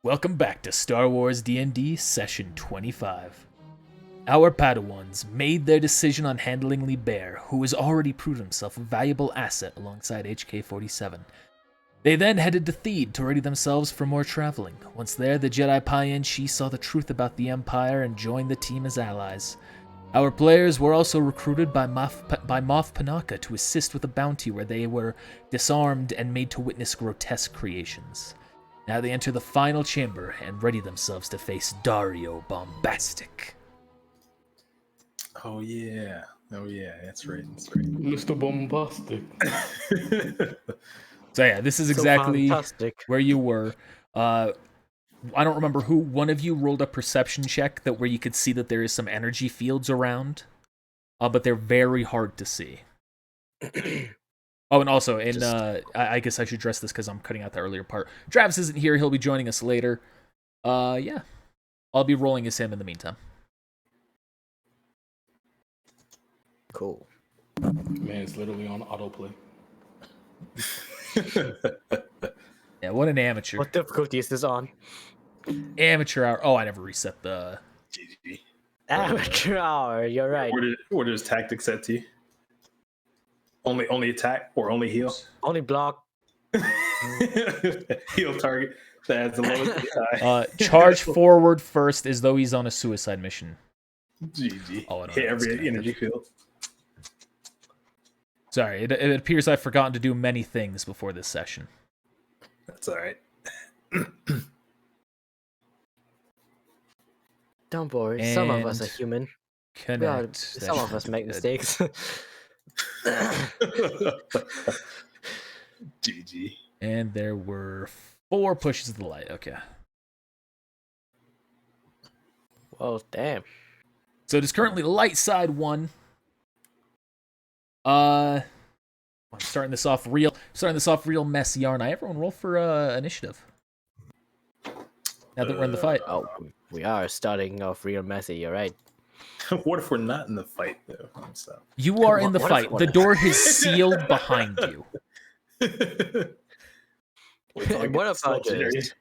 Welcome back to Star Wars D&D Session 25. Our Padawans made their decision on handling Liber, who has already proved himself a valuable asset alongside HK-47. They then headed to Theed to ready themselves for more traveling. Once there, the Jedi Pai-En-Shi saw the truth about the Empire and joined the team as allies. Our players were also recruited by Moff Panaka to assist with a bounty where they were disarmed and made to witness grotesque creations. Now they enter the final chamber and ready themselves to face Dario Bombastic. Oh yeah, that's right. Mr. Bombastic. So yeah, this is exactly fantastic. where you were. I don't remember who. One of you rolled a perception check where you could see that there is some energy fields around, but they're very hard to see. Oh, and also, I guess I should address this because I'm cutting out the earlier part. Travis isn't here. He'll be joining us later. Yeah. I'll be rolling as him in the meantime. Cool. Man, it's literally on autoplay. Yeah, what an amateur. What difficulty is this on? Amateur hour. Oh, I never reset the... GG. Amateur hour, you're right. What is tactics set to? Only attack or only heal? Only block. Heal target that has the lowest charge forward first as though he's on a suicide mission. GG. Oh, I don't hit know every energy field. Sorry, it appears I've forgotten to do many things before this session. That's alright. Don't worry, some of us are And human. Connect. Some of us make mistakes. GG. And there were 4 pushes of the light. Okay. Well, damn. So it is currently light side 1. I'm starting this off real messy, aren't I? Everyone roll for initiative. Now that we're in the fight. Oh, we are starting off real messy, you're right. What if we're not in the fight though? So. You are in the What fight. if- The door is sealed behind you. What if I just...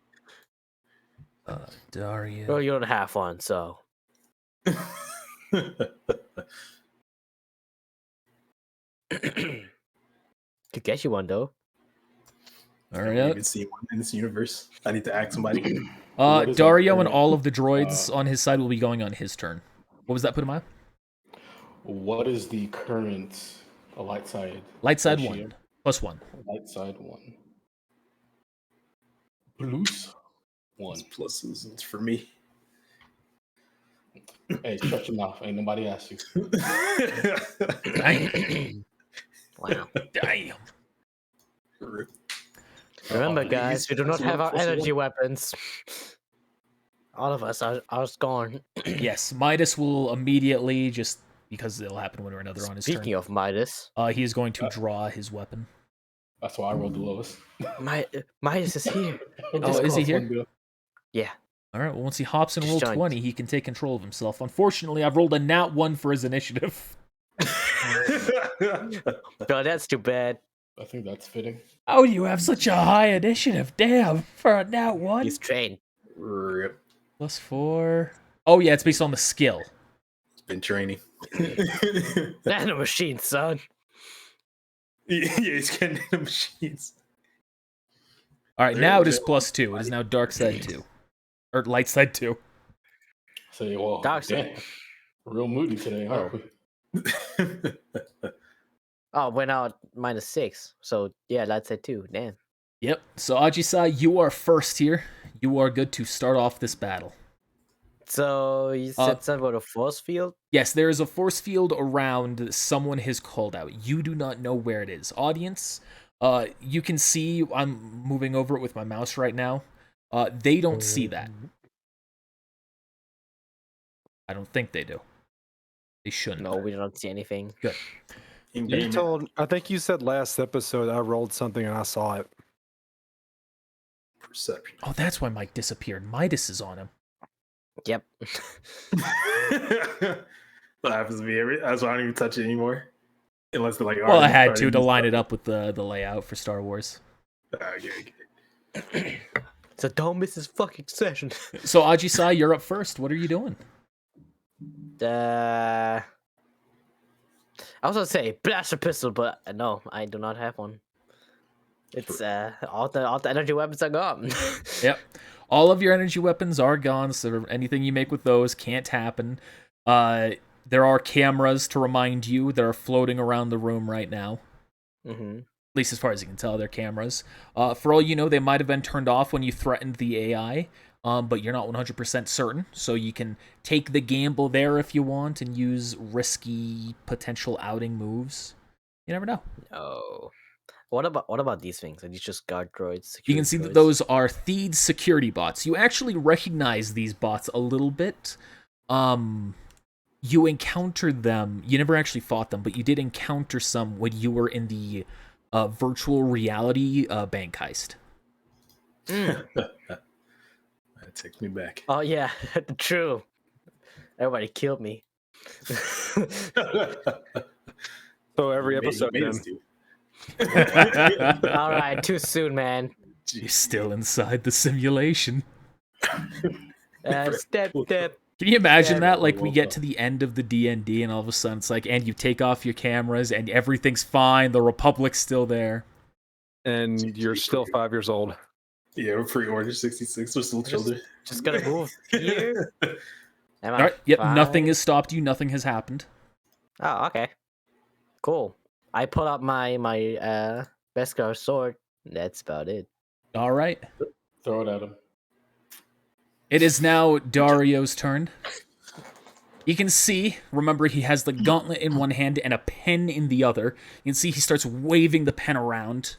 Dario. Well, you don't have one, so... Could get you one, though. All I right. haven't seen one in this universe. I need to ask somebody. What is Dario that? and all of the droids on his side will be going on his turn. What was that put in my? What is the current light side? Light side ratio? 1. Plus 1. Light side 1. Blues 1. Pluses. It's for me. Hey, shut your mouth. Ain't nobody asked you. Damn. Wow. Damn. Remember, Oh, guys, we do not have our plus energy one. weapons. All of us are gone. Yes, Midas will immediately, just because it'll happen when or another on his Speaking turn. of Midas, He is going to draw his weapon. That's why I rolled the lowest. Midas is here. Oh, is he here? Yeah. All right, well, once he hops and Just roll joined. 20, he can take control of himself. Unfortunately, I've rolled a nat 1 for his initiative. No, that's too bad. I think that's fitting. Oh, you have such a high initiative. Damn, for a nat 1. He's trained. Rip. Plus 4. Oh, yeah, it's based on the skill. Been training. Nano machine, son. Yeah, he's getting the machines. All right, There now we it is go. plus 2. It is now dark side 2. Or light side 2. Say, well, Dark damn. side. Real moody today, aren't we? Oh, we're now at -6. So, yeah, that's it too. Damn. Yep, so Ajisai, you are first here. You are good to start off this battle. So, you said something about a force field? Yes, there is a force field around that someone has called out. You do not know where it is. Audience, you can see, I'm moving over it with my mouse right now. They don't see that. I don't think they do. They shouldn't. No, we don't see anything. Good. You told, I think you said last episode I rolled something and I saw it. Perception. Oh, that's why Mike disappeared. Midas is on him. Yep. That happens to me that's why I don't even touch it anymore. Unless they're like, Well, I had to line it up with the layout for Star Wars. Okay. So don't miss this fucking session. So Ajisai, you're up first. What are you doing? I was gonna say blaster pistol, but no, I do not have one. It's all the energy weapons are gone. Yep. All of your energy weapons are gone, so anything you make with those can't happen. There are cameras to remind you that are floating around the room right now. Mm-hmm. At least as far as you can tell, they're cameras. For all you know, they might have been turned off when you threatened the AI, but you're not 100% certain, so you can take the gamble there if you want and use risky potential outing moves. You never know. Oh. What about these things? Are these just guard droids? You can security see that droids? those are Theed security bots. You actually recognize these bots a little bit. You encountered them. You never actually fought them, but you did encounter some when you were in the virtual reality bank heist. That takes me back. Oh yeah, true. Everybody killed me. So every You made- episode, you made then. us do. All right, too soon, man. You're still inside the simulation. Step. Can you imagine Yeah, that? Like, we get to the end of the D&D, and all of a sudden it's like, and you take off your cameras, and everything's fine, the Republic's still there. And you're still 5 years old. Yeah, we're pre-order 66. We're still children. Just gonna move here. Am I Alright, yep, fine? nothing has stopped you, nothing has happened. Oh, okay. Cool. I pull out my Beskar sword. That's about it. Alright. Throw it at him. It is now Dario's turn. You can see, remember, he has the gauntlet in one hand and a pen in the other. You can see he starts waving the pen around.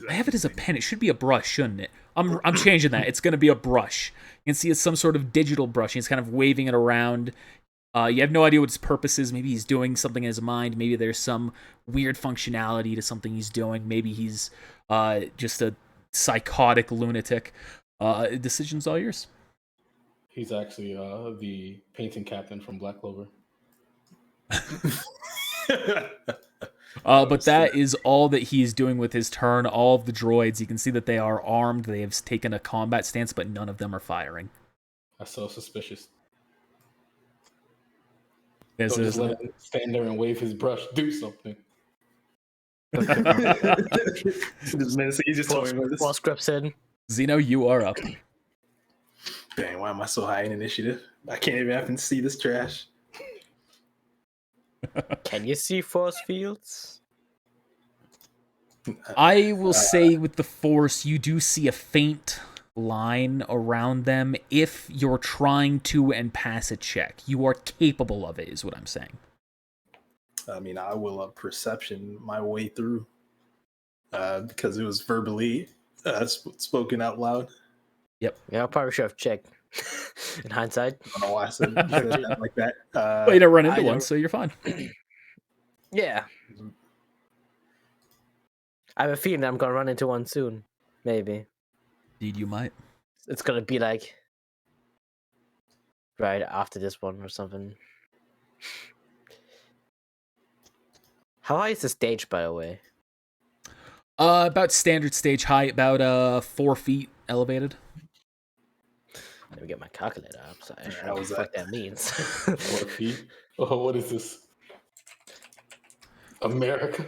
I have it as a pen. It should be a brush, shouldn't it? I'm changing that. It's going to be a brush. You can see it's some sort of digital brush. He's kind of waving it around. You have no idea what its purpose is. Maybe he's doing something in his mind. Maybe there's some weird functionality to something he's doing. Maybe he's just a psychotic lunatic. Decision's all yours. He's actually the painting captain from Black Clover. But that is all that he is doing with his turn. All of the droids, you can see that they are armed. They have taken a combat stance, but none of them are firing. That's so suspicious. This Don't is just let him stand there and wave his brush. Do something. This man, so you just told me this. Well, scripted. Zeno, you are up. Dang, why am I so high in initiative? I can't even have to see this trash. Can you see force fields? I will say with the Force, you do see a faint line around them if you're trying to and pass a check. You are capable of it, is what I'm saying. I mean, I will perception my way through because it was verbally spoken out loud. Yeah, I probably should have checked. In hindsight. I don't know why I said that like that. Well, you don't run into one, so you're fine. Yeah. I have a feeling that I'm gonna run into one soon. Maybe. Indeed, you might. It's gonna be like right after this one or something. How high is the stage, by the way? About standard stage height, about 4 feet elevated. Let me get my calculator up. So I How was know what that? that means. 4 feet. Oh, what is this? America.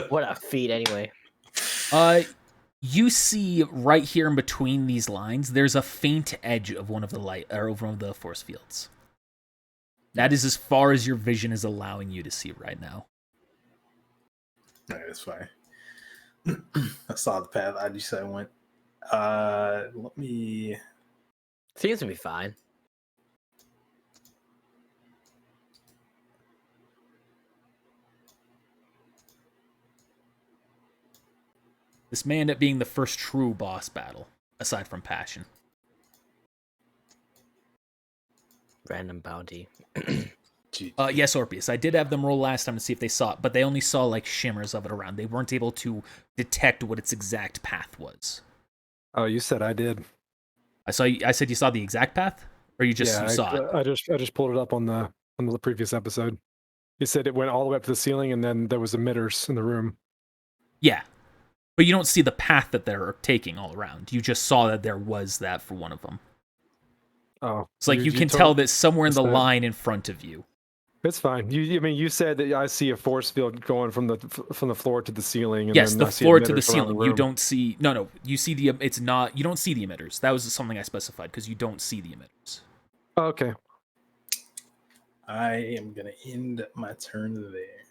What a feat, anyway. You see right here in between these lines, there's a faint edge of one of the light or one of the force fields. That is as far as your vision is allowing you to see right now. Alright, that's fine. I saw the path. I just said I went. Let me. Seems to be fine. This may end up being the first true boss battle, aside from Passion. Random bounty. Yes, Orpheus. I did have them roll last time to see if they saw it, but they only saw like shimmers of it around. They weren't able to detect what its exact path was. Oh, you said I did. I said you saw the exact path, or you just you saw it. I just pulled it up on the previous episode. You said it went all the way up to the ceiling, and then there was emitters in the room. Yeah. But you don't see the path that they're taking all around. You just saw that there was that for one of them. Oh, It's like you can tell that somewhere in the line in front of you. It's fine. You said that I see a force field going from the floor to the ceiling. And Yes, then the I see floor to the emitters around ceiling. You don't see. No. You see the. It's not. You don't see the emitters. That was something I specified because you don't see the emitters. Oh, okay. I am gonna end my turn there.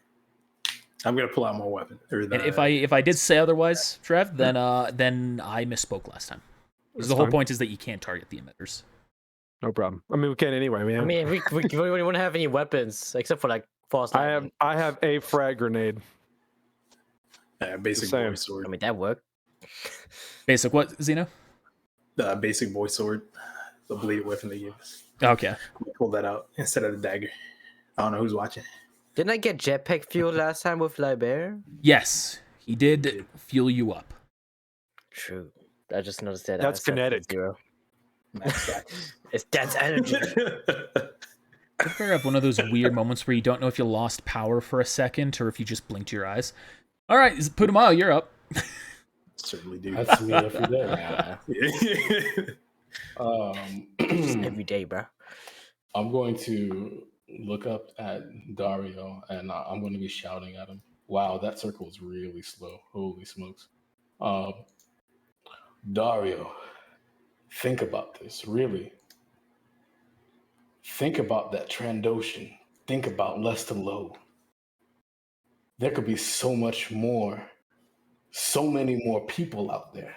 I'm gonna pull out my weapon. And if I did say otherwise, Trev, then I misspoke last time. Because the whole point is that you can't target the emitters. No problem. I mean, we can anyway, man. I mean, we wouldn't have any weapons except for like false lightning. I have a frag grenade. Basic boy sword. I mean, that worked. Basic what, Zeno? The basic boy sword. The bleed weapon they give us. Okay. Pull that out instead of the dagger. I don't know who's watching. Didn't I get jetpack fuel last time with Liber? Yes, he did fuel you up. True. I just noticed that. That's kinetic. That's energy. You ever have one of those weird moments where you don't know if you lost power for a second or if you just blinked your eyes? All right, Putumayo, you're up. Certainly do. That's me every day. Just every day, bro. I'm going to look up at Dario and I'm going to be shouting at him. Wow, that circle is really slow. Holy smokes. Dario, think about this, really. Think about that Trandoshan. Think about Lester Lowe. There could be so much more, so many more people out there.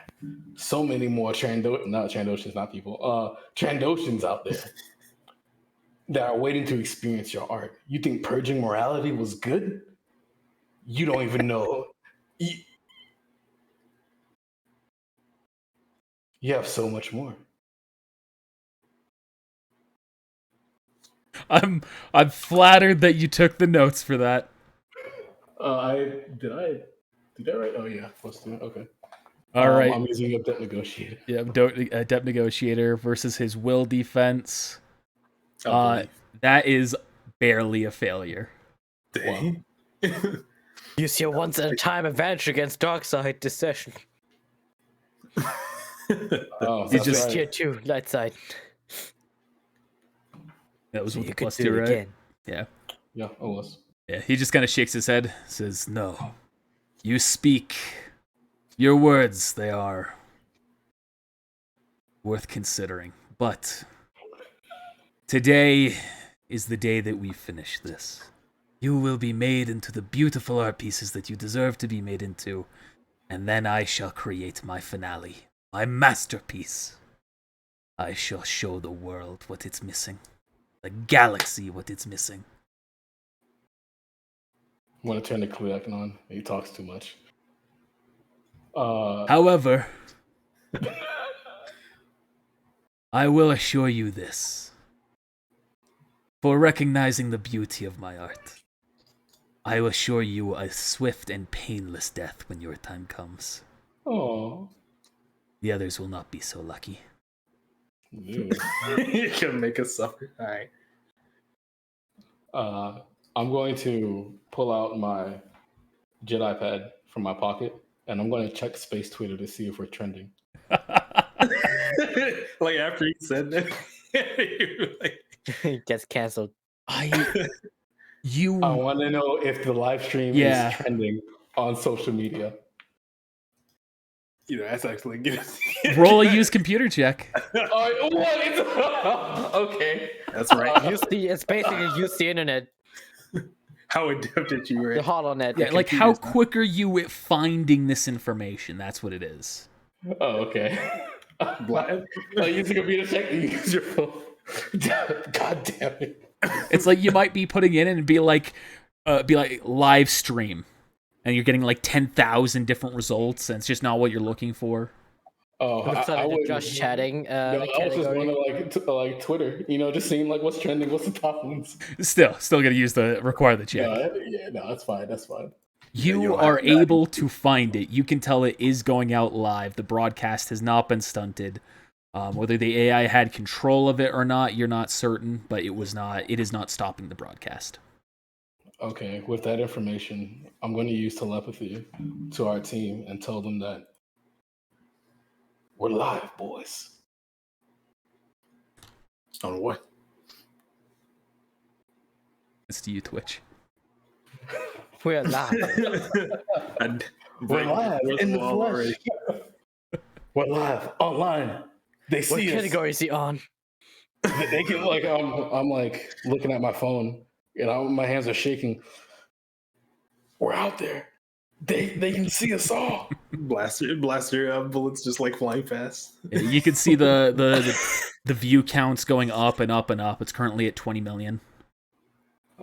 So many more Trandoshans out there that are waiting to experience your art. You think purging morality was good? You don't even know. You have so much more. I'm flattered that you took the notes for that. Did I write? Oh yeah, +2. Okay. All right. I'm using Adept Negotiator. Yeah, Adept Negotiator versus his will defense. That is barely a failure. Dang. Use your once at a time advantage against Darkseid this session. Oh, You just Tier 2, light side. That was with the You could +2, do it right? again. Yeah. Yeah, it was. Yeah, he just kind of shakes his head, says, "No. You speak. Your words, they are worth considering. But today is the day that we finish this. You will be made into the beautiful art pieces that you deserve to be made into, and then I shall create my finale, my masterpiece. I shall show the world what it's missing, the galaxy what it's missing." I'm gonna turn the click on. He talks too much. However, I will assure you this. For recognizing the beauty of my art, I will assure you a swift and painless death when your time comes. Oh, The others will not be so lucky. You can make us suffer. All right. I'm going to pull out my Jedi pad from my pocket, and I'm going to check Space Twitter to see if we're trending. Like after he said that, He gets canceled. I want to know if the live stream is trending on social media. That's actually good. Roll a use computer check. What? Okay. That's right. It's basically use the internet, How adept did you were? the HoloNet. Yeah, like how quick are you at finding this information? That's what it is. Oh, okay. Use the computer check. You use your phone. God damn it. It's like you might be putting in and be like live stream, and you're getting like 10,000 different results, and it's just not what you're looking for. Oh, I would just chatting. I was just wondering, like Twitter, just seeing like what's trending, what's the top ones. Still gonna require the check. No, that's fine. That's fine. You are able to find it. You can tell it is going out live. The broadcast has not been stunted. Whether the AI had control of it or not, you're not certain, but it was not. It is not stopping the broadcast. Okay, with that information, I'm going to use telepathy to our team and tell them that we're live, boys. On what? It's to you, Twitch. We're live. We're live in the flesh. We're live online. They What see us. category is he on? They can like I'm like looking at my phone and my hands are shaking. We're out there. They can see us all. Blaster bullets just like flying past. Yeah, you can see the view counts going up and up and up. It's currently at 20 million.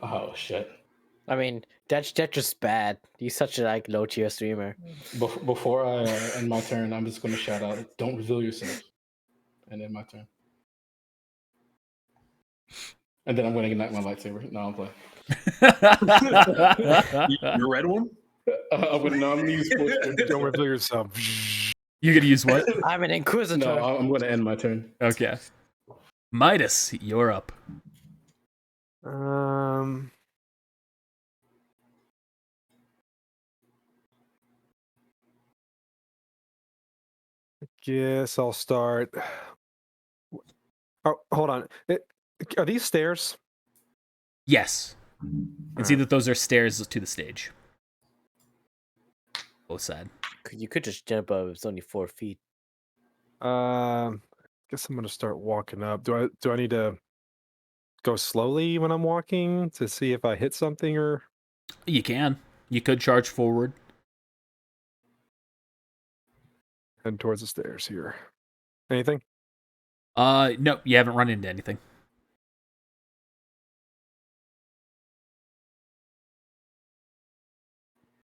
Oh shit! I mean, that's just bad. He's such a like low tier streamer. Before I end my turn, I'm just gonna shout out, "Don't reveal yourself," and end my turn. And then I'm gonna ignite my lightsaber. No, I'm playing. Your red one? I'm gonna use force. Don't reveal yourself. You're gonna use what? I'm an inquisitor. No, I'm gonna end my turn. Okay. Midas, you're up. Guess I'll start. Oh, hold on. Are these stairs? Yes. You can see that those are stairs to the stage. Both sides. You could just jump up. It's only 4 feet. Guess I'm gonna start walking up. Do I need to go slowly when I'm walking to see if I hit something or? You can. You could charge forward. Head towards the stairs here. Anything? No, you haven't run into anything.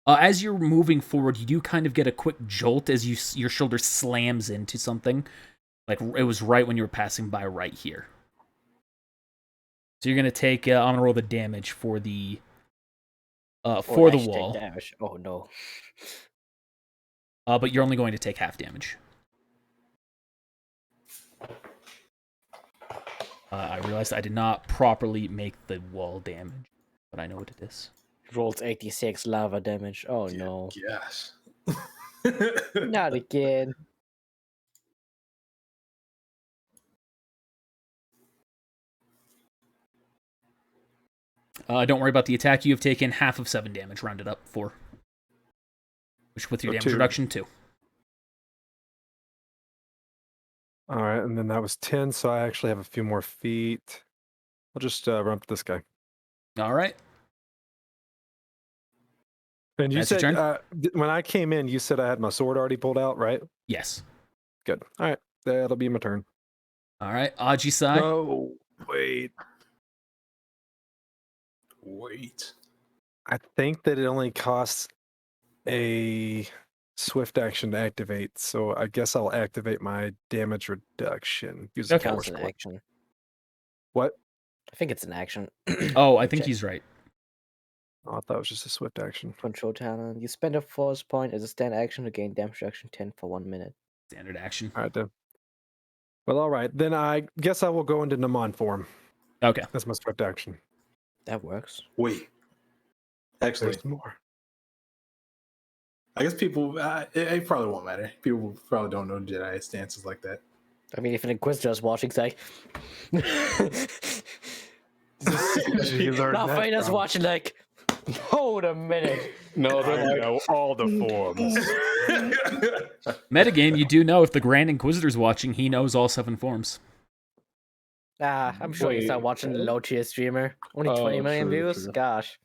As you're moving forward, you do kind of get a quick jolt as your shoulder slams into something. Like, it was right when you were passing by right here. So you're going to take... I'm going to roll the damage for the... for the wall. Damage. Oh, no. But you're only going to take half damage. I realized I did not properly make the wall damage, but I know what it is. Rolls 86 lava damage. Oh, no. Yes. Not again. Don't worry about the attack. You have taken half of 7 damage, rounded up 4. Which with your So damage 2. reduction, 2. All right, and then that was 10, so I actually have a few more feet. I'll just run up to this guy. All right. And you That's your said turn? when I came in, you said I had my sword already pulled out, right? Yes. Good. All right, that'll be my turn. All right. Ajisai. Oh, wait. I think that it only costs a swift action to activate, so I guess I'll activate my damage reduction. Use the Okay. force Counts an point. action. What? I think it's an action. Oh, I think Check. he's right. Oh, I thought it was just a swift action. Control talent. You spend a force point as a stand action to gain damage reduction 10 for 1 minute. Standard action. All right, then. Well, all right. Then I guess I will go into Naman form. Okay. That's my swift action. That works. Wait. Actually, There's more. I guess people, it probably won't matter. People probably don't know Jedi stances like that. I mean, if an Inquisitor is watching, it's like... Now Feyenoord's watching like... Hold a minute. No, I they're like, know all the forms. Metagame, you do know if the Grand Inquisitor's watching, he knows all 7 forms. I'm sure he's not Wait, watching the low tier streamer. Only Oh, 20 million true, views? true. Gosh.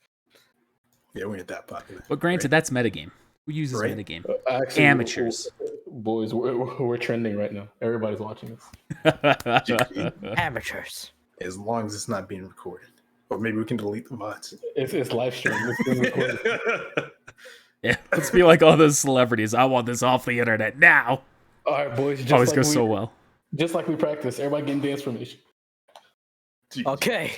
Yeah, we ain't that popular. But granted, that's metagame. Who uses Right. metagame? actually, Amateurs. boys, we're trending right now. Everybody's watching us. Amateurs. As long as it's not being recorded. Or maybe we can delete the bots. It's live stream. It's being recorded. Yeah, let's be like all those celebrities. I want this off the internet now. All right, boys. Just Always like goes we, so well. Just like we practice. Everybody getting dance formation. Okay.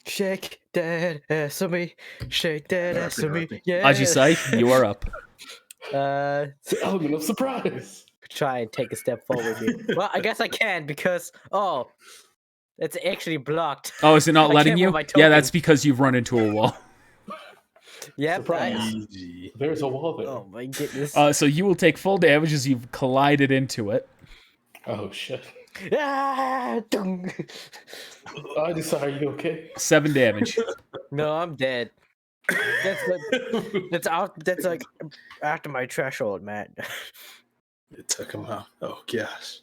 Shake that ass on me. Shake that ass on me. Yeah. Ajisai, you are up. It's the element of surprise. Try and take a step forward here. Well, I guess I can because It's actually blocked. Oh, is it not I letting can't you? move my Yeah, that's token. because you've run into a wall. Yep. Surprise. Easy. There's a wall there. Oh my goodness. So you will take full damage as you've collided into it. Oh shit. Ah, dung. I decided, are you okay? 7 damage. No, I'm dead. That's like after my threshold, man. It took him out. Oh gosh.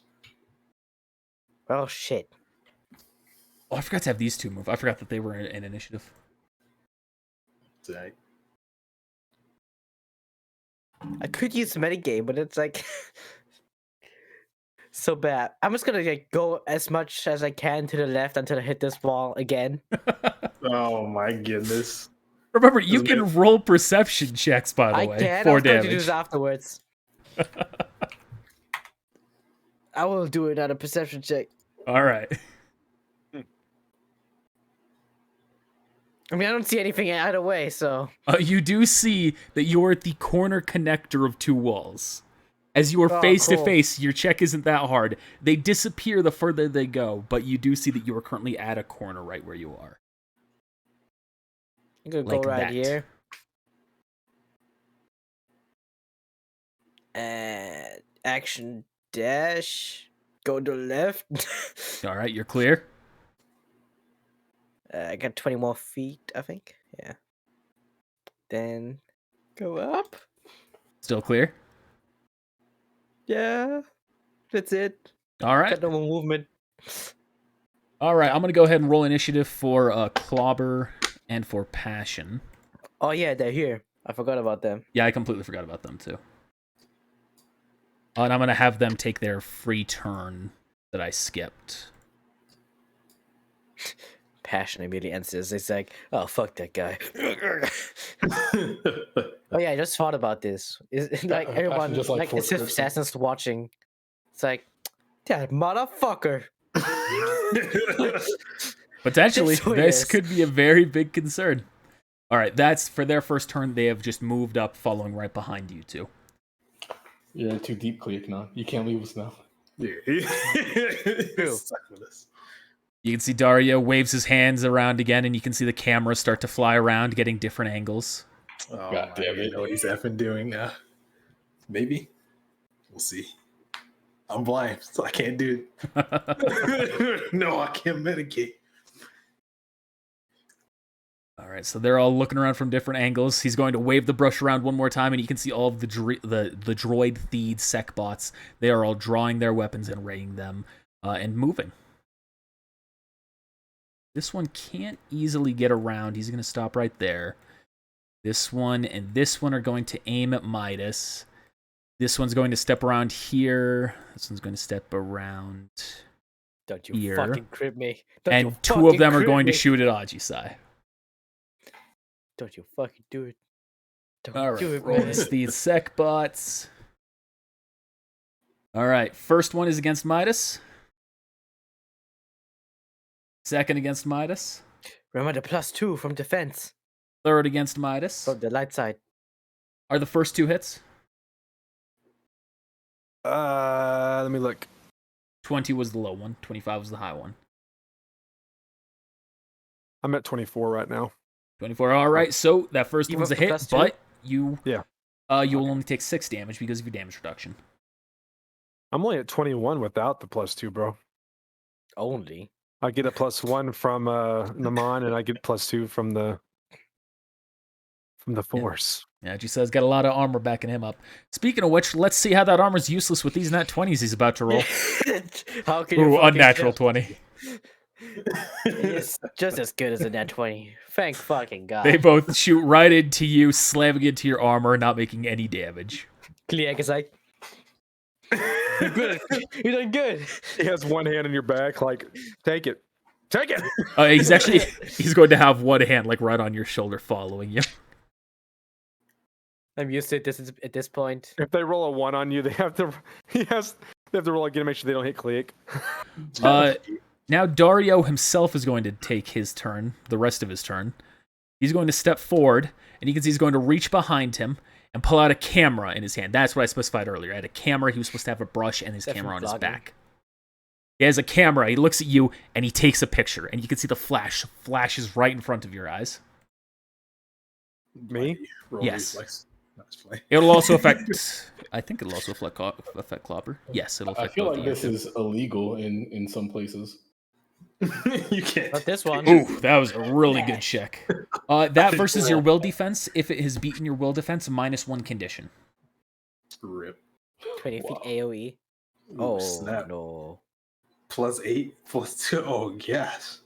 Oh shit. Oh, I forgot to have these two move. I forgot that they were in initiative. Dang. I could use metagame, but it's like so bad. I'm just gonna like go as much as I can to the left until I hit this wall again. Oh my goodness. Remember, you Isn't can roll perception checks, by the I way, can. I for was going to do damage. this afterwards. I will do it on a perception check. All right. I mean, I don't see anything either way, so. You do see that you're at the corner connector of two walls. As you are Oh, face to cool. face, your check isn't that hard. They disappear the further they go, but you do see that you are currently at a corner right where you are. I'm gonna Like go right that. here. And action dash. Go to the left. All right, you're clear. I got 20 more feet, I think. Yeah. Then go up. Still clear. Yeah. That's it. All right. Got no more movement. All right, I'm going to go ahead and roll initiative for Clobber and for Passion. Oh yeah, they're here. I forgot about them. Yeah, I completely forgot about them, too. And I'm going to have them take their free turn that I skipped. Passion immediately answers. It's like, oh fuck that guy. Oh yeah, I just thought about this. Is like Passion everyone, just, like forced as if Kristen. Assassin's watching. It's like, that motherfucker. Potentially, That's who he this is. could be a very big concern. All right, that's for their first turn. They have just moved up, following right behind you two. You're in too deep, Click now. You can't leave us now. Yeah. He's stuck with us. You can see Dario waves his hands around again, and you can see the cameras start to fly around, getting different angles. Oh, God damn it. I know what he's effing doing now. Maybe. We'll see. I'm blind, so I can't do it. No, I can't mitigate. All right, so they're all looking around from different angles. He's going to wave the brush around one more time, and you can see all of the droid theed sec bots. They are all drawing their weapons and raying them and moving. This one can't easily get around. He's going to stop right there. This one and this one are going to aim at Midas. This one's going to step around here. This one's going to step around. Don't you Here. fucking crib me. Don't you And two of fucking them are crib going to me. shoot at Ajisai. Don't you fucking do it. Don't All do right, it, roll man. these sec bots. All right, first one is against Midas. Second against Midas. Remember the +2 from defense. Third against Midas. From the light side. Are the first two hits? Let me look. 20 was the low one. 25 was the high one. I'm at 24 right now. 24. All right, so that first Even one's a for hit, +2? but you Yeah. You will only take 6 damage because of your damage reduction. I'm only at 21 without the +2, bro. Only. I get a +1 from Naman, and I get +2 from the Force. Yeah, G says got a lot of armor backing him up. Speaking of which, let's see how that armor's useless with these nat 20s he's about to roll. How can you Ooh, fucking unnatural tell? 20. It's just as good as a nat 20. Thank fucking God. They both shoot right into you, slamming into your armor, not making any damage. Kliak is like, you're good. You're doing good. He has one hand on your back, like, take it. Take it! He's going to have one hand like right on your shoulder following you. I'm used to it at this point. If they roll a 1 on you, they have to roll again to make sure they don't hit Click. Now Dario himself is going to take his turn, the rest of his turn. He's going to step forward, and you can see he's going to reach behind him and pull out a camera in his hand. That's what I specified earlier. I had a camera. He was supposed to have a brush and his Definitely camera on his vlogging. back. He has a camera. He looks at you and he takes a picture, and you can see the flashes right in front of your eyes. Me? Roll Yes. reflex. That's funny. It'll also affect. I think it'll also affect Clopper. Yes, it'll I affect feel both like of you. this is illegal in some places. You can't. Not this one. Ooh, that was a really good check. That versus your will defense. If it has beaten your will defense, -1 condition. Rip. 20 feet Wow. AoE. Ooh, Oh, snap. no. +8, +2. Oh, gosh.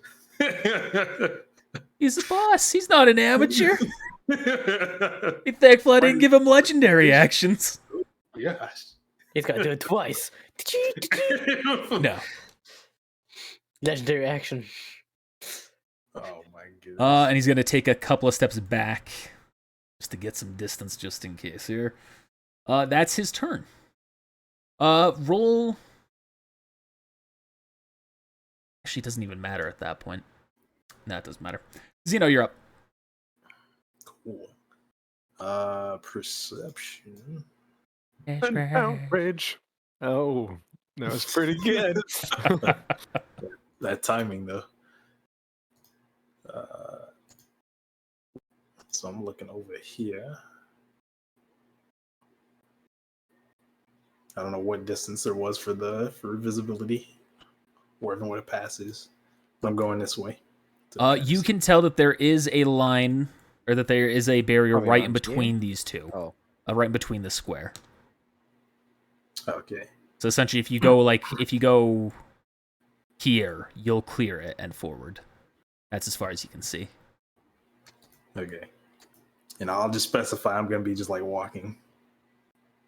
He's the boss. He's not an amateur. Be thankful I didn't give him legendary actions. Gosh. He's got to do it twice. No. Legendary action. Oh, my goodness. And he's gonna take a couple of steps back just to get some distance, just in case here. That's his turn. Roll. Actually, it doesn't even matter at that point. No, it doesn't matter. Zeno, you're up. Cool. Perception. An outrage. Oh, that was pretty good. That timing, though. So I'm looking over here. I don't know what distance there was for visibility, or even what it passes. But I'm going this way. You can tell that there is a line, or that there is a barrier Probably right around in between these two. Oh. Right in between the square. Okay. So essentially, if you go here, you'll clear it and forward. That's as far as you can see. Okay. And I'll just specify I'm gonna be just like walking.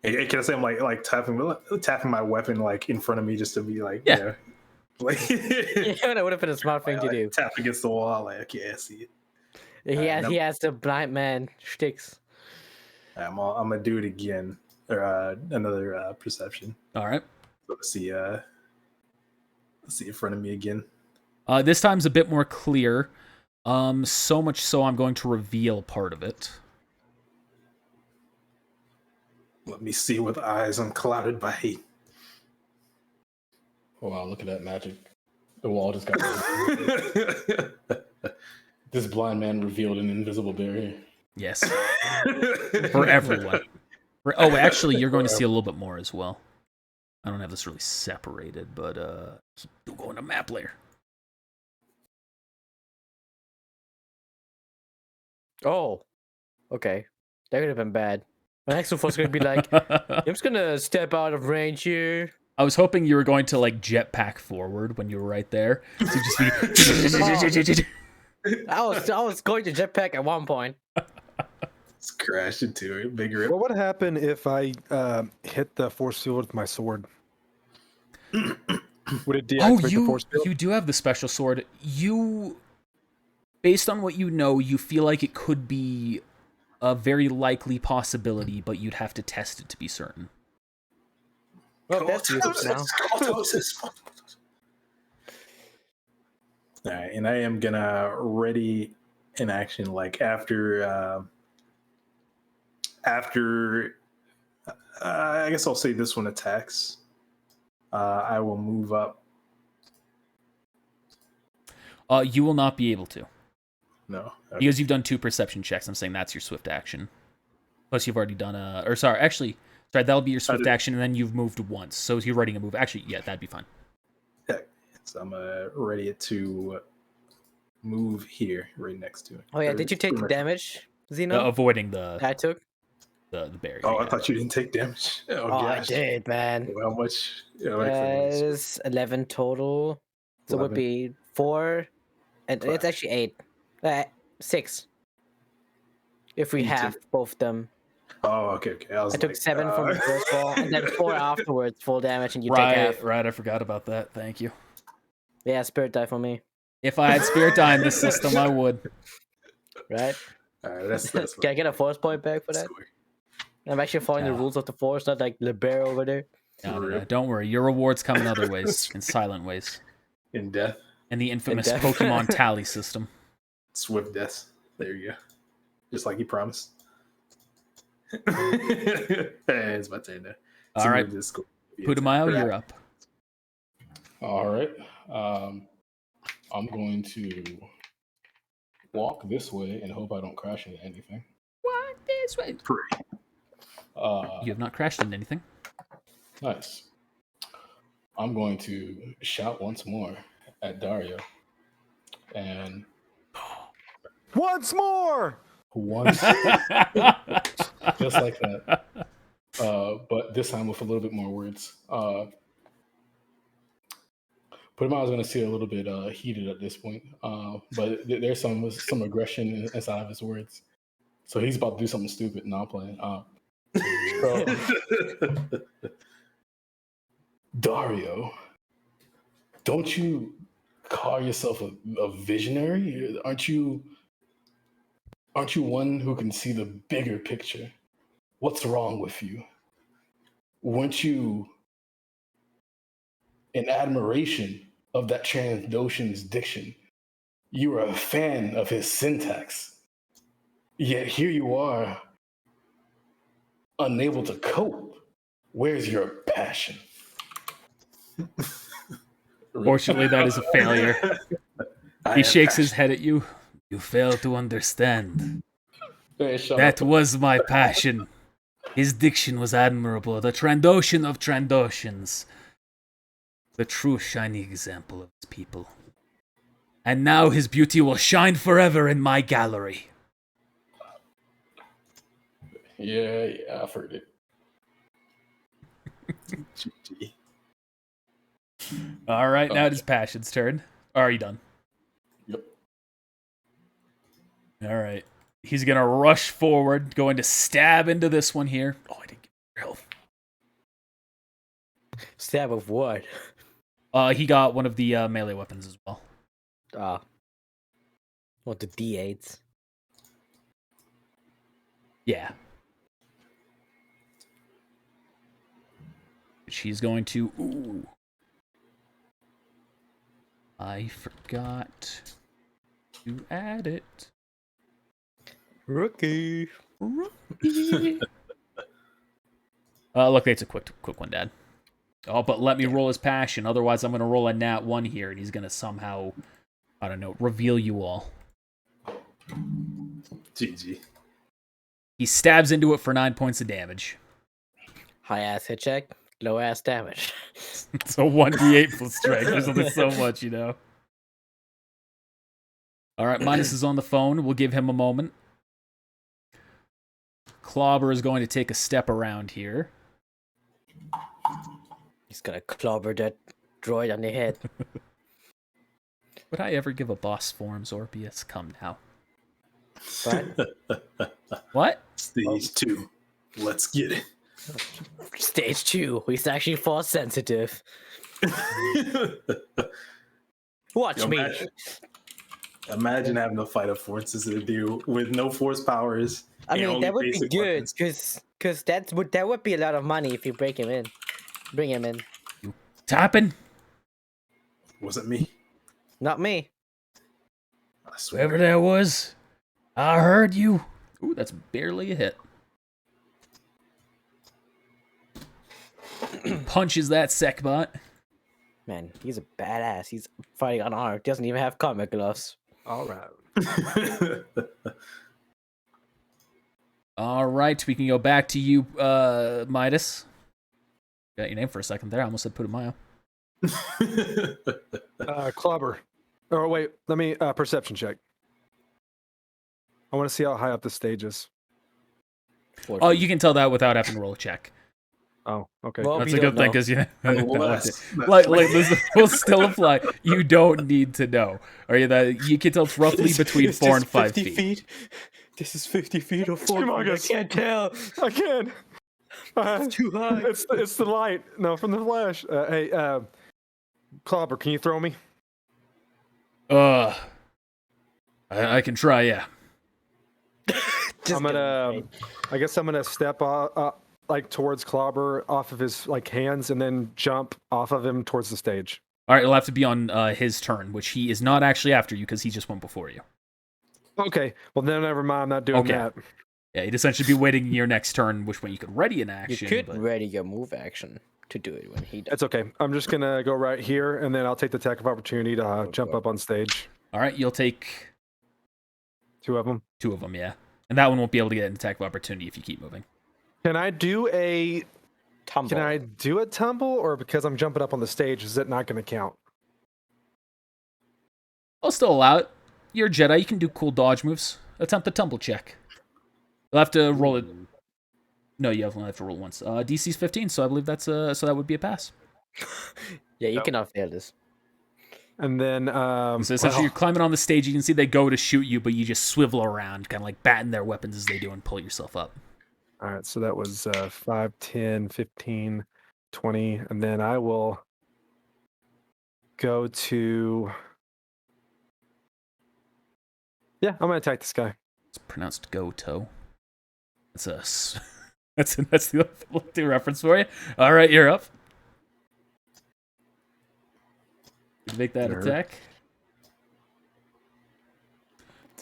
Hey, can I say I'm like tapping my weapon like in front of me just to be like, Yeah. you know, like Yeah, that would have been a smart thing to like, do. tap against the wall, like, okay, I see it. He has the blind man shticks. I'm gonna do it again, or another perception. All right. So let's see in front of me again. This time's a bit more clear. So much so I'm going to reveal part of it. Let me see with eyes unclouded by hate. Oh, wow, look at that magic. The wall just got this blind man revealed an invisible barrier. Yes. For everyone. Oh, actually, you're going to see a little bit more as well. I don't have this really separated, but keep going to map layer. Oh. Okay. That could have been bad. My next was going to be like, I'm just going to step out of range here. I was hoping you were going to like jetpack forward when you were right there. So just be I was going to jetpack at one point. It's crashed into it. Big rip. What would happen if I hit the force field with my sword? Would it deactivate the force field? You do have the special sword. Based on what you know, you feel like it could be a very likely possibility, but you'd have to test it to be certain. Well, that's useful now. All right, and I am gonna ready in action like after I guess I'll say this one attacks. I will move up. You will not be able to. No, okay. Because you've done 2 perception checks. I'm saying that's your swift action. Plus you've already done that'll be your swift action, and then you've moved once. So you're writing a move. Actually, yeah, that'd be fine. Yeah, so I'm ready it to move here, right next to it. Oh, yeah. Did you take the damage, Zeno? Avoiding the I took? the barrier. Oh, yeah. I thought you didn't take damage. Oh, I gosh. did, man. How much? It's 11 total. So it would 11. be 4. And it's actually 8. 6. If we Me too. have both them. Oh, okay. I took 7 from the first wall, and then 4 afterwards, full damage, and you take Right, half. right. I forgot about that. Thank you. Yeah, spirit die for me. If I had spirit die in this system, I would. Right? All right, that's Can I get a force point back for that? score. I'm actually following the Yeah. rules of the force, not like Libero over there. No, don't worry. Your rewards come in other ways, in silent ways. In death, In the infamous death. Pokemon tally system. swift death. There you go. Just like you promised. Hey, it's my turn now. All right, Putumayo, you're up. All right. I'm going to walk this way and hope I don't crash into anything. What this way? Uh, You have not crashed into anything. nice. I'm going to shout once more at Dario. And Once more. once, just like that. But this time with a little bit more words. Put him out, I was going to see a little bit heated at this point. But there's some aggression inside of his words. So he's about to do something stupid. No, I'm playing. Dario, don't you call yourself a visionary? Aren't you one who can see the bigger picture? What's wrong with you? Weren't you in admiration of that Trandoshan's diction? You were a fan of his syntax. Yet here you are, unable to cope. Where's your passion? Fortunately, that is a failure. He shakes his head at you. You fail to understand. Hey, shut That up. was my passion. His diction was admirable. The Trandoshan of Trandoshans. The true shining example of his people. And now his beauty will shine forever in my gallery. Yeah, I've heard it. GG. All right, now it is Passion's turn. Are you done? Yep. All right. He's going to rush forward, going to stab into this one here. Oh, I didn't get your health. Stab of what? He got one of the melee weapons as well. What, the D8s? Yeah. She's going to... Ooh. I forgot to add it. Rookie. Luckily it's a quick one, Dad. Oh, but let me roll his passion. Otherwise, I'm going to roll a nat 1 here, and he's going to somehow, I don't know, reveal you all. GG. He stabs into it for 9 points of damage. High ass hit check, low ass damage. It's a 1d8 plus strength. There's only so much, you know. All right, Minus is on the phone. We'll give him a moment. Clobber is going to take a step around here. He's gonna clobber that droid on the head. Would I ever give a boss form, Zorpius? Come now. But What? Stage 2. Let's get it. stage 2, he's actually force sensitive. Watch Yo, me. Imagine having to fight a force sensitive dude with no force powers. I and mean, only that would be basic good weapons. because that would be a lot of money if you bring him in. Tapping? Wasn't me. Not me. I swear. Whoever that was, I heard you. Ooh, that's barely a hit. Punches that Sekbot. Man, he's a badass. He's fighting unarmed. Doesn't even have combat gloves. All right. All right, we can go back to you, Midas. Got your name for a second there. I almost said Putumayo. Clobber. Oh, wait. Let me perception check. I want to see how high up the stage is. Oh, you can tell that without having to roll a check. Oh, okay. Well, That's we a don't good thing know. because you Unless- like this will still apply. You don't need to know. Or you can tell it's roughly between 4 and 5 feet. This is 50 feet or 4 Humongous. I can't tell. I can. It's too high. It's the light. No, from the flash. Hey, Clobber, can you throw me? I can try, yeah. Just I guess I'm gonna step like towards Clobber off of his like hands and then jump off of him towards the stage. All right, it'll have to be on his turn, which he is not actually after you because he just went before you. Okay, well then never mind. I'm not doing Okay. that. Yeah, he'd essentially be waiting your next turn, which when you could ready an You action. could but... ready your move action. to do it when he does. That's okay. I'm just gonna go right here, and then I'll take the attack of opportunity to jump up on stage. All right, you'll take 2 of them. 2 of them, yeah. And that one won't be able to get an attack of opportunity if you keep moving. Can I do a Tumble. Can I do a tumble, or because I'm jumping up on the stage, is it not going to count? I'll still allow it. You're a Jedi. You can do cool dodge moves. Attempt the tumble check. You'll have to roll it. No, you only have to roll once. DC's 15, so I believe that's so that would be a pass. Yeah, you cannot fail this. And then, So essentially, you're climbing on the stage. You can see they go to shoot you, but you just swivel around, kind of like batting their weapons as they do, and pull yourself up. all right, so that was 5, 10, 15, 20, and then I will go to. Yeah, I'm gonna attack this guy. It's pronounced Goto. That's us. That's the reference for you. All right, you're up. Make that Nerd. attack.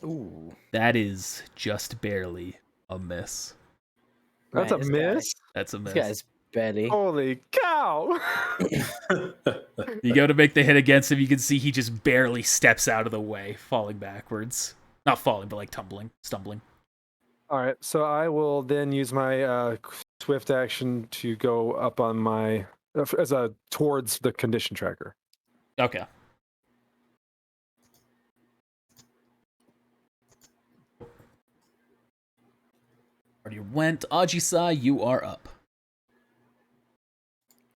Ooh. That is just barely a miss. That's Man, a this guy- miss. That's a This miss. guy's barely. Holy cow! You go to make the hit against him. You can see he just barely steps out of the way, falling backwards. Not falling, but like stumbling. All right, so I will then use my swift action to go up on my towards the condition tracker. Okay. Already went. Ajisai, you are up.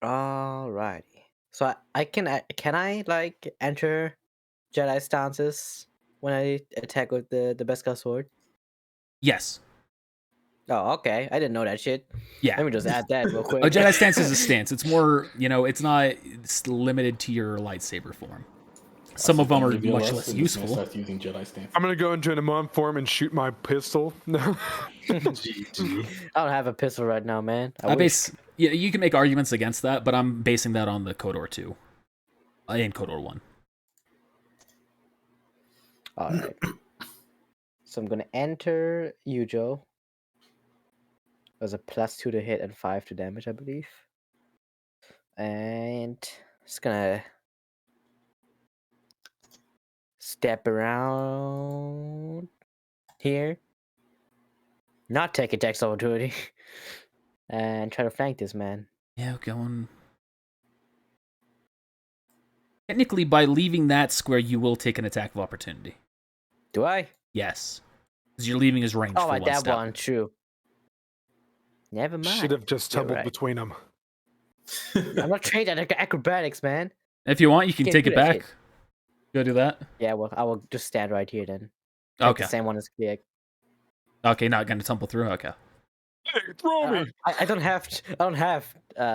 Alrighty. So I can I like enter Jedi stances when I attack with the Beskar sword? Yes. Oh, okay. I didn't know that shit. Yeah. Let me just add that real quick. A Jedi stance is a stance. It's more, it's limited to your lightsaber form. Some of them are much less useful. Starts using Jedi stance. I'm gonna go into an Amon form and shoot my pistol. No. GG. I don't have a pistol right now, man. I I wish. yeah, you can make arguments against that, but I'm basing that on the KOTOR 2 and KOTOR 1. Alright. So I'm gonna enter Yujo. There's a +2 to hit and 5 to damage, I believe. And just gonna step around here. Not take attacks opportunity. And try to flank this man. Yeah, going. Technically, by leaving that square, you will take an attack of opportunity. Do I? Yes. Because you're leaving his range Oh, for like one that step. one, true. Never mind. Should have just You're tumbled right. between them. I'm not trained at acrobatics, man. If you want, you can Can't take do it that back. shit. Go do that. Yeah, well, I will just stand right here then. Take Okay. The same one as Klieg. Okay, not going to tumble through. Okay. Hey, throw me! I don't have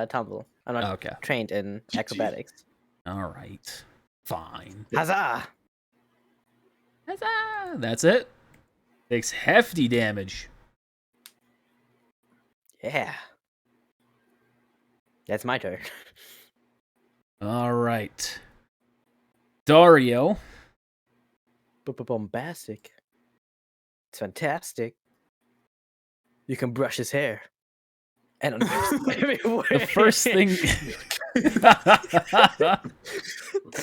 tumble. I'm not Okay. trained in acrobatics. All right. Fine. Huzzah! Huzzah! That's it. Takes hefty damage. Yeah. That's my turn. All right. Dario. Bombastic. It's fantastic. You can brush his hair. And The first thing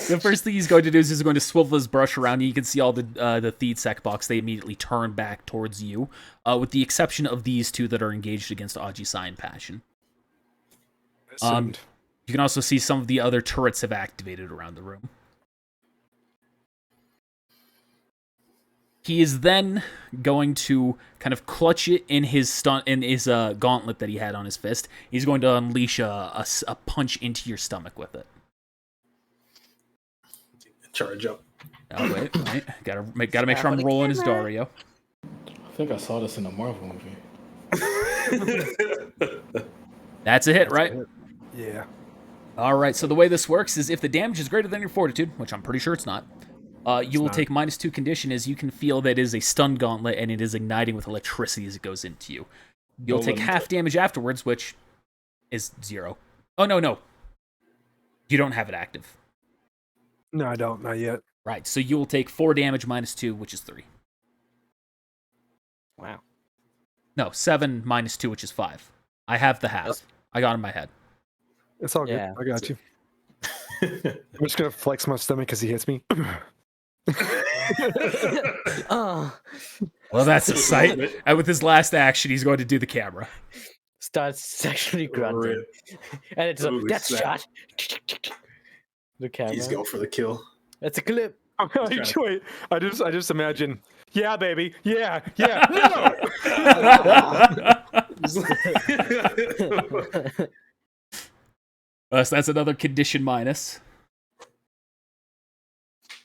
the first thing he's going to do is he's going to swivel his brush around. You can see all the Theedsec box. They immediately turn back towards you, with the exception of these two that are engaged against Ajisai and Passion. Assumed. You can also see some of the other turrets have activated around the room. He is then going to kind of clutch it in his gauntlet that he had on his fist. He's going to unleash a punch into your stomach with it. Charge up. Oh wait. Gotta make sure I'm rolling his Dario. I think I saw this in a Marvel movie. That's a hit, right? Yeah. All right. So the way this works is if the damage is greater than your fortitude, which I'm pretty sure it's not, you will not. take -2 condition as you can feel that it is a stun gauntlet and it is igniting with electricity as it goes into you. You'll take Dolan. half damage afterwards, which is 0. Oh, no. You don't have it active. No, I don't. Not yet. Right. So you will take 4 damage -2, which is 3. Wow. No, 7 -2, which is 5. I have the half. I got it in my head. It's all good. Yeah. I got you. I'm just gonna flex my stomach because he hits me. Oh, Well, that's a sight. And with his last action, he's going to do the camera. starts sexually grunting, and it's Holy that's snap. shot. The camera. He's going for the kill. That's a clip. Wait, I just imagine. Yeah, baby. Yeah. No. So that's another condition minus.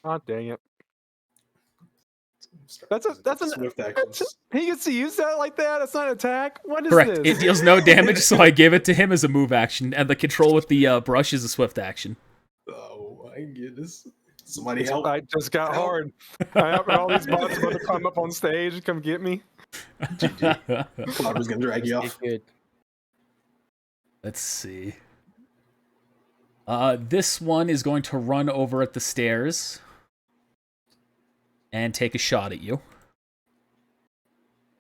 Oh dang it! That's an Swift actions. he gets to use that like that. That's not an attack. What is Correct. this? It deals no damage, so I give it to him as a move action, and the control with the brush is a swift action. Oh my goodness. Somebody help. I just got hard. All these bots about to come up on stage and come get me. Clobber's gonna drag you off. Good. Let's see. This one is going to run over at the stairs and take a shot at you.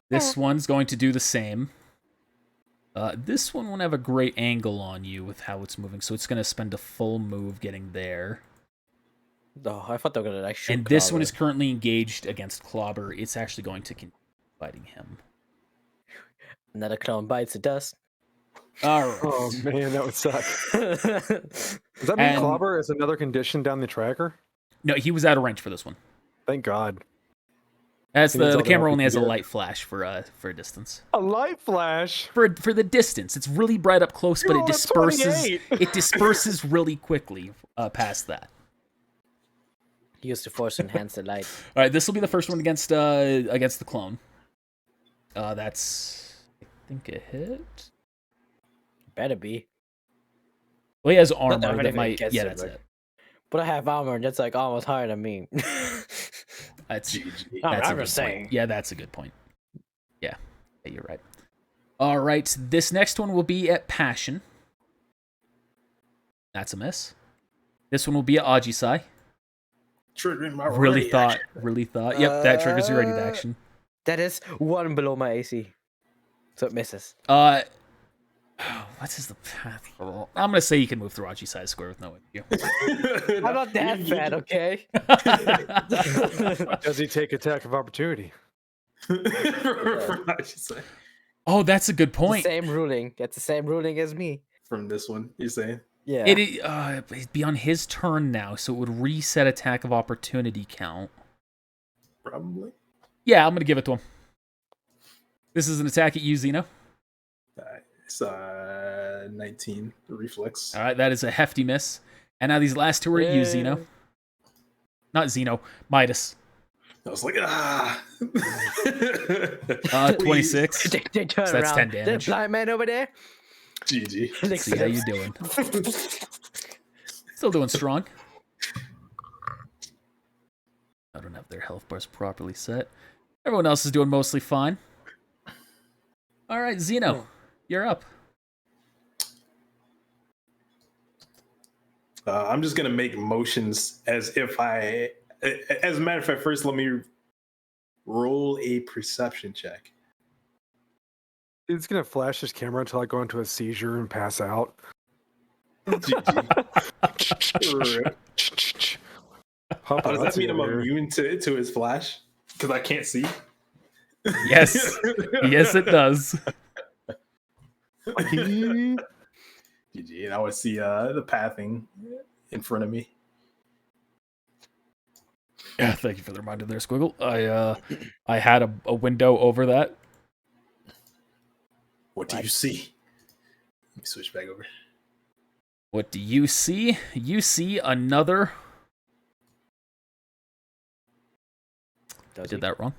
This one's going to do the same. This one won't have a great angle on you with how it's moving, so it's going to spend a full move getting there. Oh, I thought they were gonna like shoot. And this one Clobber. is currently engaged against Clobber. It's actually going to continue fighting him. Another clone bites the dust. All right. Oh man, that would suck. Does that mean And- clobber is another condition down the tracker? No, he was out of range for this one. Thank God. That's He needs the all the camera help only he has a can get. light flash for a distance. A light flash. For the distance, it's really bright up close, but You it rolled a disperses. 28. It disperses really quickly past that. He used to force enhance the light. All right, this will be the first one against the clone. That's I think a hit. Better be. Well, he has that armor really that might. gets Yeah, it, that's like- it. But I have armor, and that's like almost higher than me. That's GG. I'm that's a good just saying. point. Yeah, that's a good point. Yeah, you're right. All right, this next one will be at Passion. That's a miss. This one will be at Ajisai. Triggering my Really ready thought. action. Really thought. Yep, that triggers your ready to action. That is one below my AC, so it misses. What's the path? I'm gonna say you can move through Ajisai's square with no issue. I'm not that bad, okay? Does he take attack of opportunity? I should say. Oh, that's a good The point. same ruling. That's the same ruling as me. From this one, you're saying? Yeah. It'd be on his turn now, so it would reset attack of opportunity count. Probably. Yeah, I'm gonna give it to him. This is an attack at you, Xeno. It's 19 reflex. All right, that is a hefty miss. And now these last two are at you, Xeno. Not Xeno, Midas. I was like, 26. They turn So that's around. 10 There's damage. a blind man over there. GG. Like, See how you doing. Still doing strong. I don't have their health bars properly set. Everyone else is doing mostly fine. All right, Xeno, you're up. I'm just gonna make motions as if I. As a matter of fact, first let me roll a perception check. He's gonna flash his camera until I go into a seizure and pass out. GG. Papa, Does that that's mean I'm weird. immune to his flash? Because I can't see. Yes. Yes, it does. GG, and I would see the pathing in front of me. Yeah, thank you for the reminder there, Squiggle. I had a window over that. What do you see? Let me switch back over. What do you see? You see another. I did that wrong.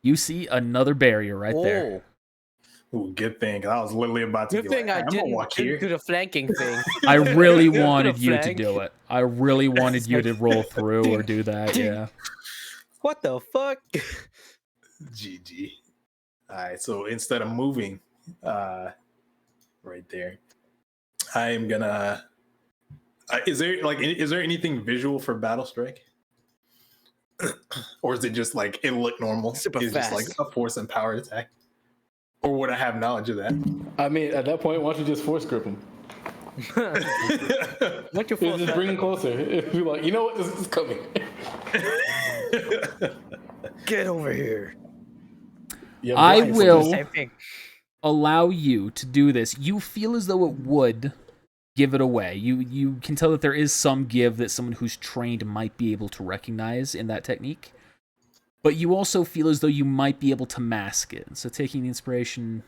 You see another barrier right there. Ooh, good thing. 'Cause I was literally about to Good be thing like, I I'm gonna didn't walk here. do the flanking thing. I really Good wanted you to flank. do it. I really wanted you to roll through or do that. Ding. Yeah. What the fuck? GG. All right, so instead of moving, right there, I am gonna. Is there anything visual for Battle Strike, or is it just like it look normal? Super it's just like fast. a force and power attack. Or would I have knowledge of that? I mean, at that point, why don't you just force grip him? What you Just bring him closer. Be like, you know what? This is coming. Get over here. Yeah, I blind, so will- just- Same thing. Allow you to do this. You feel as though it would give it away. You can tell that there is some give that someone who's trained might be able to recognize in that technique. But you also feel as though you might be able to mask it. So taking the inspiration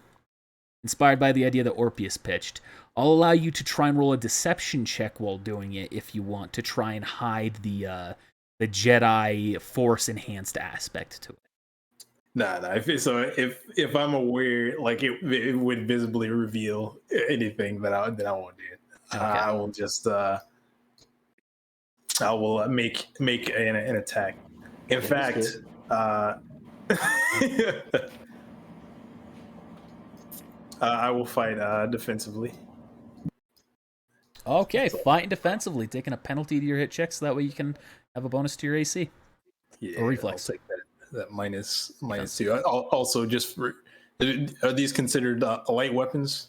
inspired by the idea that Orpheus pitched, I'll allow you to try and roll a deception check while doing it if you want to try and hide the Jedi Force enhanced aspect to it. Nah. If I'm aware, like it would visibly reveal anything that I won't do it. Okay. I will just I will make an attack. In fact, I will fight defensively. Okay, fighting defensively, taking a penalty to your hit check so that way you can have a bonus to your AC. Yeah, Or reflex. I'll take that minus two. Also, just for, are these considered light weapons?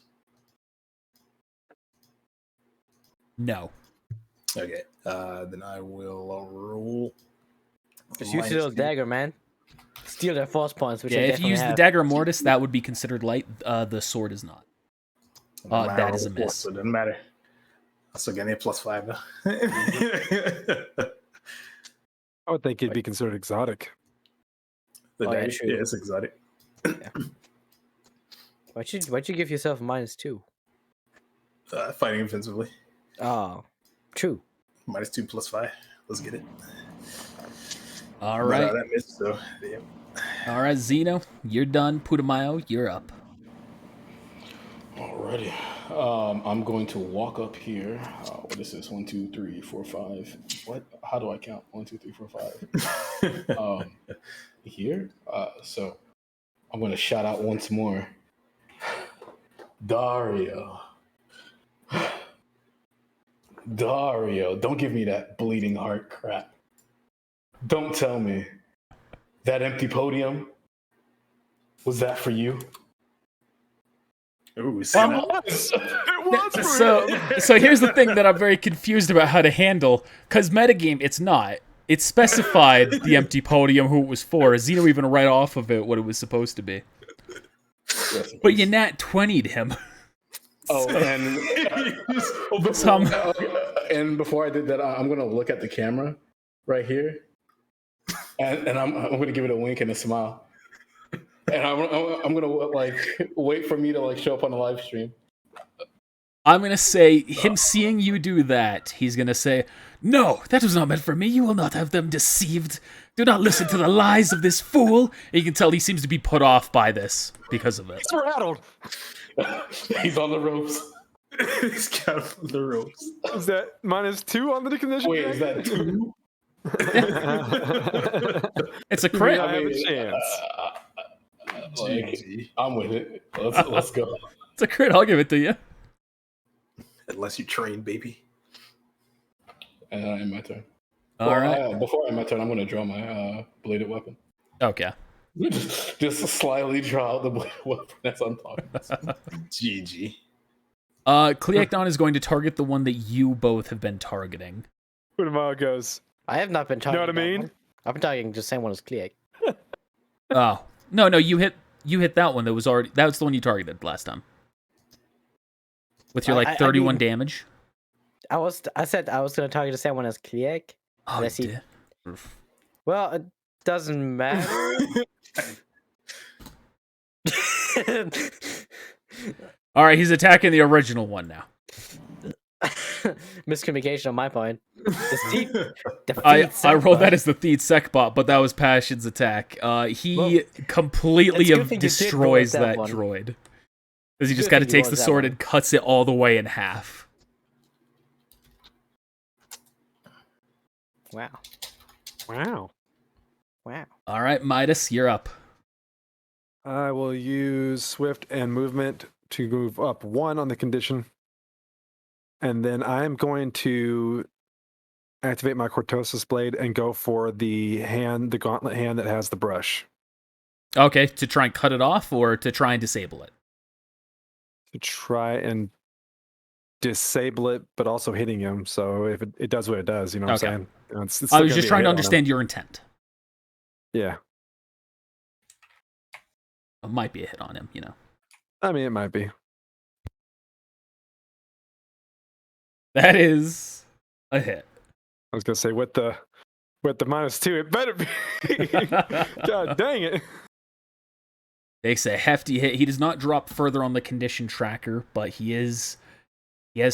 No. Okay, then I will roll. Just use your little dagger, man. Steal their force points, which Yeah, I if you definitely use the have. Dagger Mortis, that would be considered light. The sword is not. That is a miss. So it doesn't matter. I still get a +5 though. I would think it'd be considered exotic. The Oh, yeah, dagger, true. yeah, it's exotic. Why'd you give yourself a -2? Fighting offensively. Oh, true. -2 +5. Let's get it. All But, right. that missed, so yeah. All right, Zeno, you're done. Putumayo, you're up. Alrighty. I'm going to walk up here. What is this? 1, 2, 3, 4, 5. What? How do I count? 1, 2, 3, 4, 5. Here. So I'm going to shout out once more. Dario. Dario, don't give me that bleeding heart crap. Don't tell me that empty podium was that for you. Ooh, see that? It was So here's the thing that I'm very confused about how to handle. Because metagame, it's not. It specified the empty podium who it was for. Zeno even right off of it what it was supposed to be. But you nat 20'd him. Oh, and Some- before I did that, I'm gonna look at the camera right here, and I'm gonna give it a wink and a smile, and I'm gonna like wait for me to like show up on the live stream. I'm going to say, him seeing you do that, he's going to say, "No, that was not meant for me. You will not have them deceived. Do not listen to the lies of this fool." And you can tell he seems to be put off by this because of it. It's rattled. He's on the ropes. He's got the ropes. Is that -2 on the condition? Wait, is that 2? It's a You may crit. not have a chance. Like, GG. I'm with it. Let's go. It's a crit. I'll give it to you. Unless you train, baby. In my turn. All right. Before I end my turn, I'm gonna draw my bladed weapon. Okay. Just slyly draw out the bladed weapon as I'm talking. GG. Cleacdon is going to target the one that you both have been targeting. Putumayo goes, I have not been know targeting. what I that mean? one. I've been targeting just same one as Cleac. Oh. No, you hit that one that was already... That was the one you targeted last time. With your, I 31 mean- damage. I said I was gonna target the same one as Cleac. Oh, Let's see. dear. Well, it doesn't matter. All right, he's attacking the original one now. Miscommunication on my point. The I rolled that as the Theed Secbot, but that was Passion's attack. He Well, completely it's a good thing you did roll destroys that that one. droid. Because he just Good kind of thing you takes the rolled that sword one. and cuts it all the way in half. Wow. "Wow." Wow. All right, Midas, you're up. I will use swift and movement to move up 1 on the condition. And then I'm going to activate my Cortosis blade and go for the gauntlet hand that has the brush. Okay, to try and cut it off or to try and disable it? To try and disable it, but also hitting him. So if it does what it does, you know what Okay. I'm saying? You know, it's I still was gonna just be a trying hit to on him. understand your intent. Yeah. It might be a hit on him, you know. I mean, it might be. That is a hit. I was gonna say with the -2, it better be. God dang it! Takes a hefty hit. He does not drop further on the condition tracker, but he has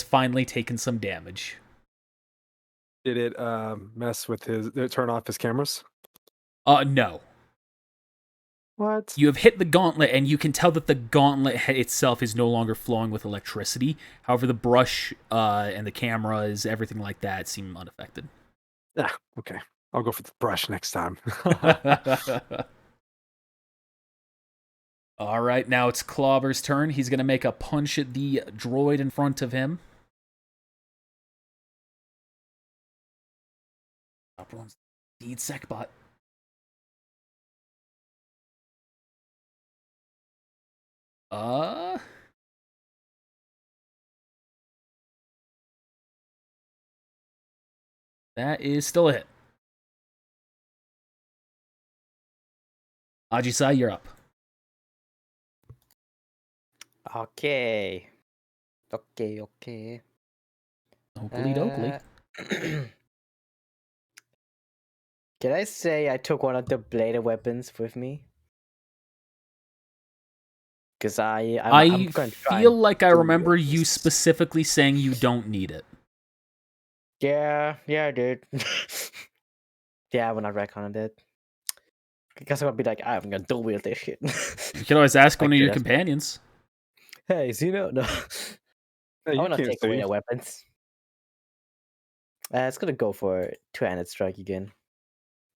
finally taken some damage. Did it mess with his? Did it turn off his cameras? No. What? You have hit the gauntlet, and you can tell that the gauntlet itself is no longer flowing with electricity. However, the brush and the cameras, everything like that, seem unaffected. Ah, okay. I'll go for the brush next time. All right, now it's Clobber's turn. He's going to make a punch at the droid in front of him. Need Secbot. That is still a hit. Ajisai, you're up. Okay. Okay. Oakley dokley. Can I say I took one of the bladed weapons with me? Because I'm I gonna try feel and like I do remember this. you specifically saying you don't need it. Yeah, I did. Yeah, when I retconned it. I guess I'm gonna be like, I'm gonna dual wield this shit. You can always ask one of Actually, your that's- companions. Hey, Zeno? No. Hey, I you wanna can't take away see. their weapons. It's gonna go for two-handed strike again.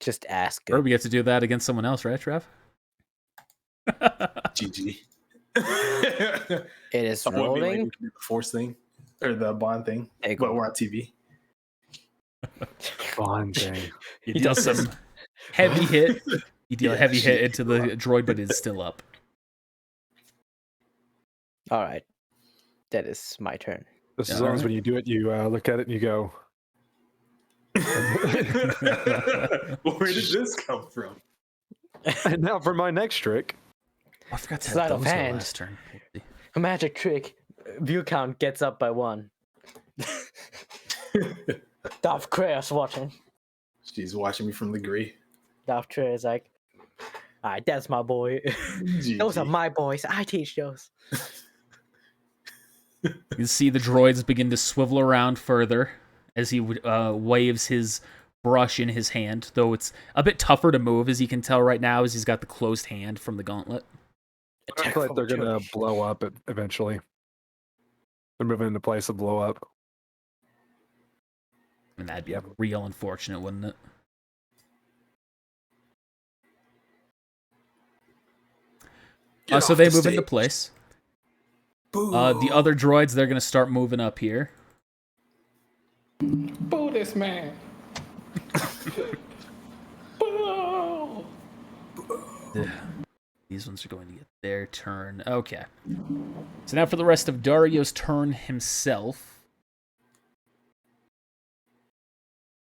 Just ask Or it. we get to do that against someone else, right, Trev? GG. It is Would be like rolling. we can do the force thing or the bond thing, There you but go. we're on TV. Fun thing. You deal some heavy hit. You deal a heavy hit into the droid, but it's still up. All right, that is my turn. Just as Yeah, long as alright. when you do it, you look at it and you go, Where did this come from? and now for my next trick. I forgot to Sleight have of those go hand. last turn. A magic trick. View count gets up by 1. Darth Kray's watching. She's watching me from the grave. Darth Kray is like, alright, that's my boy. Those are GG. my boys. I teach those. You can see the droids begin to swivel around further as he waves his brush in his hand, though it's a bit tougher to move, as you can tell right now, as he's got the closed hand from the gauntlet. I feel like they're gonna blow up eventually. They're moving into place to blow up. And that'd be real unfortunate, wouldn't it? Get So off they the move into stage. place. Boo. The other droids, they're going to start moving up here. Boo this man. Boo. These ones are going to get their turn. Okay. So now for the rest of Dario's turn himself.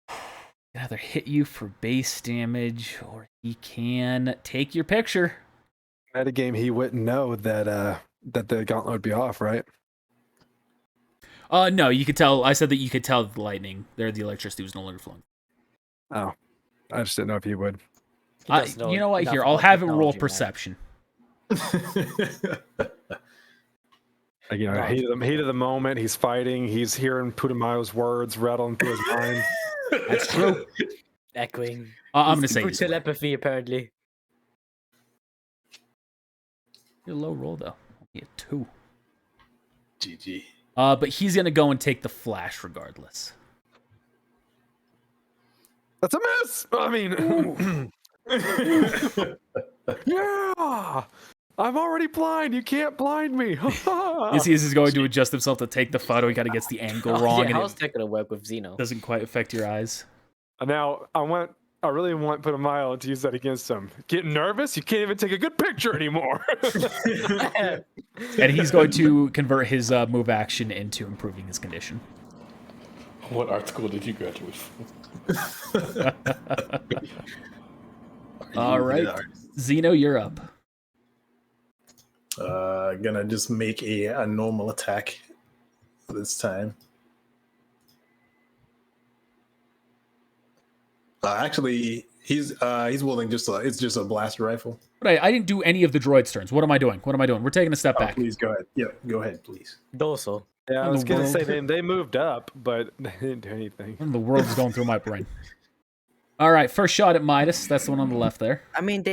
Can either hit you for base damage, or he can take your picture. At a game, he wouldn't know that that the gauntlet would be off, right? No, you could tell. I said that you could tell the lightning. There, the electricity was no longer flowing. Oh, I just didn't know if he would. You know what? enough Here, I'll about have him roll technology, man. perception. Like, you know, No. heat of the moment. He's fighting. He's hearing Putumayo's words rattling through his mind. That's true. Echoing. I'm going to say Through he's away. telepathy, apparently. A low roll though. Only a 2. GG. But he's going to go and take the flash regardless. That's a miss. I mean, yeah. I'm already blind. You can't blind me. You see, he's going to adjust himself to take the photo. He kind of gets the angle wrong, Yeah, and how's it that gonna work with Zeno? doesn't quite affect your eyes. Now I went I really want Putumayo to use that against him. Getting nervous? You can't even take a good picture anymore. And he's going to convert his move action into improving his condition. What art school did you graduate from? All right, Zeno, you're up. Gonna just make a normal attack this time. Actually, he's willing it's just a blaster rifle. But I didn't do any of the droid's turns. What am I doing? We're taking a step back. Please go ahead. Yeah, go ahead, please. Dorsal. Yeah, I In was the going to world. say they moved up, but they didn't do anything. The world's going through my brain. All right, first shot at Midas. That's the one on the left there. I mean,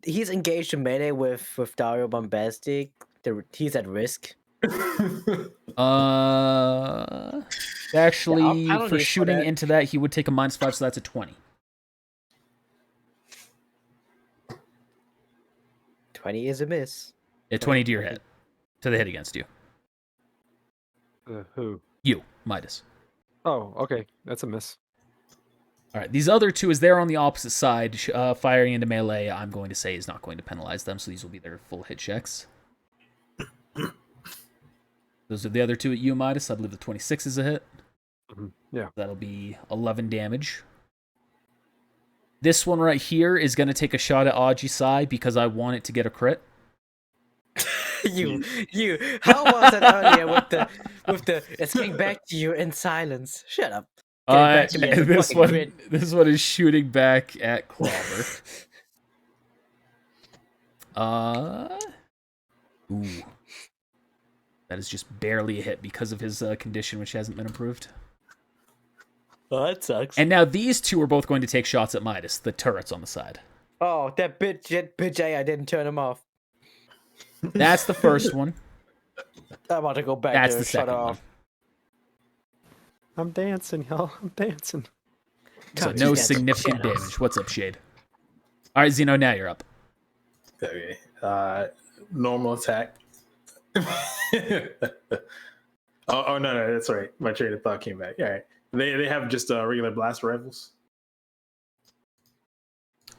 he's engaged in melee with Dario Bombastic. He's at risk. Actually, Yeah, I'll for use shooting that. into that, he would take a -5, so that's a 20. 20 is a miss. Yeah, 20 to your hit. To the hit against you. Who? You, Midas. Oh, okay. That's a miss. All right, these other two, as they're on the opposite side, firing into melee, I'm going to say is not going to penalize them, so these will be their full hit checks. Those are the other two at you, Midas. I believe the 26 is a hit. Yeah. That'll be 11 damage. This one right here is going to take a shot at Ajisai because I want it to get a crit. you. How was it earlier with the? It's getting back to you in silence. Shut up. Getting back to me as a This fucking one, crit. this one is shooting back at Clobber. Ooh. That is just barely a hit because of his condition, which hasn't been improved. Oh, that sucks. And now these two are both going to take shots at Midas, the turrets on the side. Oh, that bitch A, I didn't turn him off. That's the first one. I'm about to go back That's there the and shut second one. off. I'm dancing, y'all. I'm dancing. So Come no to significant shadows. damage. What's up, Shade? All right, Zeno, now you're up. Okay. Normal attack. oh no, that's right. My train of thought came back. All right. They have just regular blast rifles.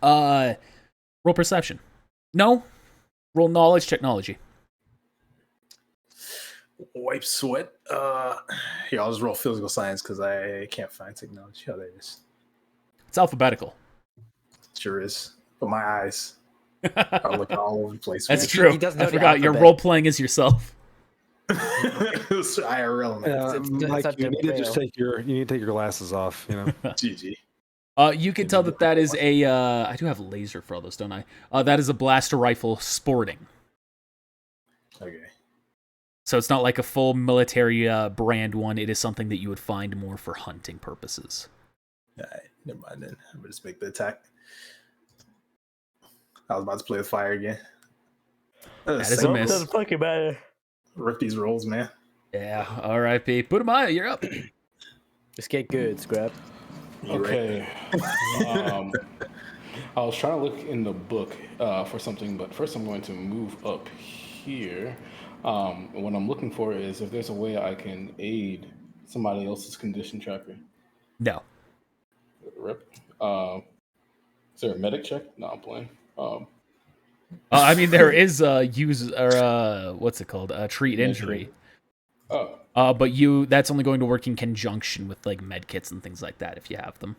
Roll perception. No. Roll knowledge technology. Wipe sweat. Here, I'll just roll physical science because I can't find technology. Oh, there it is. It's alphabetical. Sure is. But my eyes are looking all over the place. That's man. true. He doesn't know I the forgot. You're alphabet. role playing as yourself. It's IRL, man. it's Mike, such you a need to just fail. take your glasses off. You know. GG. You can tell that is a. I do have laser for all those, don't I? That is a blaster rifle sporting. Okay. So it's not like a full military brand one. It is something that you would find more for hunting purposes. All right. Never mind then. I'm going to just make the attack. I was about to play with fire again. That is a miss. Doesn't fucking matter. Rip these rolls, man. Yeah. All right, P. Putumayo, you're up. Just get good, scrap. You're right. Okay. I was trying to look in the book for something, but first I'm going to move up here. What I'm looking for is if there's a way I can aid somebody else's condition tracker. No. Rip. Is there a medic check? No, I'm playing. I mean, there is use or what's it called? Treat injury. Oh, But that's only going to work in conjunction with like med kits and things like that if you have them.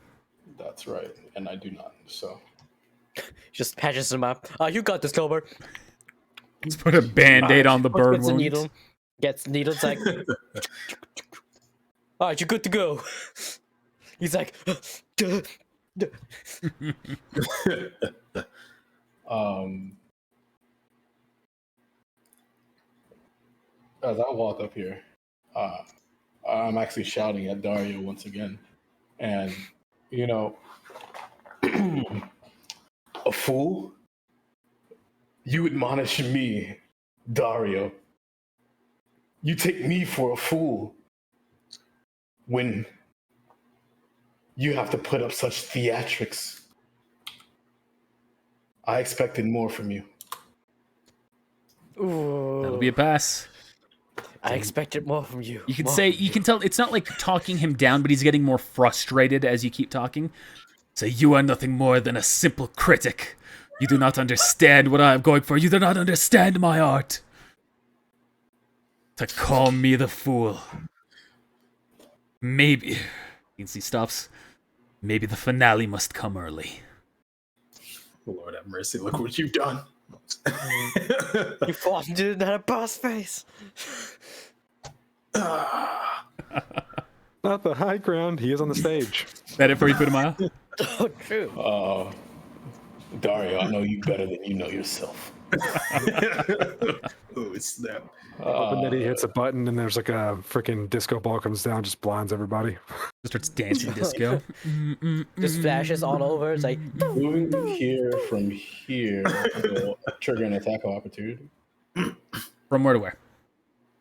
that's right. And I do not. So Just patches him up. You got this, Clover. Let's put a band-aid on the burn Gets a wound. needle. Gets needles like. All right, you're good to go. He's like. as I walk up here, I'm actually shouting at Dario once again. And, you know, a fool? You admonish me, Dario. You take me for a fool when you have to put up such theatrics. I expected more from you. Ooh, That'll be a pass. I expected more from you. You can tell it's not like talking him down, but he's getting more frustrated as you keep talking. Say, you are nothing more than a simple critic. You do not understand what I am going for. You do not understand my art. To call me the fool. Maybe. Means he stops. Maybe the finale must come early. Lord have mercy, look what you've done. You fought and didn't have a boss face. Not the high ground. He is on the stage. That it for you, Putamaya? Oh, true. Dario, I know you better than you know yourself. Oh, snap. Hoping that he hits a button and there's like a freaking disco ball comes down, just blinds everybody. Just starts dancing disco. Just flashes all over. It's like, Moving from here will trigger an attack of opportunity From where to where?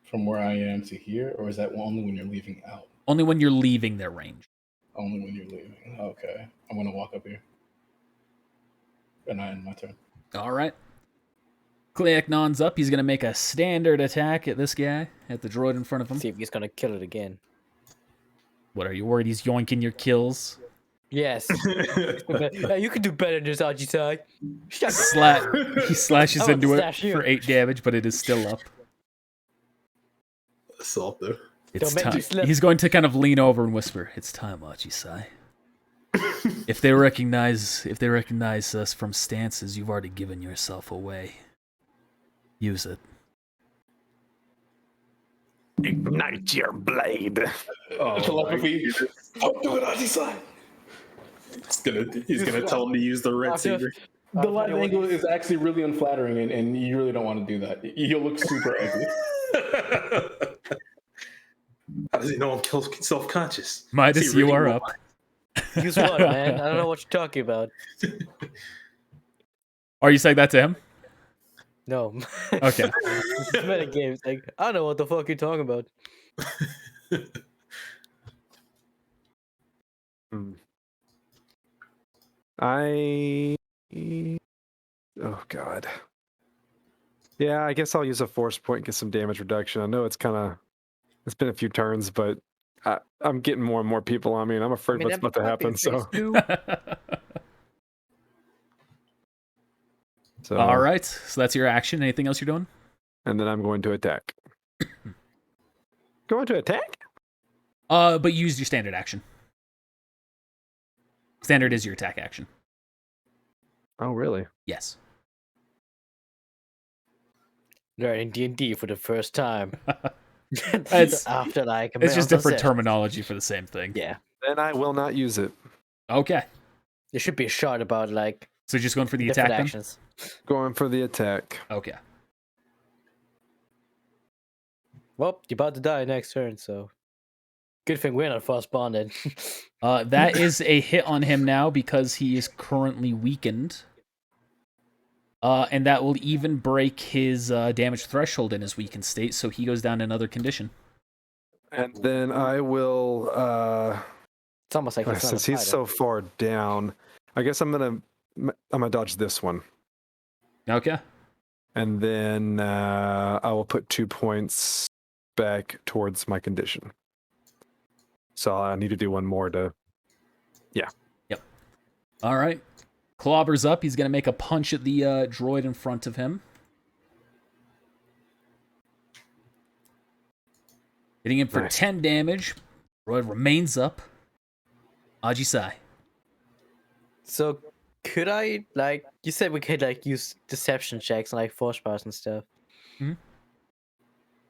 from where I am to here, or is that only when you're leaving out? Only when you're leaving their range. Only when you're leaving. Okay. I'm gonna walk up here. And I end my turn. All right. Kleaknon's up. He's going to make a standard attack at this guy, at the droid in front of him. see if he's gonna kill it again. What, are you worried he's yoinking your kills? Yes. Hey, you can do better than this, Ajitai. He slashes I want into to it slash you. for 8 damage, but it is still up. Assault, though. It's Don't make me time. slip. He's going to kind of lean over and whisper, "It's time, Ajisai. If they recognize us from stances, you've already given yourself away. Use it." Ignite your blade. Oh, Telepathy. Don't do it, Ajitai. He's gonna tell him to use the red saber. The live angle is actually really unflattering, and you really don't want to do that. You'll look super ugly. How does he know I'm self-conscious? Midas, Is he really you are wrong? up. Use what, man? I don't know what you're talking about. Are you saying that to him? No. Okay. It's meta games. Like, I don't know what the fuck you're talking about. Oh god. Yeah, I guess I'll use a force point and get some damage reduction. I know it's been a few turns, but I'm getting more and more people on me, and I'm afraid what's about to happen. So, All right. So that's your action. Anything else you're doing? and then I'm going to attack. Going to attack? But use your standard action. Standard is your attack action. Oh, really? Yes. Learning D&D for the first time. It's After like a It's just marathon different session. terminology for the same thing. Yeah. Then I will not use it. Okay. There should be a shot about like So you're just going for the different attack then? actions. Going for the attack. Okay. Well, you're about to die next turn, so good thing we're not fast bonded. That is a hit on him now because he is currently weakened. And that will even break his damage threshold in his weakened state, so he goes down another condition. And then I will, It's almost like he's not a since he's fighter. so far down, I guess I'm gonna dodge this one. Okay. And then I will put 2 points back towards my condition. So I need to do one more to... All right. Clobber's up. He's going to make a punch at the droid in front of him. Hitting him for Nice. 10 damage. Droid remains up. Ajisai. So could I like you said we could like use deception checks and like force powers and stuff. Mhm.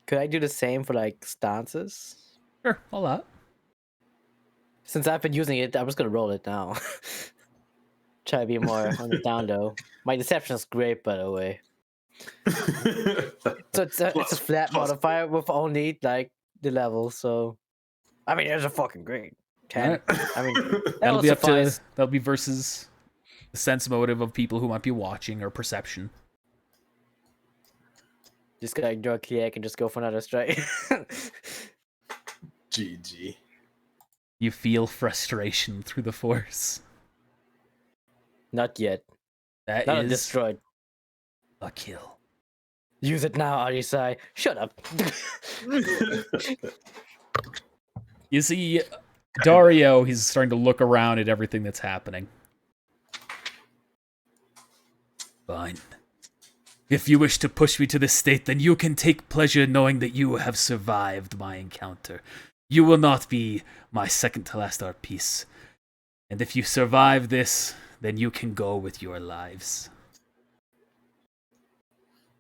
Could I do the same for like stances? Sure, all that. Since I've been using it, I'm just gonna roll it now. Try to be more on the down low. My deception is great, by the way. So it's a flat modifier with only like the level. So, I mean, it's a fucking great 10. Alright. I mean, That'll be up to suffice. that'll be versus the sense motive of people who might be watching or perception. Just gonna ignore Kiek and just go for another strike. GG. You feel frustration through the force. Not yet. That Not is destroyed. a kill. Use it now, Arisai. Shut up. You see, Dario, he's starting to look around at everything that's happening. Fine. If you wish to push me to this state, then you can take pleasure knowing that you have survived my encounter. You will not be my second to last art piece. And if you survive this, then you can go with your lives.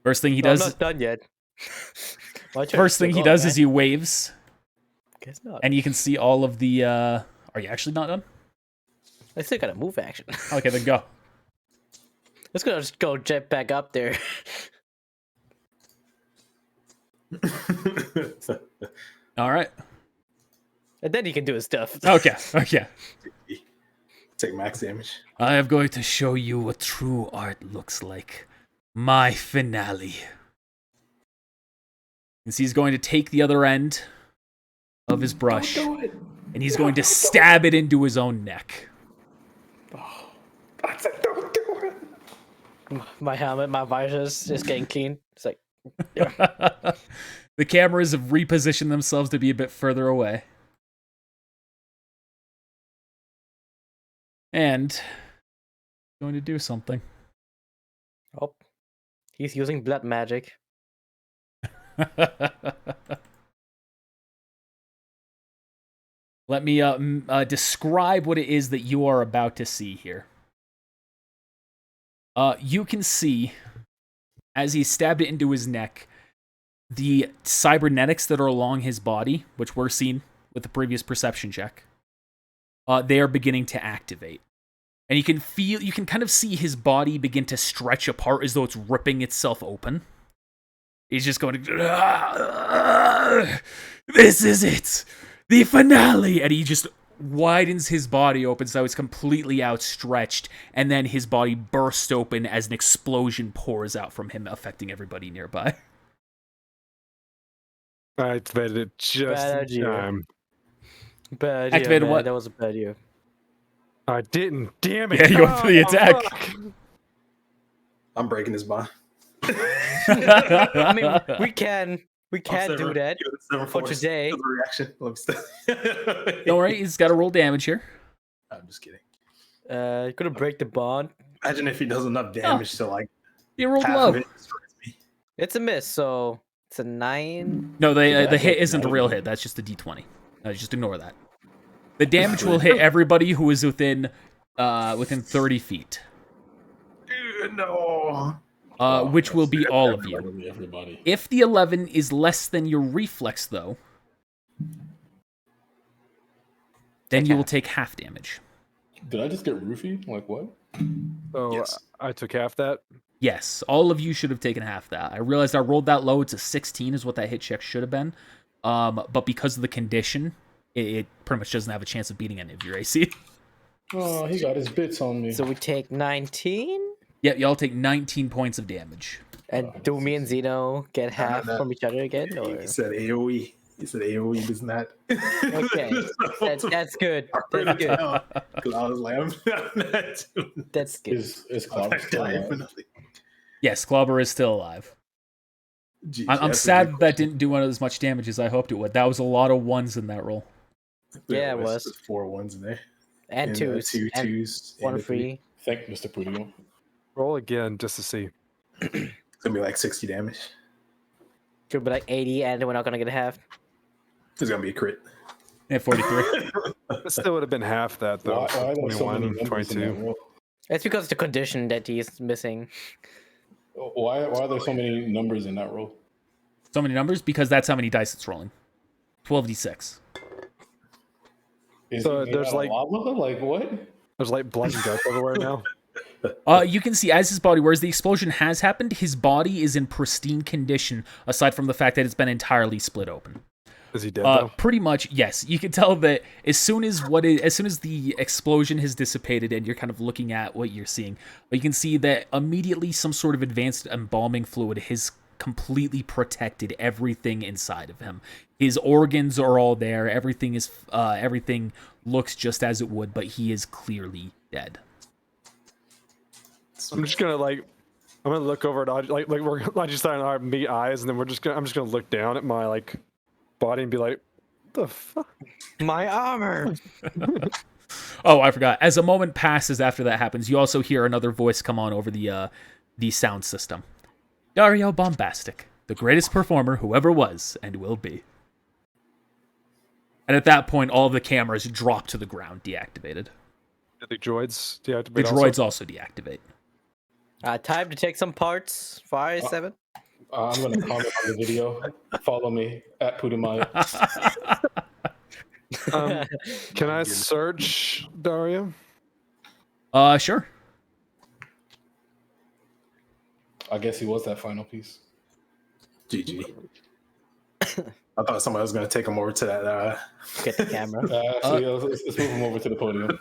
First thing he No, I'm does. not done yet. First thing he does is he waves, Guess not. and you can see all of the. Are you actually not done? I still got a move action. Okay, then go. Let's go. Just go jet back up there. All right. And then he can do his stuff. Okay. Okay. Take max damage. I am going to show you what true art looks like. My finale. And so he's going to take the other end of his brush, and he's going to stab it into his own neck. I said, don't do it. My helmet, my visor's just getting clean. It's like, The cameras have repositioned themselves to be a bit further away. And going to do something. oh, he's using blood magic. Let me describe what it is that you are about to see here. You can see, as he stabbed it into his neck, the cybernetics that are along his body, which were seen with the previous perception check, they are beginning to activate. And you can kind of see his body begin to stretch apart as though it's ripping itself open. He's just going, this is it! The finale! And he just widens his body open so it's completely outstretched, and then his body bursts open as an explosion pours out from him, affecting everybody nearby. I activated it just Bad in idea. time. Bad idea, Activated man. what? That was a bad idea. I didn't. Damn it. Yeah, you went for the attack. fuck. I'm breaking his bond. I mean, we can do that for For today. Reaction. Let me stop. Don't worry, he's got to roll damage here. I'm just kidding. Gonna break the bond. Imagine if he does enough damage to like He rolled half low. of it destroys me. It's a miss, so it's a 9. No, the Yeah, hit yeah, isn't a yeah. real hit. That's just a d20. Just ignore that. The damage will hit everybody who is within 30 feet, No. which will be all of you. Everybody. If the 11 is less than your reflex, though, then you will take half damage. Did I just get roofied? Like what? So Yes. I took half that. Yes, all of you should have taken half that. I realized I rolled that low. It's a 16 is what that hit check should have been. But because of the condition, it pretty much doesn't have a chance of beating any of your AC. Oh, he got his bits on me. So we take 19, Yeah, y'all take 19 points of damage. and do me and Zeno get half no. from each other again? Or? He said AoE. He said AoE does not. Okay, that's good. That's good. Because I was like, I'm not doing That's good. Is Cloud still dying for alive? nothing. Yes, Clobber is still alive. Jeez, I'm that's a sad good that didn't do as much damage as I hoped it would. That was a lot of ones in that roll. question. Yeah, it was. there's 4 ones in there. And twos. Two and twos. one and a 3. free. Thank you, Mr. Pudio. Roll again just to see. It's gonna be like 60 damage. Could be like 80, and we're not gonna get half. It's gonna be a crit. And 43. It still would have been half that though. Why are there so many 21, numbers in that 22. roll? It's because of the condition that he's missing. Why are there so many numbers in that roll? So many numbers because that's how many dice it's rolling. 12d6. Is So it made there's out of like- lava? Like what? There's like blood and guts everywhere now. You can see as his body, whereas the explosion has happened, his body is in pristine condition, aside from the fact that it's been entirely split open. Is he dead though? Pretty much, yes. You can tell that as soon as the explosion has dissipated and you're kind of looking at what you're seeing, you can see that immediately some sort of advanced embalming fluid has completely protected everything inside of him. His organs are all there. Everything looks just as it would, but he is clearly dead. I'm just gonna look over at Audrey, like we're just starting our meet eyes, and then I'm just gonna look down at my like body and be like, the fuck? My armor. Oh, I forgot. As a moment passes after that happens, you also hear another voice come on over the the sound system. Dario Bombastic, the greatest performer who ever was and will be. And at that point, all of the cameras drop to the ground, deactivated. Did the droids deactivate? The droids also deactivate. Time to take some parts. 5-7. I'm gonna comment on the video. Follow me at Putamaya. Can I search Dario? Sure. I guess he was that final piece. GG. I thought somebody was going to take him over to that. Get the camera. Actually, let's move him over to the podium.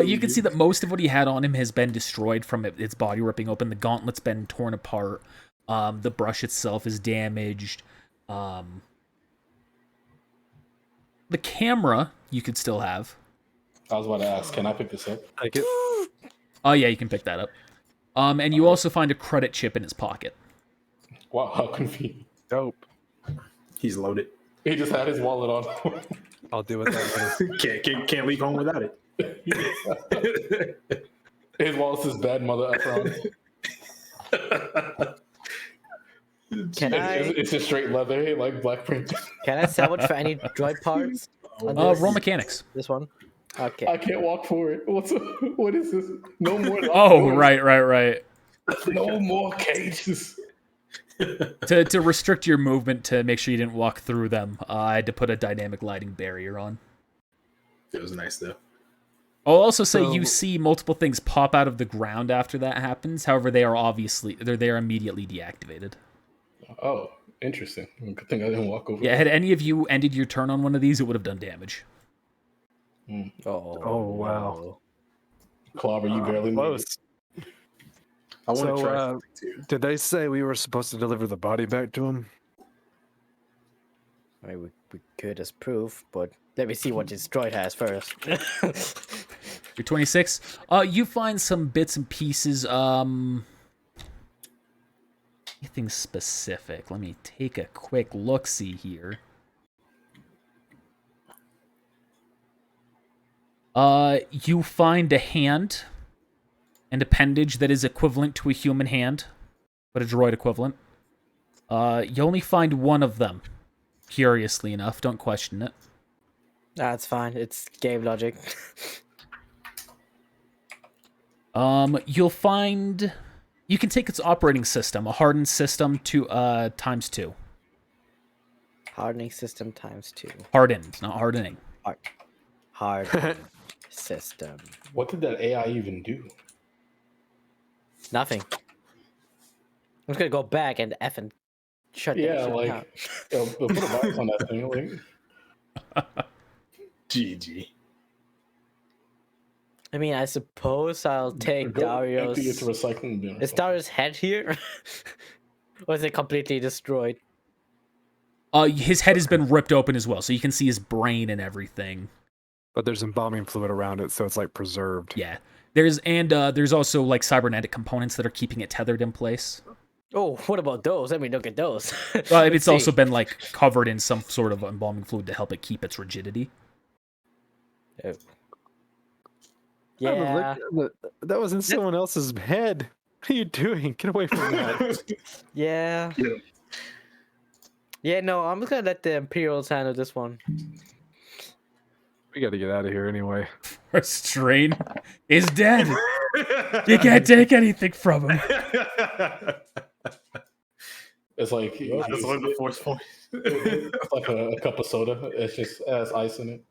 You can see that most of what he had on him has been destroyed from its body ripping open. The gauntlet's been torn apart. The brush itself is damaged. The camera you could still have. I was about to ask, can I pick this up? Take it. Oh yeah, you can pick that up. And you also find a credit chip in his pocket. Wow, how convenient. Dope. He's loaded. He just had his wallet on. I'll do it that Can't leave home without it. His wallet's his bad mother Efron. It's just straight leather, like Black Prince. Can I salvage for any droid parts? On this? Roll mechanics. This one? Okay. I can't walk for it. What is this? No more. Oh, right. No more cages. To restrict your movement to make sure you didn't walk through them, I had to put a dynamic lighting barrier on. It was nice though. I'll also say you see multiple things pop out of the ground after that happens. However, they are immediately deactivated. Oh, interesting. Good thing I didn't walk over. Yeah, had any of you ended your turn on one of these, it would have done damage. Oh wow. Clobber, you barely made it. I want to So, try something too. Did they say we were supposed to deliver the body back to him? I mean, we could as proof, but let me see what this droid has first. You're 26. You find some bits and pieces. Anything specific? Let me take a quick look-see here. You find a hand and appendage that is equivalent to a human hand, but a droid equivalent. You only find one of them, curiously enough. Don't question it. That's fine. It's game logic. You'll find... You can take its operating system, a hardened system, to ×2. Hardening system ×2. Hardened, not hardening. Hard system. What did that AI even do? Nothing. I'm just gonna go back and and shut that Yeah, shit like down. they'll put a box on that thing. Like, GG. I mean, I suppose I'll take go Dario's... empty it to recycling bin. or Is something. Dario's head here? Or is it completely destroyed? His head has been ripped open as well, so you can see his brain and everything. But there's embalming fluid around it, so it's like preserved. Yeah. There's also like cybernetic components that are keeping it tethered in place. Oh, what about those? Let me look at those. It's Let's also see. been like covered in some sort of embalming fluid to help it keep its rigidity. Oh. Yeah, Yeah. but that was in someone else's head. What are you doing? Get away from that. Yeah. Yeah. Yeah, no, I'm just gonna let the Imperials handle this one. We got to get out of here anyway. Strain is dead. You can't take anything from him. It's like That's one of the force points. it's like a cup of soda. It just has ice in it.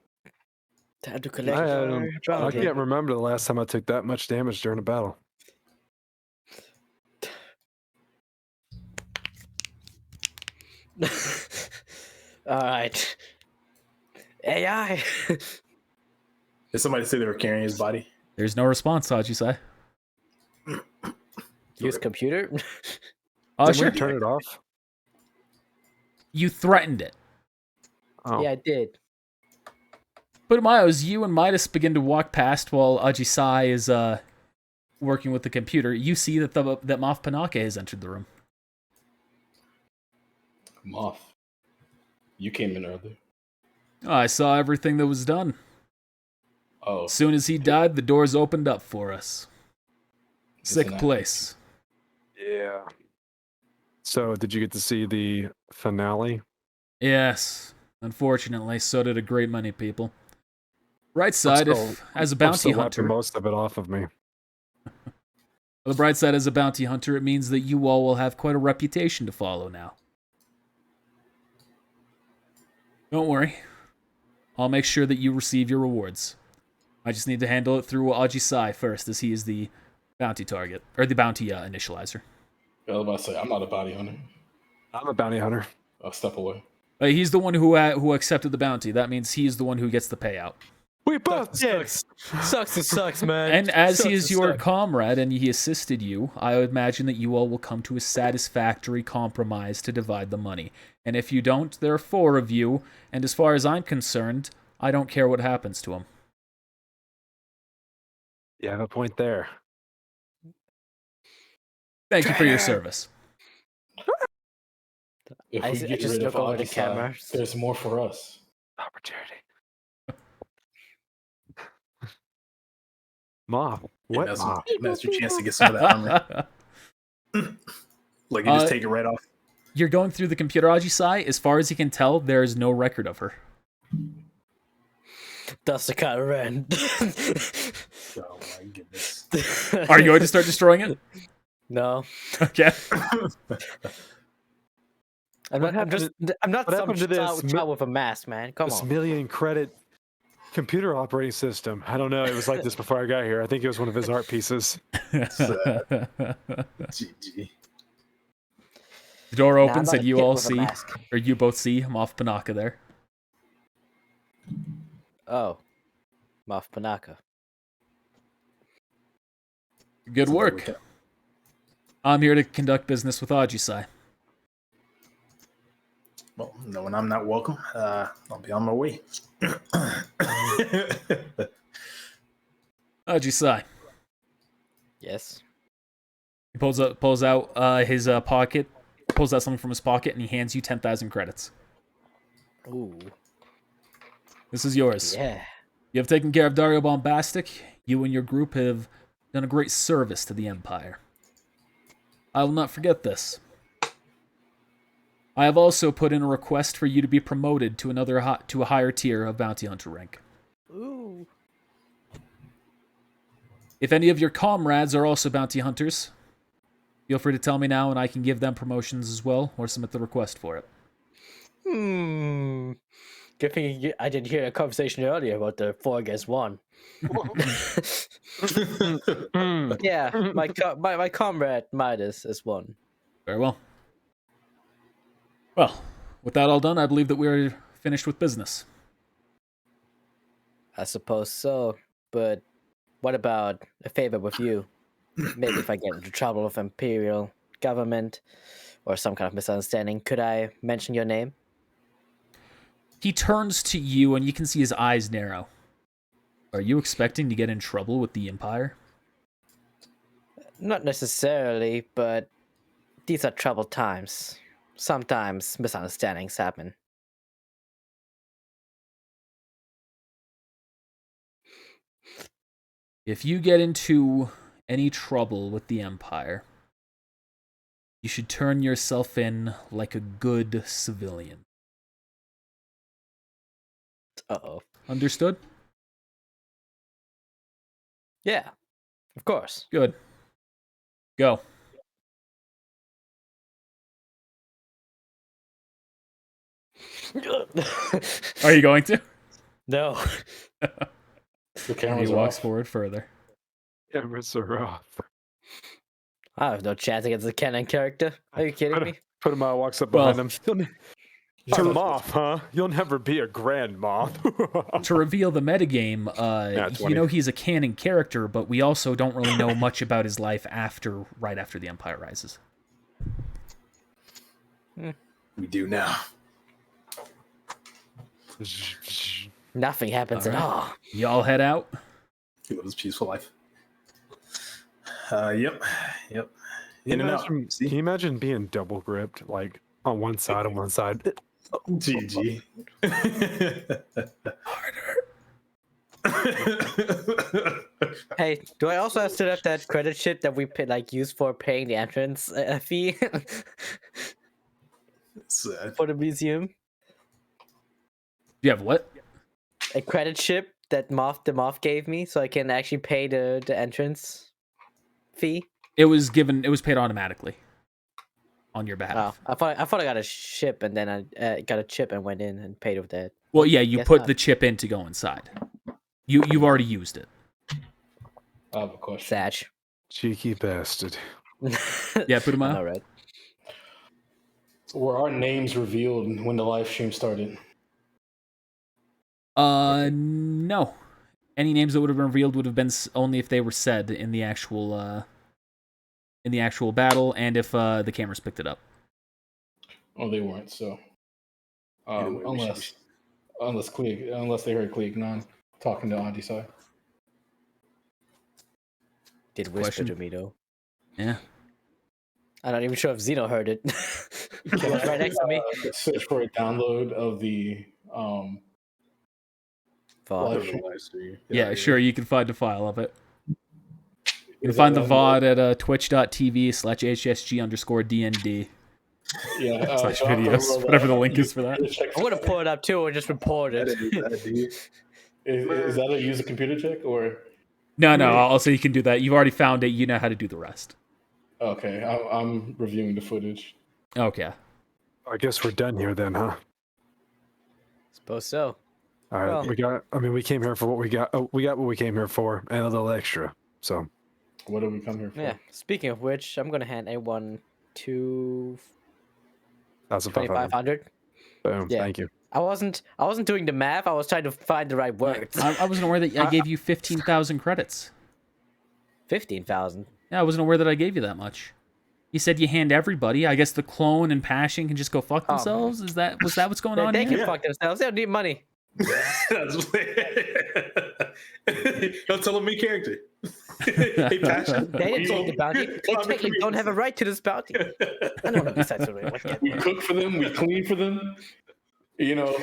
Time to collect. I bounty. can't remember the last time I took that much damage during a battle. All right. AI. Did somebody say they were carrying his body? There's no response, how'd you say? Use computer. Did Sure. we turn it off? You threatened it. Oh. Yeah, I did. But Miles, you and Midas begin to walk past while Ajisai is working with the computer. You see that that Moff Panaka has entered the room. Moth. You came in early. I saw everything that was done. Oh, As soon as he died, the doors opened up for us. It's Sick an place. Yeah. So, did you get to see the finale? Yes. Unfortunately, so did a great many people. Bright I'm side, still- if as a I'm bounty still wiping hunter, most of it off of me. the bright side as a bounty hunter, it means that you all will have quite a reputation to follow now. Don't worry. I'll make sure that you receive your rewards. I just need to handle it through Ajisai first, as he is the bounty target, or the bounty initializer. I was about to say, I'm not a bounty hunter. I'm a bounty hunter. I'll step away. He's the one who accepted the bounty. That means he's the one who gets the payout. We both did. Sucks to sucks, man. And as he Sucks is to your suck. comrade and he assisted you, I would imagine that you all will come to a satisfactory compromise to divide the money. And if you don't, there are 4 of you, and as far as I'm concerned, I don't care what happens to him. You have a point there. Thank you for your service. If I we s- I get just rid of look over the Ajisai, camera. there's more for us. Opportunity. Moth. Yeah, What? that's, Moth? that's your chance to get some of that armor. Like you just take it right off. You're going through the computer, Ajisai. As far as you can tell, there is no record of her. That's the kind of ran. Oh my goodness. Are you going to start destroying it? No. Okay. I'm What not, I'm, happened just, I'm not what some happened to this child with a mask, man. Come This on. million credit computer operating system. I don't know. It was like this before I got here. I think it was one of his art pieces. GG. The door Nah, I'm opens not a and you kid all with a see, mask. or you both see Moff Panaka there. Oh. Moff Panaka. Good So work. that I'm here to conduct business with Ajisai. Well, no, when I'm not welcome, I'll be on my way. Ajisai. Yes. He pulls out his pocket, pulls out something from his pocket, and he hands you 10,000 credits. Ooh. This is yours. Yeah. You have taken care of Dario Bombastic. You and your group have done a great service to the Empire. I will not forget this. I have also put in a request for you to be promoted to to a higher tier of bounty hunter rank. Ooh. If any of your comrades are also bounty hunters, feel free to tell me now and I can give them promotions as well or submit the request for it. Good thing I didn't hear a conversation earlier about the 4 against 1. Yeah, my comrade Midas is 1. Very well. Well, with that all done, I believe that we are finished with business. I suppose so, but what about a favor with you? Maybe if I get into trouble with Imperial government or some kind of misunderstanding, could I mention your name? He turns to you and you can see his eyes narrow. Are you expecting to get in trouble with the Empire? Not necessarily, but these are troubled times. Sometimes misunderstandings happen. If you get into any trouble with the Empire, you should turn yourself in like a good civilian. Uh-oh. Understood? Yeah, of course. Good. Go. Are you going to? No. The He cameras are walks off. forward further. Cameras are off. I have no chance against the canon character. Are you kidding me? Put him out, walks up Well- behind him. Turn him off, huh? You'll never be a grand moth. To reveal the metagame, Yeah, you 20. know he's a canon character, but we also don't really know much about his life right after the Empire rises. We do now. Nothing happens at Alright. all. Y'all head out. He lives a peaceful life. Yep. Can In you and out. imagine- See? Can you imagine being double gripped, like on one side, GG. Harder. Hey, do I also still have that credit shit that we used for paying the entrance fee So, for the museum? You have what? A credit chip that the moth gave me, so I can actually pay the entrance fee. It was paid automatically on your Oh, behalf. I thought I got a chip, and then I got a chip and went in and paid with that. Well, yeah, you Guess put not. the chip in to go inside. You've already used it. I have a question. Satch. Cheeky bastard. Yeah, put him I on. know, right? Were our names revealed when the live stream started? No. Any names that would have been revealed would have been only if they were said in the actual battle, and if the cameras picked it up. Oh, they weren't. So, Either way, we should- unless they heard Qui-Gon talking to Auntie Sai. Did whisper Question. to me though. Yeah. I'm not even sure if Zeno heard it. He was right next to me. Search for a download of the Fuck. live the stream. live stream. Yeah, sure. You can find a file of it. You can Is find that the on VOD at twitch.tv/HSG_DND. Yeah, Slash so I'll have to videos, roll whatever the that. link is for that. Check I'm gonna pull it up too and just report That it. is that, dude. Is that a user computer check or? No, also you can do that. You've already found it. You know how to do the rest. Okay, I'm reviewing the footage. Okay. I guess we're done here then, huh? Suppose so. All right, Well- we came here for what we got. Oh, we got what we came here for, and a little extra. So, What do we come here for? Yeah. Speaking of which, I'm gonna hand A1 to 1,500. 2,500. Boom. Yeah. Thank you. I wasn't doing the math. I was trying to find the right words. I wasn't aware that I gave you 15,000 credits. 15,000. Yeah, I wasn't aware that I gave you that much. You said you hand everybody. I guess the clone and Passion can just go fuck Oh, themselves. Was that what's going on They here? can fuck themselves. They don't need money. That's don't tell them me character. Hey, Passion. They didn't take the bounty. They technically don't have a right to this bounty. I don't know besides the way. We cook for them. We clean for them. You know,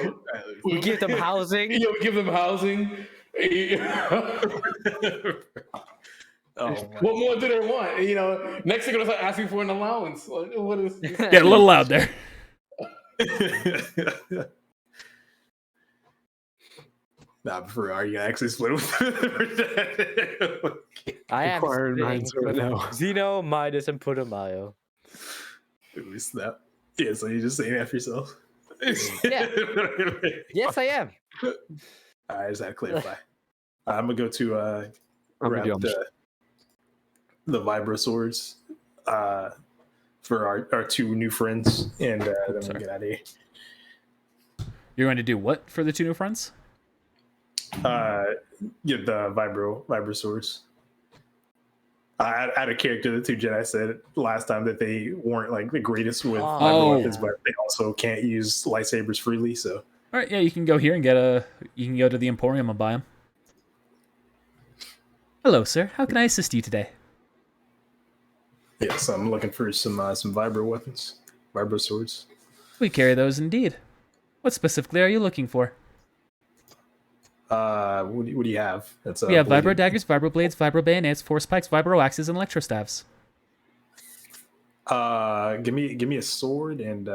We give them housing. we give them housing. Oh, What more do they want? You know, next they're gonna start asking for an allowance. What is? Get a little loud there. Nah, but for real, are you gonna actually split with I am Inquiring splitting minds right now. Zeno, Midas, and Putumayo. Ooh, snap. Yeah, so you just saying that for yourself? Yeah. Yes, I am. I just had to clarify. I'm gonna go to I'm grab with you on the vibro swords for our two new friends, and then we'll get out of here. You're going to do what for the two new friends? Get the vibro swords. I had a character the two Jedi said last time that they weren't like the greatest with Oh. vibro weapons, but they also can't use lightsabers freely. So All right, yeah, you can go here and you can go to the Emporium and buy them. Hello, sir. How can I assist you today? yes, I'm looking for some vibro weapons, vibro swords. We carry those indeed. What specifically are you looking for? What do you have? That's We have vibro bladed. daggers, vibro blades, vibro bayonets, force pikes, vibro axes, and electro staves. Give me a sword and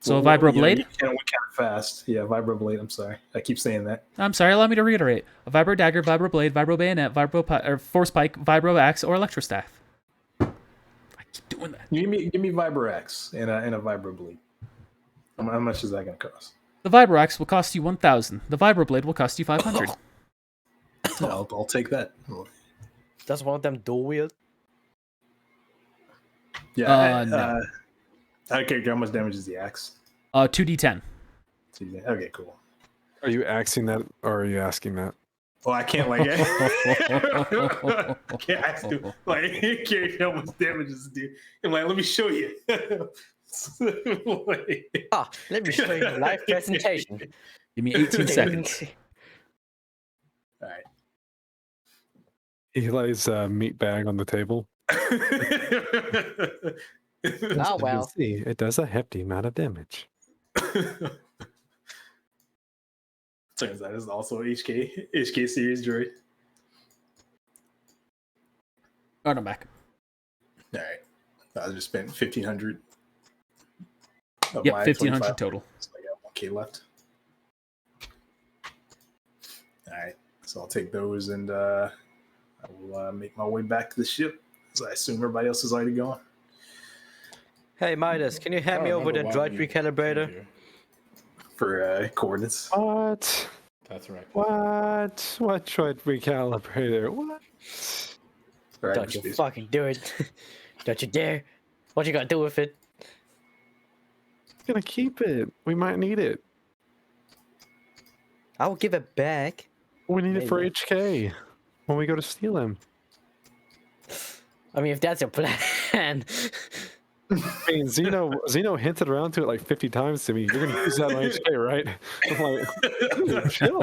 So a vibro yeah, blade? we count fast. Yeah, vibro blade. I'm sorry, I keep saying that. I'm sorry, allow me to reiterate. A vibro dagger, vibro blade, vibro bayonet, or force pike, vibro axe, or electro staff. I keep doing that. Give me vibro axe and a vibro blade. How much is that gonna cost? The vibro axe will cost you 1,000. The vibro blade will cost you 500. I'll take that. Does one of them dual wield? Yeah. No. I don't care how much damage is the axe. 2d10. Okay, cool. Are you axing that, or are you asking that? Well, I can't like I can't ask you like care how much damage is do. I'm like, let me show you. Ah, let me show you the live presentation. Give me 18 seconds. All right. He lays a meat bag on the table. Oh, well. See, it does a hefty amount of damage. Turns out it's also HK series droid. Oh, no, back. All right. I just spent 1,500. Yep, 1,500 total. So I got 1K left. All right. So I'll take those and I will make my way back to the ship. So I assume everybody else is already gone. Hey, Midas, can you hand me over the droid recalibrator? For coordinates. What? That's right. What droid recalibrator? What? All right, Don't you space. fucking do it. Don't you dare. What you gonna do with it? Gonna keep it. We might need it. I will give it back. We need it for Maybe. HK when we go to steal him. I mean, if that's your plan. I mean, Zeno hinted around to it like 50 times to me. You're gonna use that on HK, right? I'm like, chill.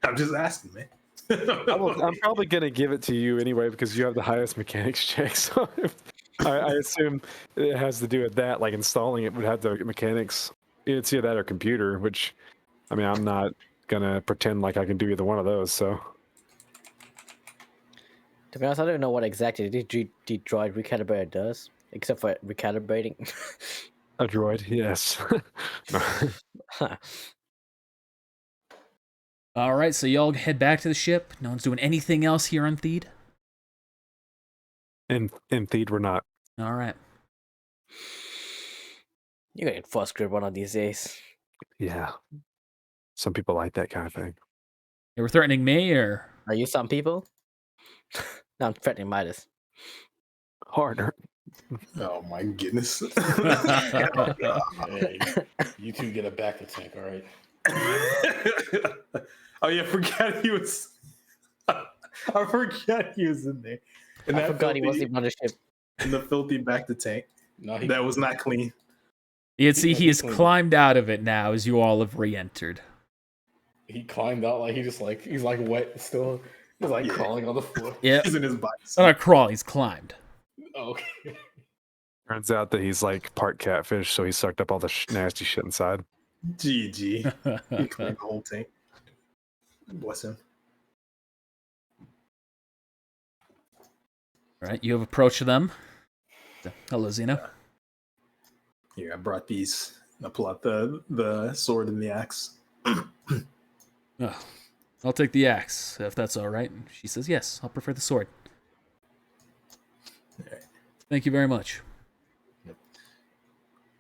I'm just asking, man. I'm probably gonna give it to you anyway because you have the highest mechanics check. So I assume it has to do with that. Like installing it would have the mechanics. It's either that or computer. Which, I mean, I'm not gonna pretend like I can do either one of those. So To be honest, I don't know what exactly the droid recalibrator does, except for recalibrating. a droid, yes. All right, so y'all head back to the ship. No one's doing anything else here on Theed? In Theed, we're not. All right. You're gonna get first grade one of these days. Yeah. Some people like that kind of thing. They were threatening me, or? Are you some people? No, I'm threatening Midas. Harder. Oh my goodness. Hey, you two get a back to tank, all right? Oh yeah, I forgot he was. I forgot he was in there. And I forgot he wasn't even on the ship. in the filthy back to tank. No, That was not clean. You can see he has clean. climbed out of it now as you all have re-entered. he climbed out like he's like wet still. He's like Yeah. crawling on the floor. Yeah. He's in his body. It's not a crawl, he's climbed. Oh, okay. Turns out that he's like part catfish, so he sucked up all the nasty shit inside. GG. He cleaned the whole tank. Bless him. All right, you have approached them. Hello, Zeno. Here, I brought these. I pull out the sword and the axe. Oh, I'll take the axe, if that's all right. And she says, yes, I'll prefer the sword. Alright. Thank you very much.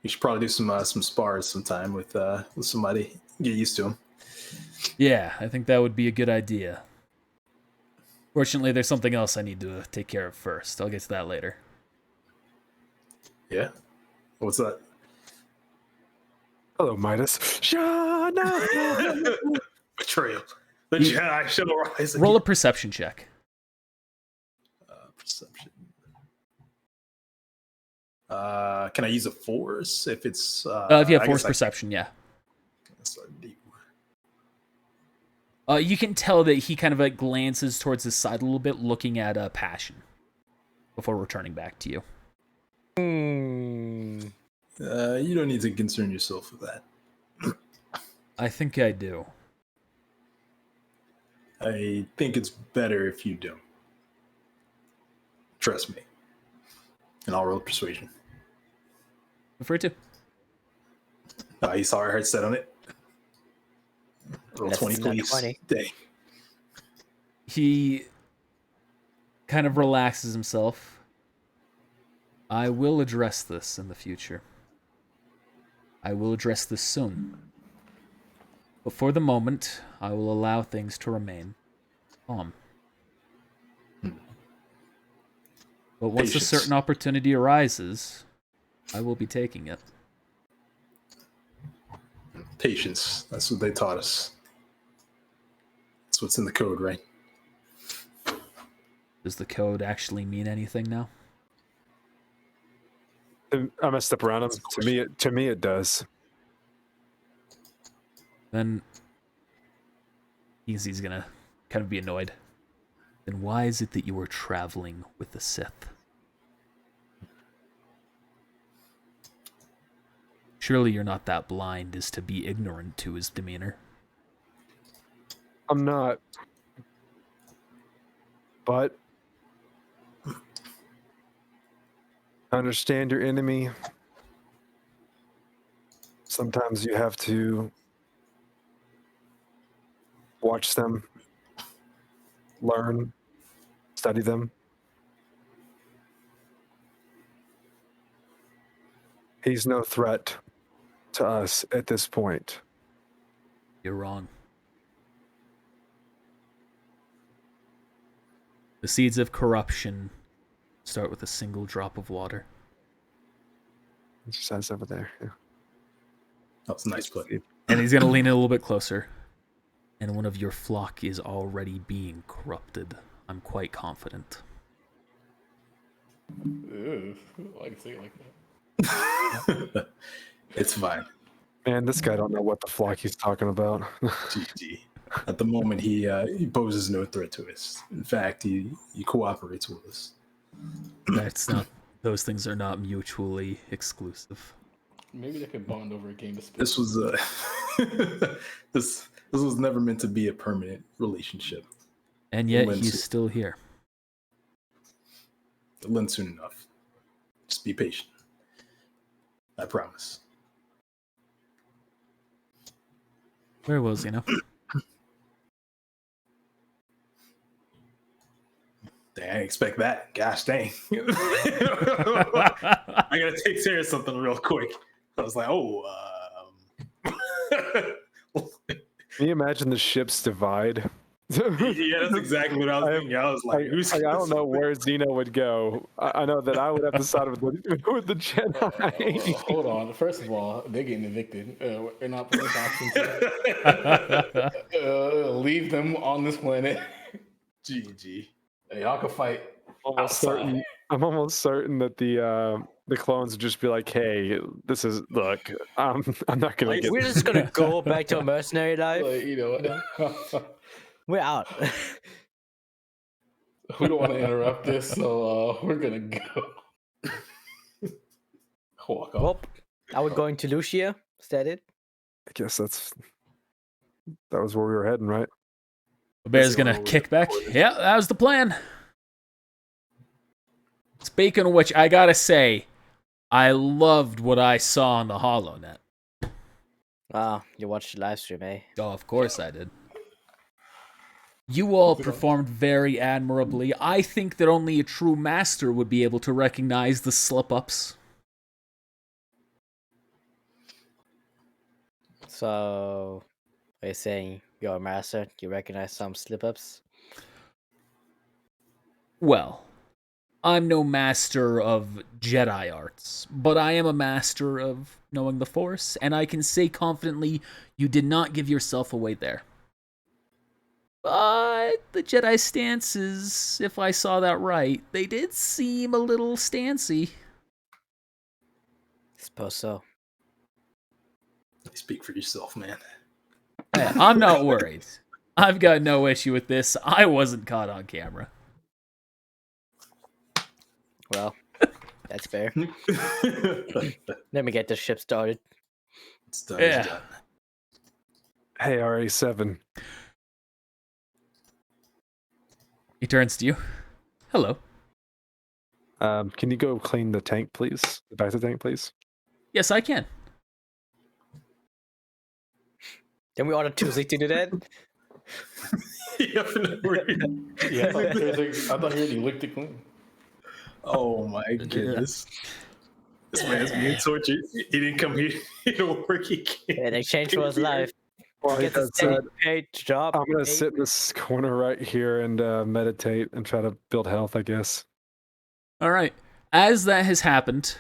You should probably do some spars sometime with somebody. Get used to them. Yeah, I think that would be a good idea. Fortunately, there's something else I need to take care of first. I'll get to that later. Yeah. What's that? Hello, Midas. Shut up! Betrayal. The Jedi shall rise. Roll a perception check. Perception. Can I use a force if it's? If you have I force guess perception, yeah. That's a D. You can tell that he kind of like glances towards the side a little bit, looking at Passion before returning back to you. You don't need to concern yourself with that. I think I do. I think it's better if you don't. Trust me. And I'll roll persuasion. Prefer to. You saw our heart set on it. Roll That's 20, not please. 20. Dang. He kind of relaxes himself. I will address this in the future. I will address this soon. But for the moment, I will allow things to remain calm. But once Patience. a certain opportunity arises, I will be taking it. Patience. That's what they taught us. That's what's in the code, right? Does the code actually mean anything now? I'm gonna step around him. To me, it does. Then he's gonna kind of be annoyed. Then why is it that you were traveling with the Sith? Surely you're not that blind as to be ignorant to his demeanor. I'm not. But I understand your enemy. Sometimes you have to watch them, learn, study them. He's no threat to us at this point. You're wrong. The seeds of corruption start with a single drop of water. Exercise over there. Yeah. That was a nice play. And he's going to lean in a little bit closer. And one of your flock is already being corrupted. I'm quite confident. Ew, I can say it like that. It's fine. Man, this guy don't know what the flock he's talking about. GG. At the moment, he poses no threat to us. In fact, he cooperates with us. That's not. Those things are not mutually exclusive. Maybe they could bond over a game of space. This was this was never meant to be a permanent relationship. And yet Lindsay. he's still here. It'll end soon enough. Just be patient. I promise. Where was Zeno? Dang, I didn't expect that. Gosh dang. I gotta take care of something real quick. I was like, Can you imagine the ships divide? yeah, that's exactly what I was thinking. I was like, I don't know where Xeno would go. I know that I would have to side with the Jedi. Hold on. First of all, they're getting evicted. We're not putting options. Leave them on this planet. GG. Y'all can fight. I'm almost certain that the clones would just be like, "Hey, look, I'm not gonna get." We're just gonna go back to a mercenary life. Like, you know what? We're out. We don't want to interrupt this, so we're gonna go. Walk off. Well, are we going to Lucia? Is that it? I guess that was where we were heading, right? The bear's gonna kick back. Yeah, that was the plan. Speaking of which, I gotta say, I loved what I saw on the HoloNet. Ah, you watched the live stream, eh? Oh, of course I did. You all performed very admirably. I think that only a true master would be able to recognize the slip-ups. So, are you saying you're a master? You recognize some slip-ups? Well, I'm no master of Jedi arts, but I am a master of knowing the Force, and I can say confidently you did not give yourself away there. But the Jedi stances, if I saw that right, they did seem a little stancy. Suppose so. Speak for yourself, man. Hey, I'm not worried. I've got no issue with this. I wasn't caught on camera. Well, that's fair. Let me get this ship started. It's done. Yeah. It's done. Hey, RA7. He turns to you. Hello. Can you go clean the tank, please? The back of the tank, please. Yes, I can. Then we order Tuesday to do that? Yeah, I thought he already licked it clean. Oh my goodness. This man's being tortured. He didn't come here to work again. In exchange for his life. Well, Get the steady paid job. I'm gonna paid. sit in this corner right here and meditate and try to build health, I guess. All right. As that has happened,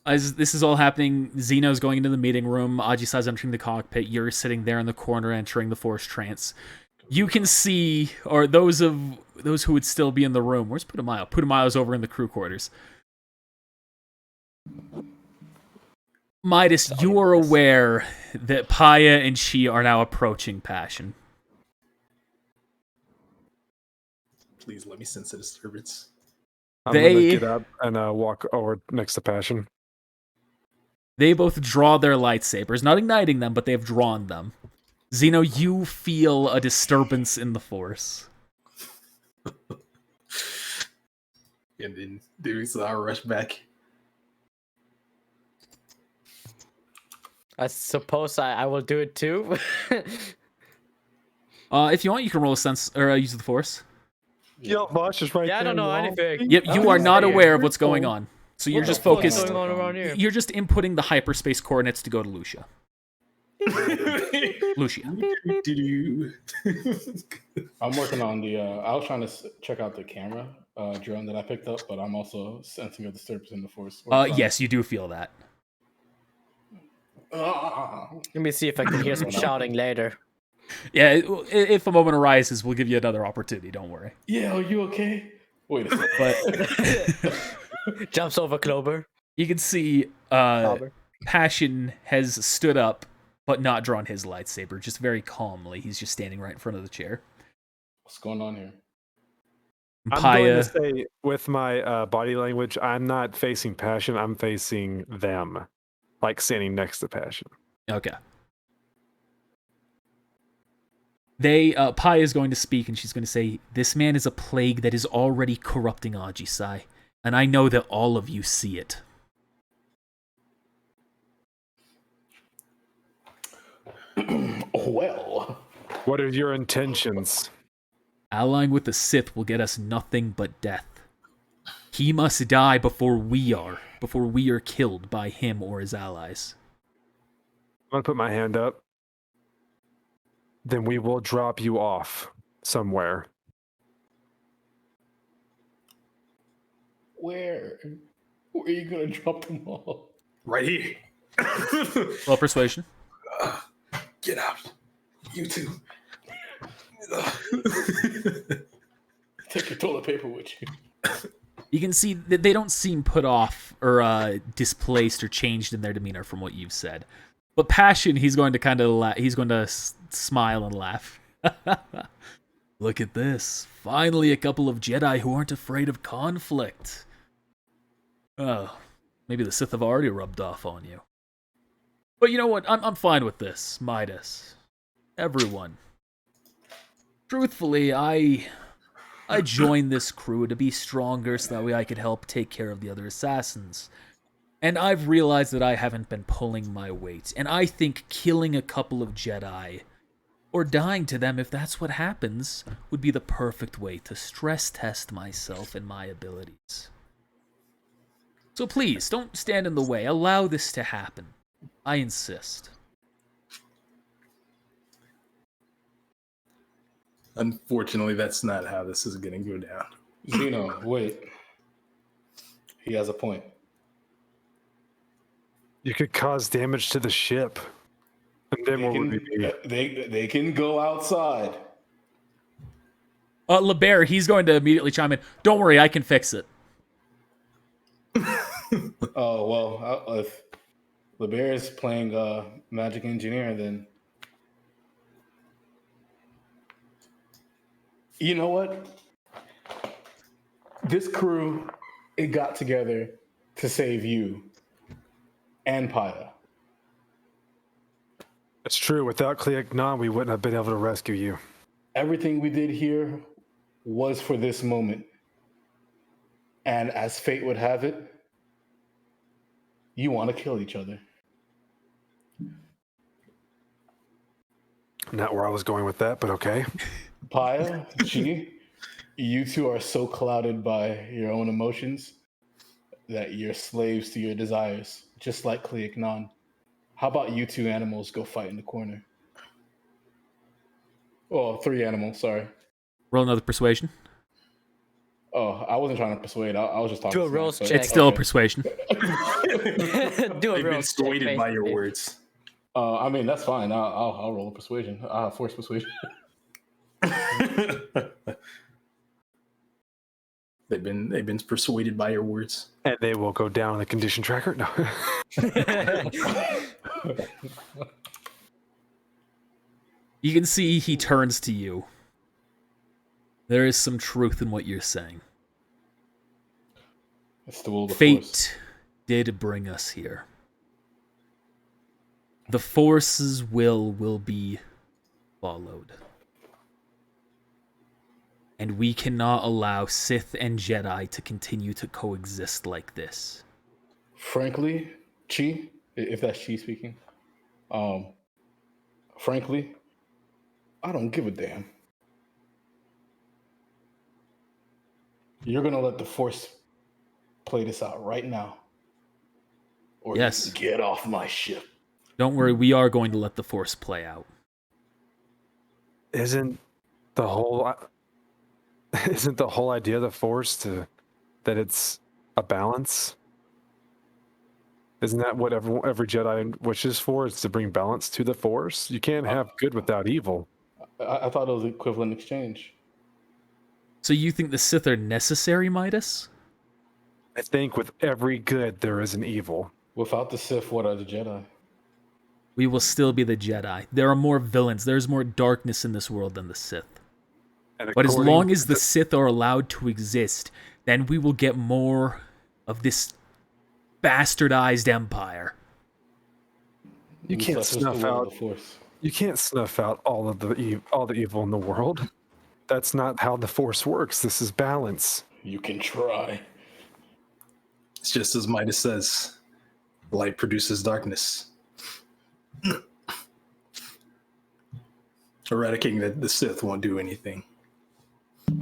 as this is all happening, Zeno's going into the meeting room. Ajisai's entering the cockpit. You're sitting there in the corner, entering the Force trance. You can see, or those who would still be in the room. Where's Putumayo? Putumayo's over in the crew quarters. Midas, you are aware that Paya and she are now approaching Passion. Please let me sense a disturbance. I'm They- gonna get up and walk over next to Passion. They both draw their lightsabers, not igniting them, but they've drawn them. Zeno, you feel a disturbance in the Force. And then there's our rush back. I suppose I will do it too. If you want, you can roll a sense or use the Force. Yo, Vosh is right Yeah, I there. don't know y'all. anything. Yep, Oh, you are he's not there. aware of what's going on, so you're What just the fuck is focused. going on around here? You're just inputting the hyperspace coordinates to go to Lucia. Lucia. I'm working on the. I was trying to check out the camera drone that I picked up, but I'm also sensing a disturbance in the Force. Yes, you do feel that. Let me see if I can hear some shouting later. Yeah, if a moment arises, we'll give you another opportunity. Don't worry. Yeah, are you okay? Wait a second. But Jumps over Clover. you can see Clover. Passion has stood up, but not drawn his lightsaber. Just very calmly, he's just standing right in front of the chair. What's going on here? I'm going Paya, to say with my body language, I'm not facing Passion. I'm facing them, like standing next to Passion. okay. Pai is going to speak, and she's going to say, "This man is a plague that is already corrupting Ajisai, and I know that all of you see it." Well, What are your intentions? Allying with the Sith will get us nothing but death. He must die before we are killed by him or his allies. I'm going to put my hand up. Then we will drop you off somewhere. where are you gonna drop them all? Right here. Well, persuasion. Get out. You two. Take your toilet paper with you. You can see that they don't seem put off or displaced or changed in their demeanor from what you've said. But Passion, he's going to kind of he's going to smile and laugh. Look at this. Finally, a couple of Jedi who aren't afraid of conflict. Oh, maybe the Sith have already rubbed off on you. But you know what? I'm fine with this, Midas. Everyone. Truthfully, I joined this crew to be stronger so that way I could help take care of the other assassins. And I've realized that I haven't been pulling my weight. And I think killing a couple of Jedi, or dying to them if that's what happens, would be the perfect way to stress test myself and my abilities. So please, don't stand in the way. Allow this to happen. I insist. Unfortunately, that's not how this is going to go down. Zeno, wait. He has a point. You could cause damage to the ship. And then what would we be? They can go outside. LeBear, he's going to immediately chime in. Don't worry, I can fix it. Oh, well, if LeBear is playing Magic Engineer, then you know what? This crew, it got together to save you and Paya. It's true. Without Qui-Gon, we wouldn't have been able to rescue you. Everything we did here was for this moment. And as fate would have it, you want to kill each other. Not where I was going with that, but okay. Paya, Chi, you two are so clouded by your own emotions that you're slaves to your desires, just like Qui-Gon. How about you two animals go fight in the corner? Oh, 3 animals, sorry. Roll another persuasion. Oh, I wasn't trying to persuade. I was just talking. Do a smack, rolls but- check. It's still a okay. persuasion. Do a They've real been swayed by your words. I mean, that's fine. I'll roll a persuasion. Force persuasion. They've been persuaded by your words. And they will go down on the condition tracker? No. You can see he turns to you. There is some truth in what you're saying. It's the will of the Force. Fate did bring us here. The Force's will be followed. And we cannot allow Sith and Jedi to continue to coexist like this. Frankly, Chi, if that's Chi speaking, frankly, I don't give a damn. You're gonna let the Force play this out right now, or Yes. you get off my ship. Don't worry, we are going to let the Force play out. Isn't the whole idea of the Force that it's a balance? Isn't that what every Jedi wishes for? Is to bring balance to the Force? You can't have good without evil. I thought it was equivalent exchange. So you think the Sith are necessary, Midas? I think with every good there is an evil. Without the Sith, what are the Jedi? We will still be the Jedi. There are more villains. There's more darkness in this world than the Sith. But as long as the Sith are allowed to exist, then we will get more of this bastardized empire. You can't snuff out. You can't snuff out all the evil in the world. That's not how the Force works. This is balance. You can try. It's just as Midas says, light produces darkness. Eradicating the Sith won't do anything.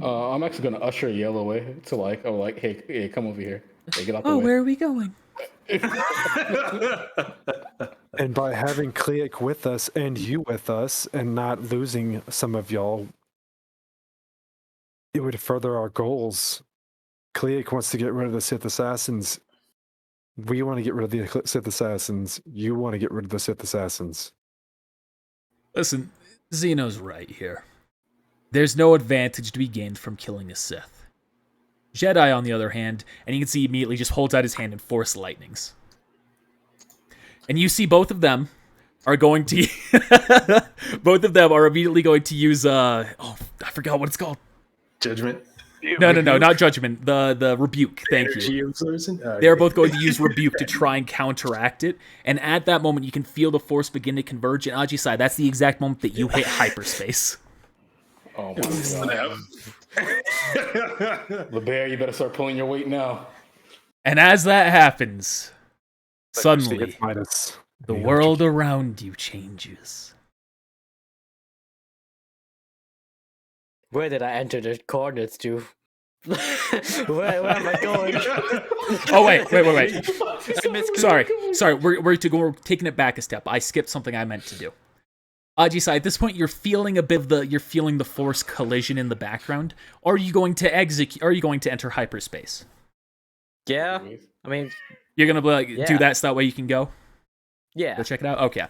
I'm actually gonna usher Yell away to hey, come over here. Hey, get out the way. Where are we going? And by having Cliic with us and you with us and not losing some of y'all, it would further our goals. Cliic wants to get rid of the Sith Assassins. We want to get rid of the Sith Assassins. You want to get rid of the Sith Assassins. Listen, Zeno's right here. There's no advantage to be gained from killing a Sith. Jedi, on the other hand, and you can see immediately just holds out his hand and Force lightnings. And you see both of them are going to... both of them are immediately going to use... I forgot what it's called. Judgment? No, not Judgment. The Rebuke. Thank you. They're both going to use Rebuke to try and counteract it. And at that moment, you can feel the Force begin to converge. And Ajisai, that's the exact moment that you hit hyperspace. Oh my god. LeBear, you better start pulling your weight now. And as that happens, suddenly, the world around you changes. Where did I enter the coordinates to? where am I going? Oh, wait. Sorry. We're taking it back a step. I skipped something I meant to do. Ajisai, at this point, you're feeling the Force collision in the background. Are you going to enter hyperspace? Yeah. I mean, you're gonna do that so that way you can go. Yeah. Go check it out. Okay.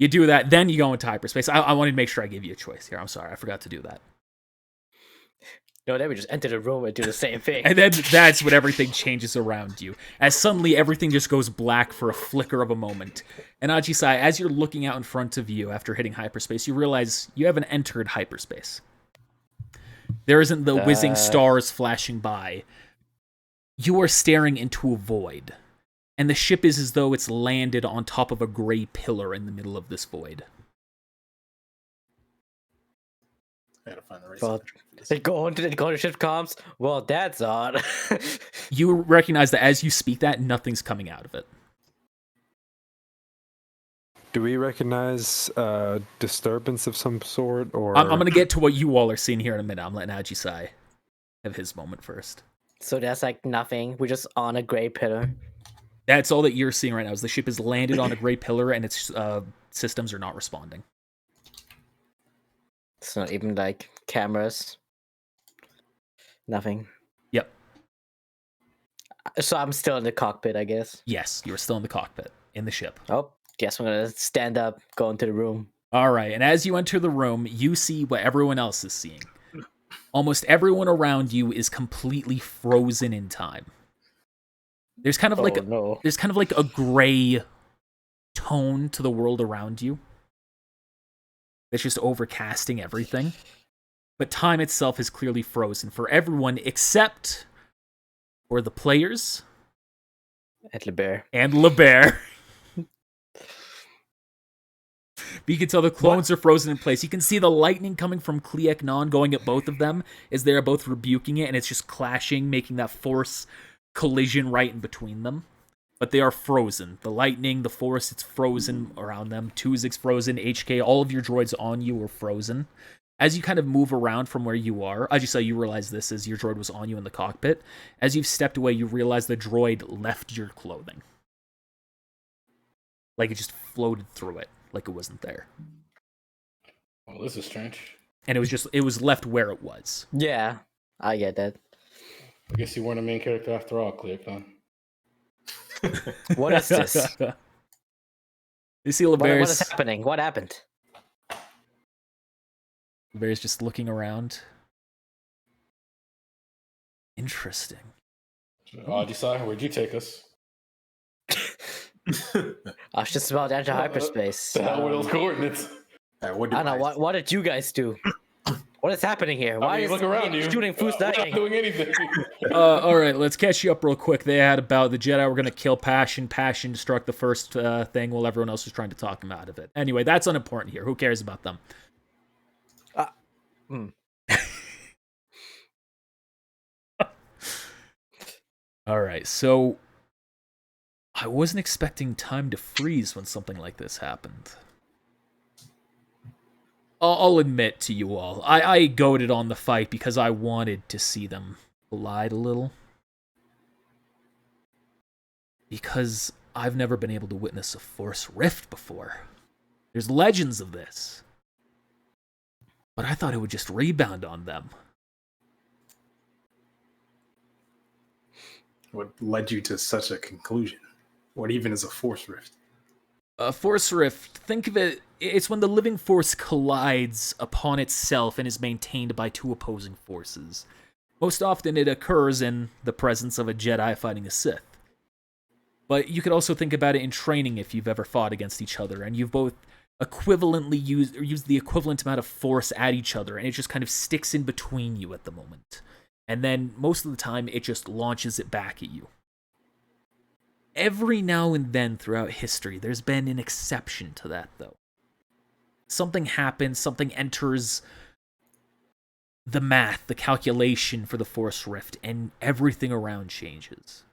You do that, then you go into hyperspace. I wanted to make sure I gave you a choice here. I'm sorry, I forgot to do that. No, then we just enter the room and do the same thing. And then that's when everything changes around you. As suddenly everything just goes black for a flicker of a moment. And Ajisai, as you're looking out in front of you after hitting hyperspace, you realize you haven't entered hyperspace. There isn't the whizzing stars flashing by. You are staring into a void. And the ship is as though it's landed on top of a gray pillar in the middle of this void. I gotta find the right Well, they go into ship comms. Well, that's odd. You recognize that as you speak that, nothing's coming out of it. Do we recognize disturbance of some sort? Or I'm going to get to what you all are seeing here in a minute. I'm letting Ajisai have his moment first. So that's like nothing. We're just on a gray pillar. That's all that you're seeing right now, is the ship has landed on a gray pillar and its systems are not responding. It's not even like cameras. Nothing. Yep. So I'm still in the cockpit, I guess. Yes, you're still in the cockpit, in the ship. Oh, guess I'm going to stand up, go into the room. All right, and as you enter the room, you see what everyone else is seeing. Almost everyone around you is completely frozen in time. There's kind of there's kind of like a gray tone to the world around you. It's just overcasting everything. But time itself is clearly frozen for everyone except for the players and LeBear. And LeBear. you can tell the clones are frozen in place. You can see the lightning coming from Qui-Gon going at both of them as they're both rebuking it, and it's just clashing, making that force collision right in between them. But they are frozen. The lightning, the force, it's frozen around them. Tuzik's frozen. HK, all of your droids on you are frozen. As you kind of move around from where you are, as you saw, you realize this as your droid was on you in the cockpit. As you've stepped away, you realize the droid left your clothing. Like it just floated through it, like it wasn't there. Oh, this is strange. And it was left where it was. Yeah, I get that. I guess you weren't a main character after all, Qui-Gon. What is this? You see What is LeBear's happening? What happened? just looking around. Interesting. Odyssey, where'd you take us? I was just about to enter hyperspace. The hell were those coordinates? Alright, what I don't know. What did you guys do? What is happening here? Why is look around you. shooting Foos We're not dying? doing anything. All right, let's catch you up real quick. They had about the Jedi were going to kill Passion. Passion struck the first thing while everyone else was trying to talk him out of it. Anyway, that's unimportant here. Who cares about them? All right, so I wasn't expecting time to freeze when something like this happened. I'll admit to you all, I goaded on the fight because I wanted to see them collide a little. Because I've never been able to witness a Force rift before. There's legends of this. But I thought it would just rebound on them. What led you to such a conclusion? What even is a force rift? A Force rift, think of it, it's when the living force collides upon itself and is maintained by two opposing forces. Most often it occurs in the presence of a Jedi fighting a Sith. But you could also think about it in training if you've ever fought against each other, and you've both equivalently used the equivalent amount of force at each other, and it just kind of sticks in between you at the moment. And then most of the time it just launches it back at you. Every now and then throughout history, there's been an exception to that, though. Something happens, something enters the math, the calculation for the Force Rift, and everything around changes.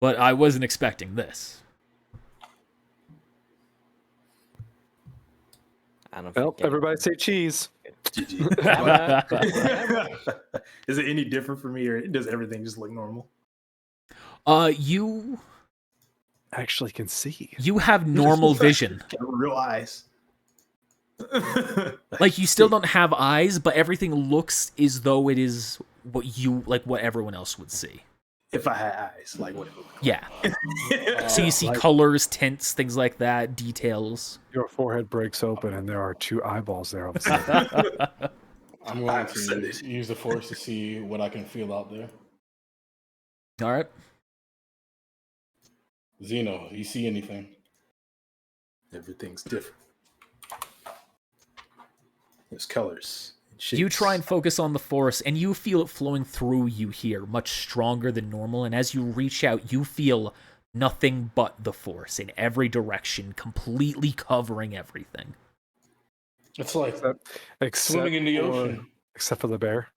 But I wasn't expecting this. I don't Well, think everybody say cheese. Is it any different for me, or does everything just look normal? You Actually can see. you have normal vision. Real eyes. Like, you still don't have eyes, but everything looks as though it is what everyone else would see. If I had eyes, like what? Yeah. So you see colors, tints, things like that, details. Your forehead breaks open and there are two eyeballs there. All of a sudden. I'm going to use the force to see what I can feel out there. All right. Zeno, you see anything? Everything's different. There's colors. You try and focus on the Force, and you feel it flowing through you here, much stronger than normal. And as you reach out, you feel nothing but the Force in every direction, completely covering everything. It's like except swimming in the ocean. Except for the bear.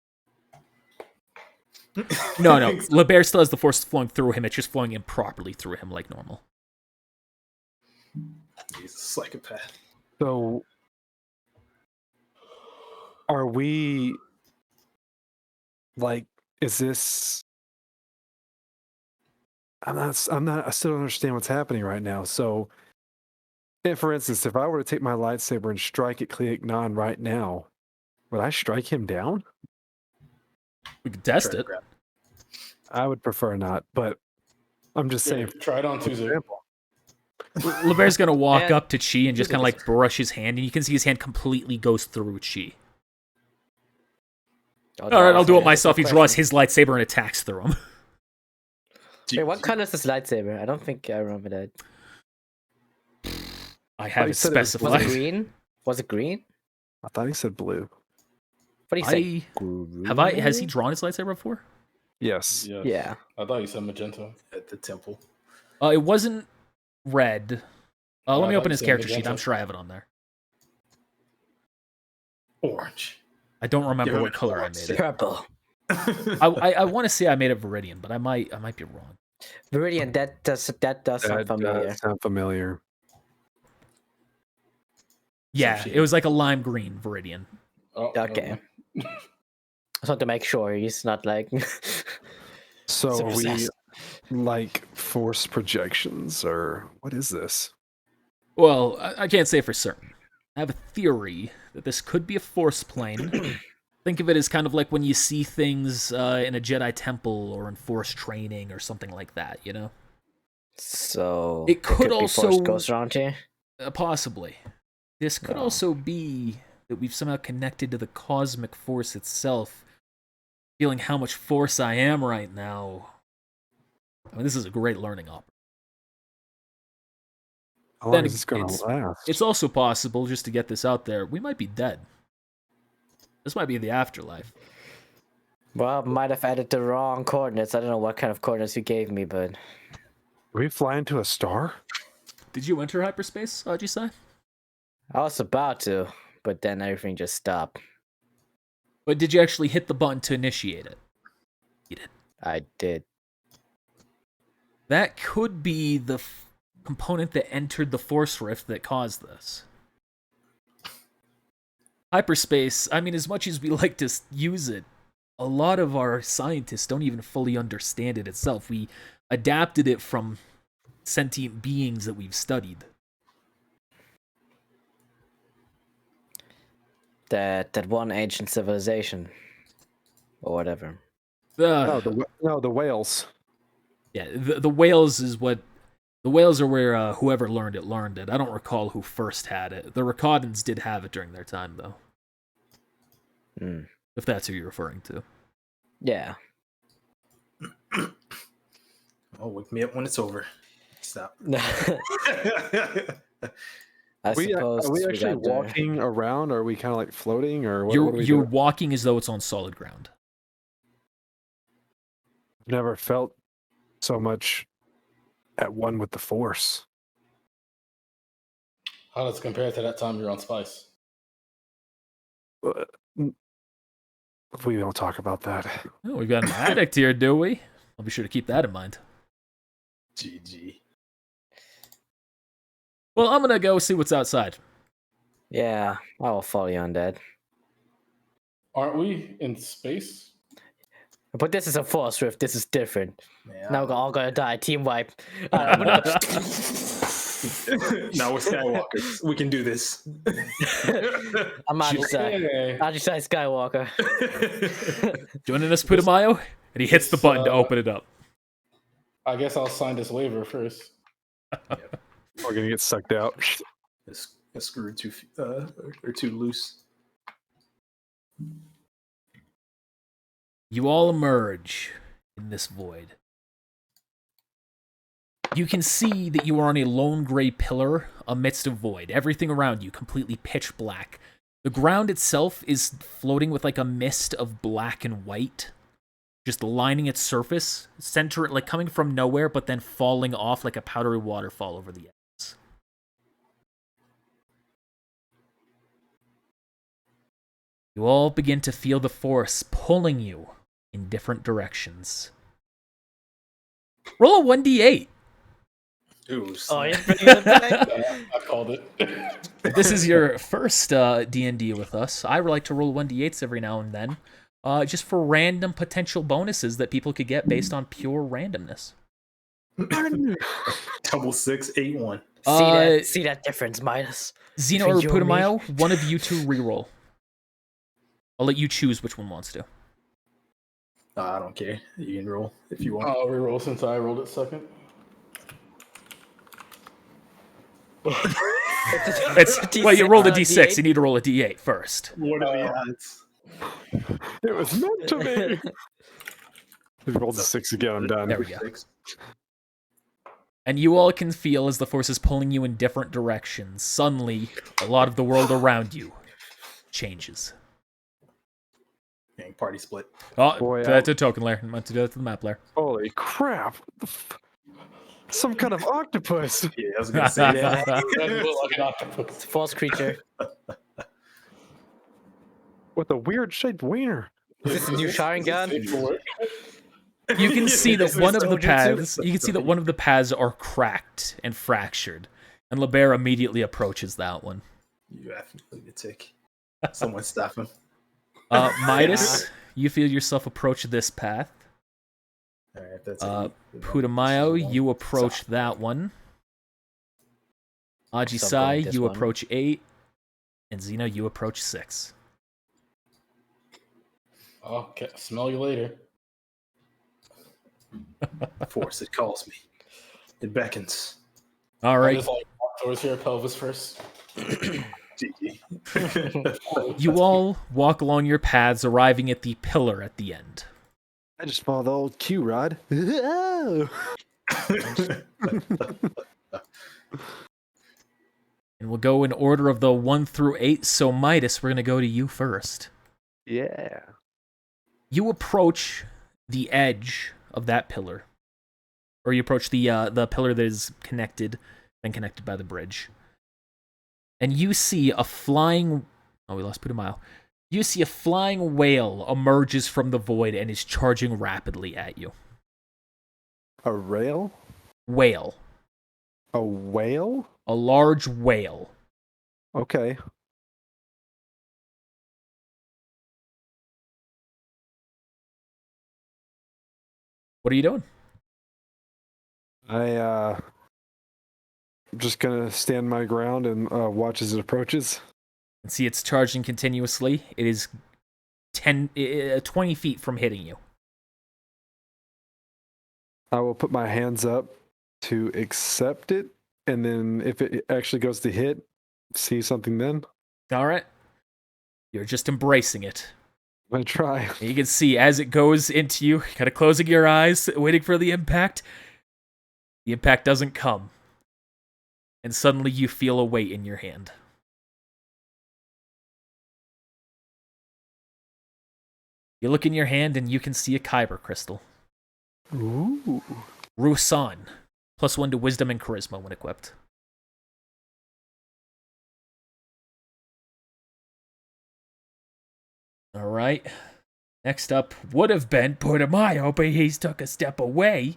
No. LeBear still has the Force flowing through him. It's just flowing improperly through him like normal. He's a psychopath. So, are we like? Is this? I still don't understand what's happening right now. So, for instance, if I were to take my lightsaber and strike at Qui-Gon right now, would I strike him down? We could test it. I would prefer not, but I'm just saying. Try it on Tuesday. LeBear's gonna walk up to Chi and just kind of like brush his hand, and you can see his hand completely goes through Chi. All right, I'll do it myself. He draws his lightsaber and attacks through him. Wait, what color is this lightsaber? I don't think I remember that. I have it Was specified. it green? Was it green? I thought he said blue. What do you say? Has he drawn his lightsaber before? Yes. Yeah. I thought you said magenta. At the temple. It wasn't red. Let me I'd open like his to see character sheet. magenta. I'm sure I have it on there. Orange. I don't remember Give it what a color I orange. made it. Purple. I want to say I made it Viridian, but I might be wrong. Viridian, that does sound familiar. Does sound familiar. Yeah, shade. it was like a lime green Viridian. Oh, Okay. I just want to make sure he's not like So so are we possessed. like force projections, or what is this? Well, I can't say for certain. I have a theory that this could be a force plane. Think of it as kind of like when you see things in a Jedi temple or in force training or something like that, you know? So It there could be also- force ghosts around here. Possibly. This could No. also be that we've somehow connected to the cosmic force itself. Feeling how much force I am right now. I mean, this is a great learning opportunity. How long Then is this going to last? It's also possible, just to get this out there, we might be dead. This might be the afterlife. Well, might have added the wrong coordinates. I don't know what kind of coordinates you gave me, but Did we fly into a star? Did you enter hyperspace, Ajisai? I was about to, but then everything just stopped. But did you actually hit the button to initiate it? You did. I did. That could be the component that entered the force rift that caused this. Hyperspace, I mean, as much as we like to use it, a lot of our scientists don't even fully understand it itself. We adapted it from sentient beings that we've studied. That one ancient civilization, or whatever. No, the whales. Yeah, the whales is what... The whales are where whoever learned it. I don't recall who first had it. The Rakadans did have it during their time, though. Hmm. If that's who you're referring to. Yeah. Oh, wake me up when it's over. Stop. I Are we suppose actually got the- walking around? Or are we kind of like floating? Or what are You're we you're doing? walking as though it's on solid ground. Never felt so much at one with the force. How does it compare to that time you're on Spice? We don't talk about that. Oh, we've got an addict here, do we? I'll be sure to keep that in mind. GG. Well, I'm gonna go see what's outside. Yeah, I will follow you on that. Aren't we in space? But this is a force rift. This is different. Man, Now we're all gonna die. Team wipe. I'm gonna go- now we're Skywalkers. We can do this. I'm Ajisai. Okay. Ajisai Skywalker. Joining us, Putumayo? And he hits the button to open it up. I guess I'll sign this waiver first. We're gonna get sucked out. It's screwed too or too loose. You all emerge in this void. You can see that you are on a lone gray pillar amidst a void. Everything around you completely pitch black. The ground itself is floating with like a mist of black and white, just lining its surface, center like coming from nowhere, but then falling off like a powdery waterfall over the edges. You all begin to feel the force pulling you in different directions. Roll a 1d8. Ooh, Oh, yeah. I called it. This is your first D&D with us. I like to roll 1d8s every now and then, just for random potential bonuses that people could get based on pure randomness. Double 6, 8, 1. See that difference, Midas? Xeno or Between you and me? Putumayo, one of you two reroll. I'll let you choose which one wants to. I don't care. You can roll if you want. I'll reroll since I rolled it second. Well, you rolled a d6. You need to roll a d8 first. What are the odds? It was meant to be. We rolled a 6 again. I'm done. There we go. 6. And you all can feel as the force is pulling you in different directions. Suddenly, a lot of the world around you changes. Dang, party split. Oh, Boy, that's a token layer. I'm about to do that to the map layer. Holy crap! Some kind of octopus. Yeah, I was gonna say. Yeah, Red Bull like an octopus. It's a false creature. With a weird shaped wiener. Is this a new Sharingan? You can see that This is one of the Dojutsu. paths. You can see that one of the paths are cracked and fractured, and LeBear immediately approaches that one. You definitely the tick. Someone stop him. Midas, you feel yourself approach this path. All right, that's Putumayo, you approach that one. Stop going Ajisai, this you one. approach 8. And Zeno, you approach 6. Okay, smell you later. Force. It calls me. It beckons. All I right. just like walk towards your pelvis first. GG. You all walk along your paths, arriving at the pillar at the end. I just follow the old Q rod. And we'll go in order of the 1 through 8. So, Midas, we're going to go to you first. Yeah. You approach the edge of that pillar. Or you approach the pillar that is connected by the bridge. And you see a flying... Oh, we lost Putumayo. You see a flying whale emerges from the void and is charging rapidly at you. A rail? Whale. A whale? A large whale. Okay. What are you doing? I'm just gonna stand my ground and watch as it approaches. And see it's charging continuously. It is 20 feet from hitting you. I will put my hands up to accept it, and then if it actually goes to hit, see something then. All right. You're just embracing it. I'm gonna try. And you can see as it goes into you, kind of closing your eyes, waiting for the impact. The impact doesn't come. And suddenly you feel a weight in your hand. You look in your hand and you can see a Kyber crystal. Ooh. Rusan. +1 to wisdom and charisma when equipped. Alright. Next up would have been Putumayo, but he's took a step away.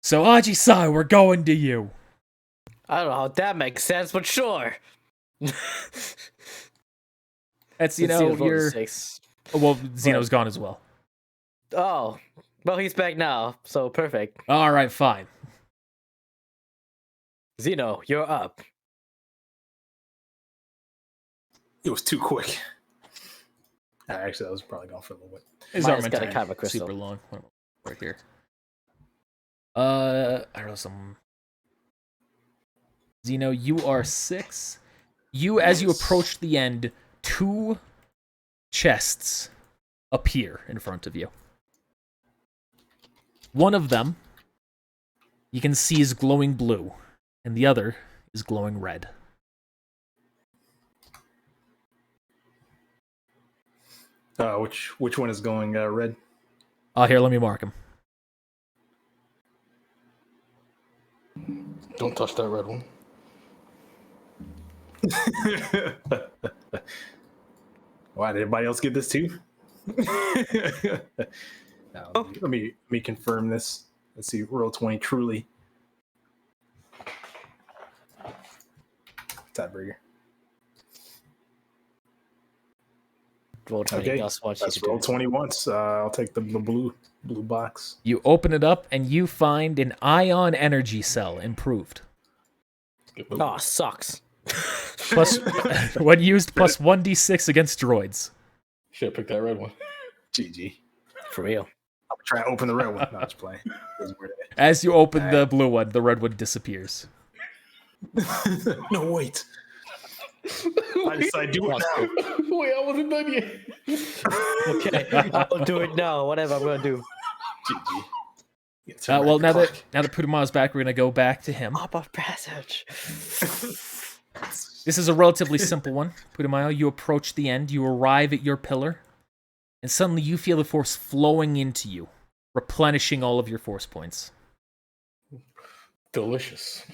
So Ajisai, we're going to you. I don't know how that makes sense, but sure. That's, you Let's see know, the vote is you're... 6. Well, Zeno's gone as well. Oh, well, he's back now, so perfect. Alright, fine. Zeno, you're up. It was too quick. Actually, I was probably gone for a little bit. His Mine's arm got a time, Kyber crystal. super long. Right here. I don't know, some... Zeno, you are 6. You, as you approach the end, 2 chests appear in front of you. One of them, you can see is glowing blue, and the other is glowing red. Which one is going red? Here, let me mark him. Don't touch that red one. Why did everybody else get this too? Let me confirm this. Let's see, roll 20 truly. Tiebreaker. Roll 20. Okay, Gus wants you let's to do roll it. 20 once. I'll take the blue box. You open it up, and you find an ion energy cell improved. Oh, sucks. Plus, when used, plus 1d6 against droids. Should have picked that red one. GG. For real. I'm trying to open the red one. No, just playing. Doesn't work. As you open the blue one, the red one disappears. No, wait. I decide do it now. Wait, I wasn't done yet. Okay, I'll do it now. Whatever I'm gonna do. GG. You gotta turn Well, back the now clock. that Putumayo's back, we're gonna go back to him. Up of passage. This is a relatively simple one. Putumayo, you approach the end, you arrive at your pillar, and suddenly you feel the force flowing into you, replenishing all of your force points. Delicious.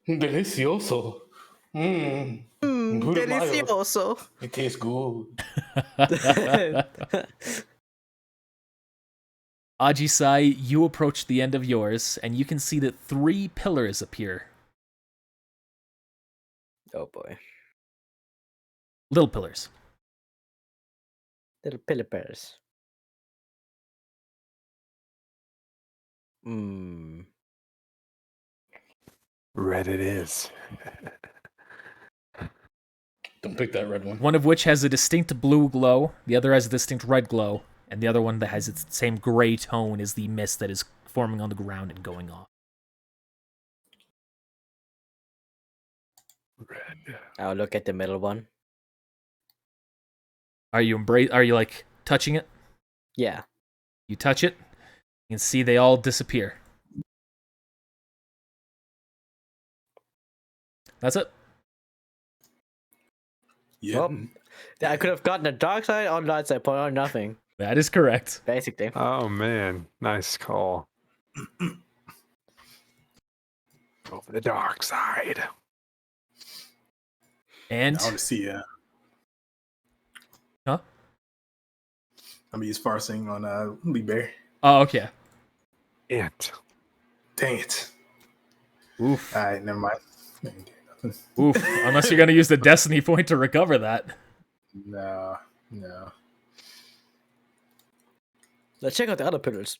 Delicioso. Mmm. Delicioso. It tastes good. Ajisai, you approach the end of yours, and you can see that 3 pillars appear. Oh boy. Little pillars. Little pillar bears. Hmm. Red it is. Don't pick that red one. One of which has a distinct blue glow, the other has a distinct red glow, and the other one that has its same gray tone as the mist that is forming on the ground and going off. Red. I'll look at the middle one. Are you like touching it? Yeah. You touch it, you can see they all disappear. That's it. Yeah. Well, I could have gotten a dark side or light side, but or nothing. That is correct. Basically. Oh man, nice call. Over the dark side. And I want to see. Huh? I'm gonna use Farsing on Lee Bear. oh, okay. Ant. Dang it. Oof. All right, never mind. Oof. Unless you're gonna use the destiny point to recover that. No. Let's check out the other pillars.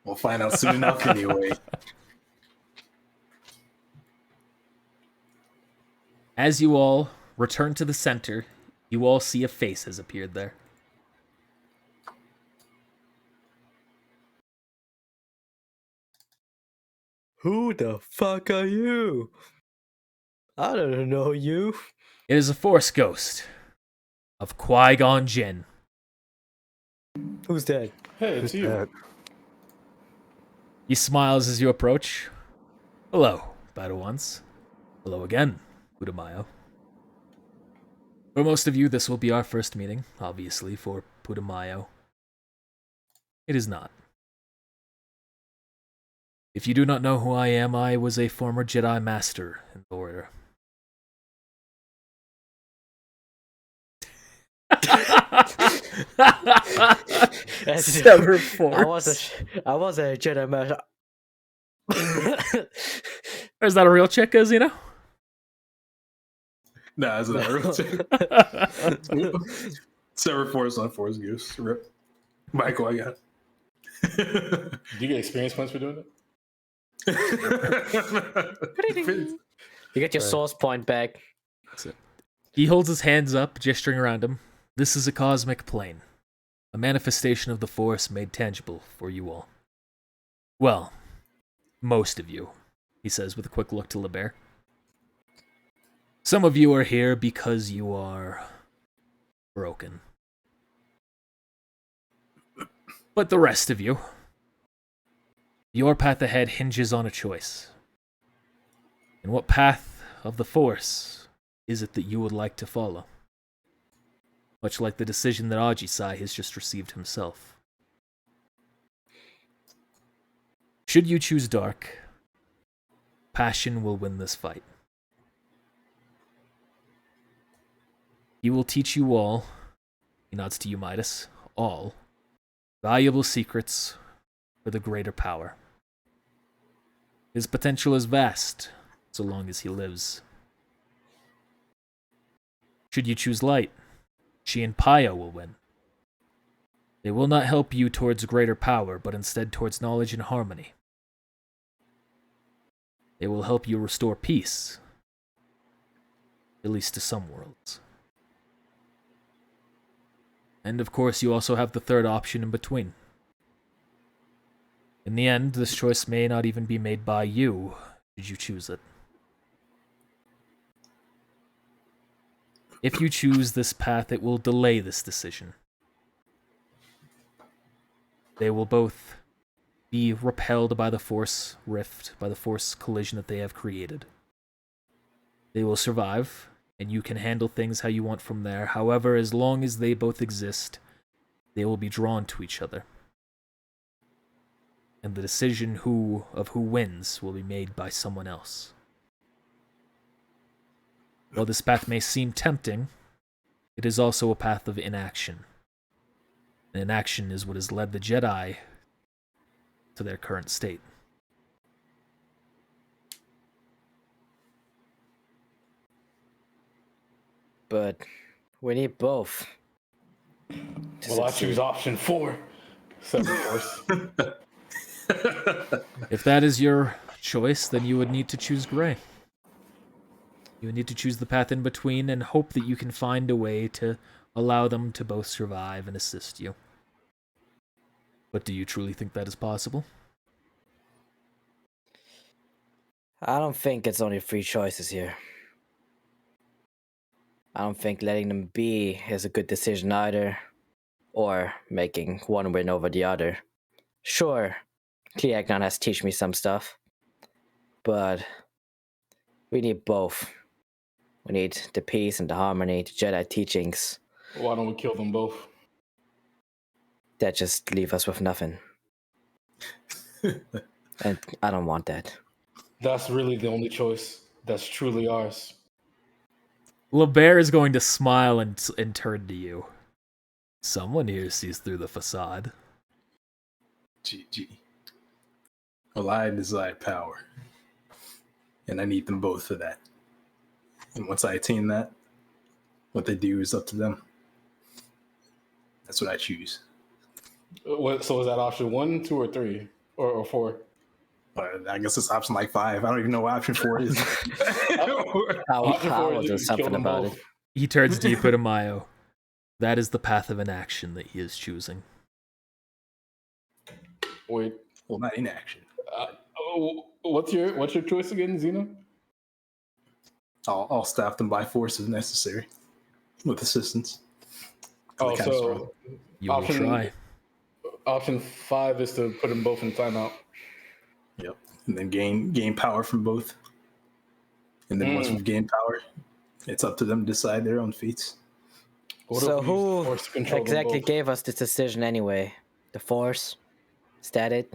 We'll find out soon enough anyway. As you all return to the center, you all see a face has appeared there. Who the fuck are you? I don't know you. It is a force ghost of Qui-Gon Jinn. Who's that? Hey, it's you. That. He smiles as you approach. Hello, Padawans. Hello again, Putumayo. For most of you, this will be our first meeting, obviously, for Putumayo. It is not. If you do not know who I am, I was a former Jedi Master in the Order. Sever force. I was a Jedi Master. Is that a real chick, Azina? Nah, it's not real. Sever Force on Force Goose. Rip. Michael, I got. Do you get experience points for doing it? You get your source point back. That's it. He holds his hands up, gesturing around him. This is a cosmic plane, a manifestation of the Force made tangible for you all. Well, most of you, he says with a quick look to LeBear. Some of you are here because you are broken. But the rest of you, your path ahead hinges on a choice. And what path of the Force is it that you would like to follow? Much like the decision that Ajisai has just received himself. Should you choose dark, passion will win this fight. He will teach you all, he nods to you, Midas, all, valuable secrets for the greater power. His potential is vast, so long as he lives. Should you choose light, she and Paya will win. They will not help you towards greater power, but instead towards knowledge and harmony. They will help you restore peace, at least to some worlds. And of course, you also have the third option in between. In the end, this choice may not even be made by you, should you choose it. If you choose this path, it will delay this decision. They will both be repelled by the Force rift, by the Force collision that they have created. They will survive, and you can handle things how you want from there. However, as long as they both exist, they will be drawn to each other. and the decision of who wins will be made by someone else. While this path may seem tempting, it is also a path of inaction. And inaction is what has led the Jedi to their current state. But we need both. Well, I choose option 4. Seven Force. If that is your choice, then you would need to choose gray. You would need to choose the path in between and hope that you can find a way to allow them to both survive and assist you. But do you truly think that is possible? I don't think it's only 3 choices here. I don't think letting them be is a good decision either, or making one win over the other. Sure, Qui-Gon has teach me some stuff, but we need both. We need the peace and the harmony, the Jedi teachings Why don't we kill them both? that just leave us with nothing. And I don't want that. That's really the only choice that's truly ours. LeBear is going to smile and turn to you. Someone here sees through the facade. GG. Well, I desire power, and I need them both for that. And once I attain that, what they do is up to them. That's what I choose. So is that option 1, 2, or 3, or 4? But I guess it's option like 5. I don't even know what option 4 is. I Option 4 will is do you kill something them about both. it. He turns to you, Putumayo. That is the path of inaction that he is choosing. Wait, Well, not inaction. what's your choice again, Xena? I'll staff them by force if necessary, with assistance. Oh, Kinda strong. so You will try. option 5 is to put them both in timeout. Yep. And then gain power from both. And then once we've gained power, it's up to them to decide their own fates. What So if we use who Force to control them exactly both? gave us this decision anyway? The Force? Is that it?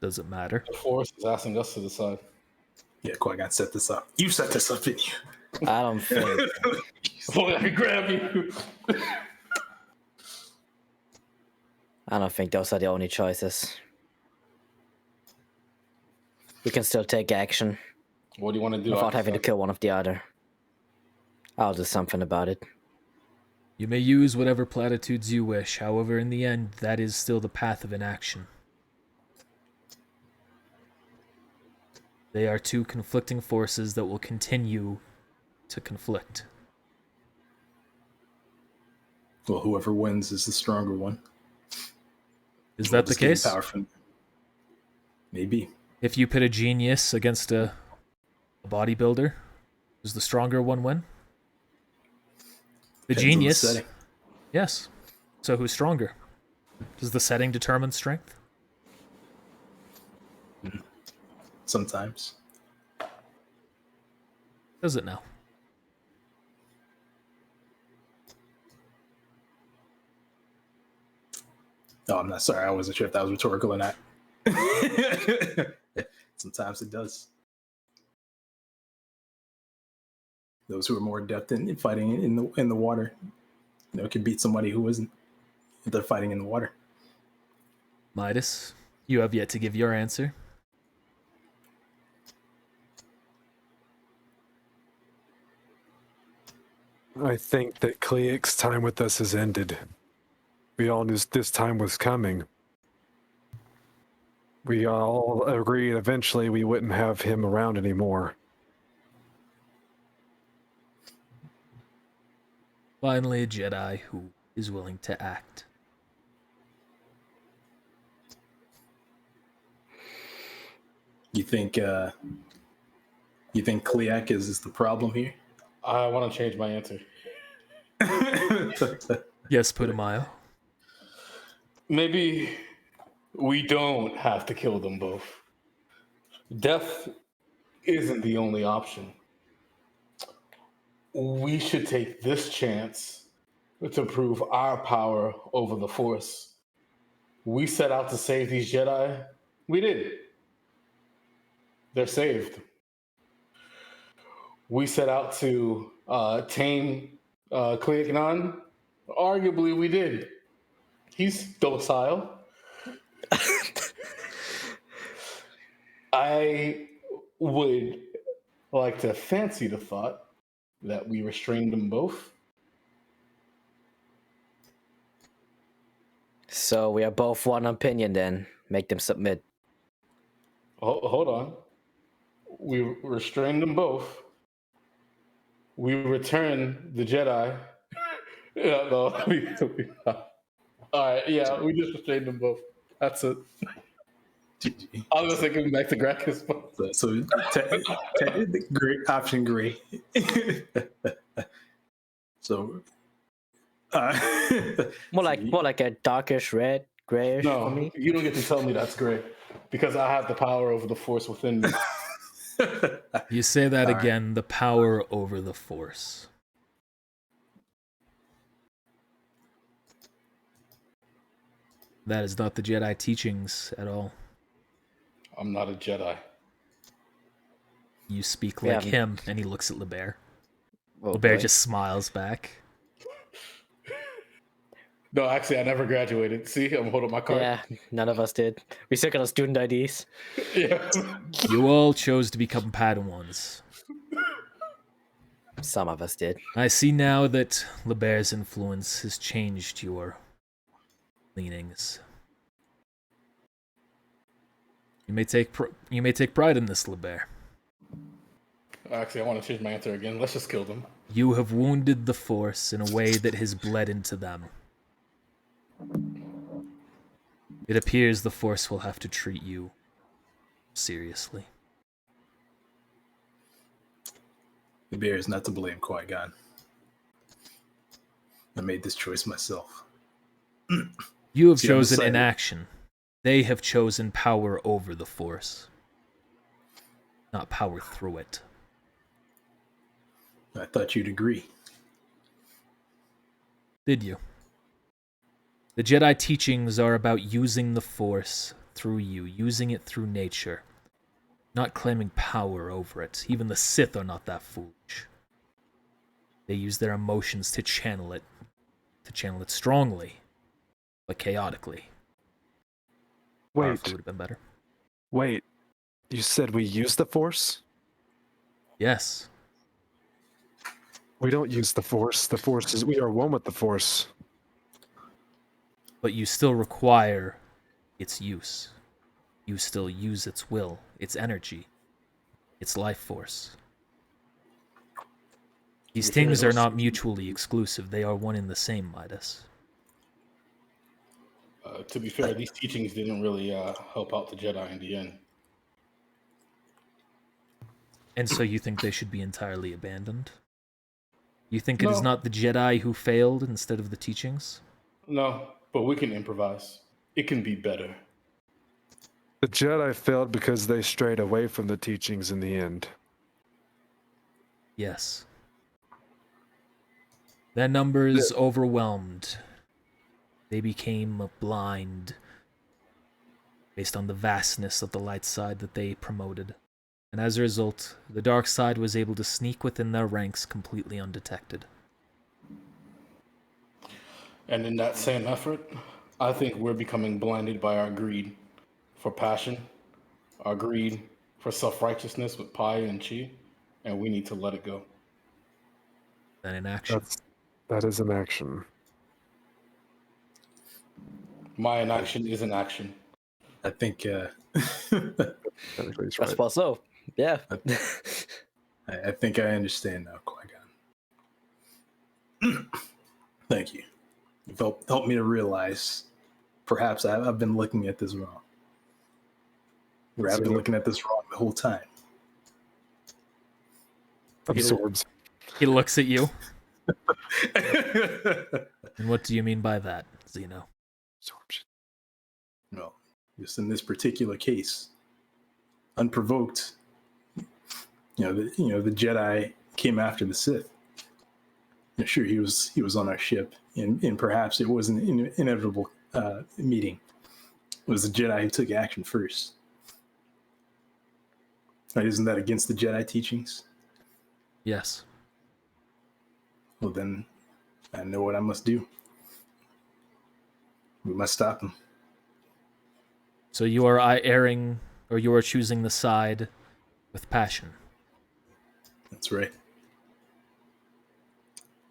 Doesn't matter. The Force is asking us to decide. Yeah, Qui-Gon set this up. You set this up, didn't you? I don't think. Boy, I can grab you. I don't think those are the only choices. We can still take action What do you want to do? without having to kill one of the other. I'll do something about it. You may use whatever platitudes you wish, however, in the end, that is still the path of inaction. They are two conflicting forces that will continue to conflict. Well, whoever wins is the stronger one. Is We'll that the just gain case? Power from... Maybe. If you pit a genius against a bodybuilder, does the stronger one win? The Depends on the genius. setting. Yes. So who's stronger? Does the setting determine strength? Sometimes. Does it now? Oh, I'm not sorry. I wasn't sure if that was rhetorical or not. Sometimes it does. Those who are more adept in fighting in the water, can beat somebody who isn't. If they're fighting in the water. Midas, you have yet to give your answer. I think that Kliek's time with us has ended. We all knew this time was coming. We all agreed eventually we wouldn't have him around anymore. Finally, a Jedi who is willing to act. You think Kliek is the problem here? I want to change my answer. Yes, Putumayo. Maybe we don't have to kill them both. Death isn't the only option. We should take this chance to prove our power over the Force. We set out to save these Jedi. We did. They're saved. We set out to tame Qui-Gon. Arguably, we did. He's docile. I would like to fancy the thought that we restrained them both. So we are both one opinion then. Make them submit. Hold on. We restrained them both. We returned the Jedi. Yeah, no. All right, yeah, we just restrained them both. That's it. GG. I was gonna say give him back to Gracchus. So great option, gray. So, More like a darkish red, grayish for No, me. you don't get to tell me that's gray because I have the power over the Force within me. You say that All right. again, the power over the Force. That is not the Jedi teachings at all. I'm not a Jedi. You speak Yeah, like him, and he looks at LeBear. Oh, LeBear boy. just smiles back. No, actually, I never graduated. See, I'm holding my card. Yeah, none of us did. We still got our student IDs. Yeah. You all chose to become Padawans. Some of us did. I see now that LeBear's influence has changed your leanings. You may take pride in this, LeBear. Actually, I want to change my answer again. Let's just kill them. You have wounded the Force in a way that has bled into them. It appears the Force will have to treat you seriously. The bear is not to blame, Qui-Gon. I made this choice myself. You have See, I'm chosen decided. inaction. They have chosen power over the Force, not power through it. I thought you'd agree. Did you? The Jedi teachings are about using the Force through you, using it through nature, not claiming power over it. Even the Sith are not that foolish. They use their emotions to channel it strongly, but chaotically. Powerfully would have been better. Wait. You said we use the Force? Yes. We don't use the Force. The Force is... We are one with the Force. But you still require its use. You still use its will, its energy, its life force. These things are not mutually exclusive. They are one and the same, Midas. To be fair, these teachings didn't really help out the Jedi in the end. And so you think they should be entirely abandoned? You think it is No. not the Jedi who failed instead of the teachings? No, but we can improvise. It can be better. The Jedi failed because they strayed away from the teachings in the end. Yes. Their numbers overwhelmed. They became blind based on the vastness of the light side that they promoted. And as a result, the dark side was able to sneak within their ranks completely undetected. And in that same effort, I think we're becoming blinded by our greed for passion, our greed for self-righteousness with Pi and Chi, and we need to let it go. Then in action. That is an action. My inaction is an action. I think Technically, he's I right. suppose so. Yeah. I think I understand now, Qui-Gon. Thank you. You've helped me to realize perhaps I've been looking at this wrong. Or I've been looking at this wrong the whole time. Absorbs. He looks at you. And what do you mean by that, Zeno? Absorption. Well, just in this particular case, unprovoked, the Jedi came after the Sith. Sure, he was on our ship, and perhaps it was an inevitable meeting. was the Jedi who took action first. Right, isn't that against the Jedi teachings? Yes. Well, then I know what I must do. We must stop him. So you are erring, or you are choosing the side with passion. That's right.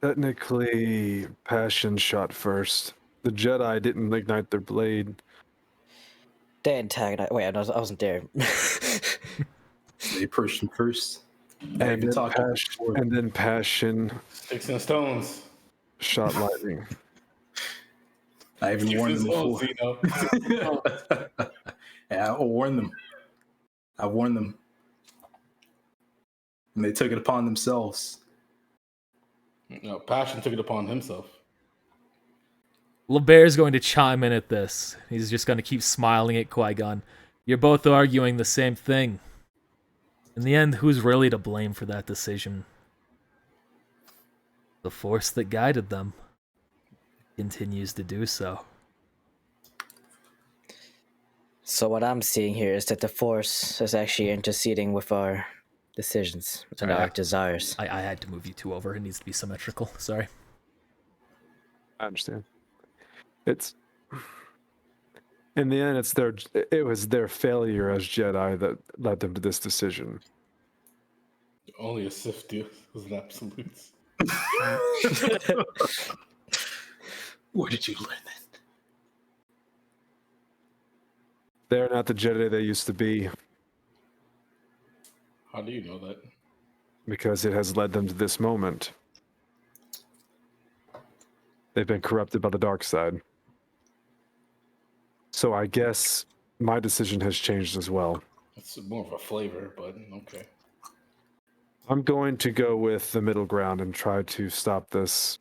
Technically, passion shot first. The Jedi didn't ignite their blade. They antagonized. Wait, I wasn't there. They pushed him first. And then passion Sticks and stones. shot lightning. I even Sticks warned and them stones, before. Yeah, I warned them. I warned them. And they took it upon themselves. No, Passion took it upon himself. LeBear's going to chime in at this. He's just going to keep smiling at Qui-Gon. You're both arguing the same thing. In the end, who's really to blame for that decision? The Force that guided them continues to do so. So what I'm seeing here is that the Force is actually interceding with our decisions and our desires. I had to move you two over. It needs to be symmetrical. Sorry. I understand. It's in the end, it was their failure as Jedi that led them to this decision. Only a Sith deal was an absolute. Where did you learn that? They're not the Jedi they used to be How do you know that? because it has led them to this moment. They've been corrupted by the dark side. So I guess my decision has changed as well. It's more of a flavor, but okay. I'm going to go with the middle ground and try to stop this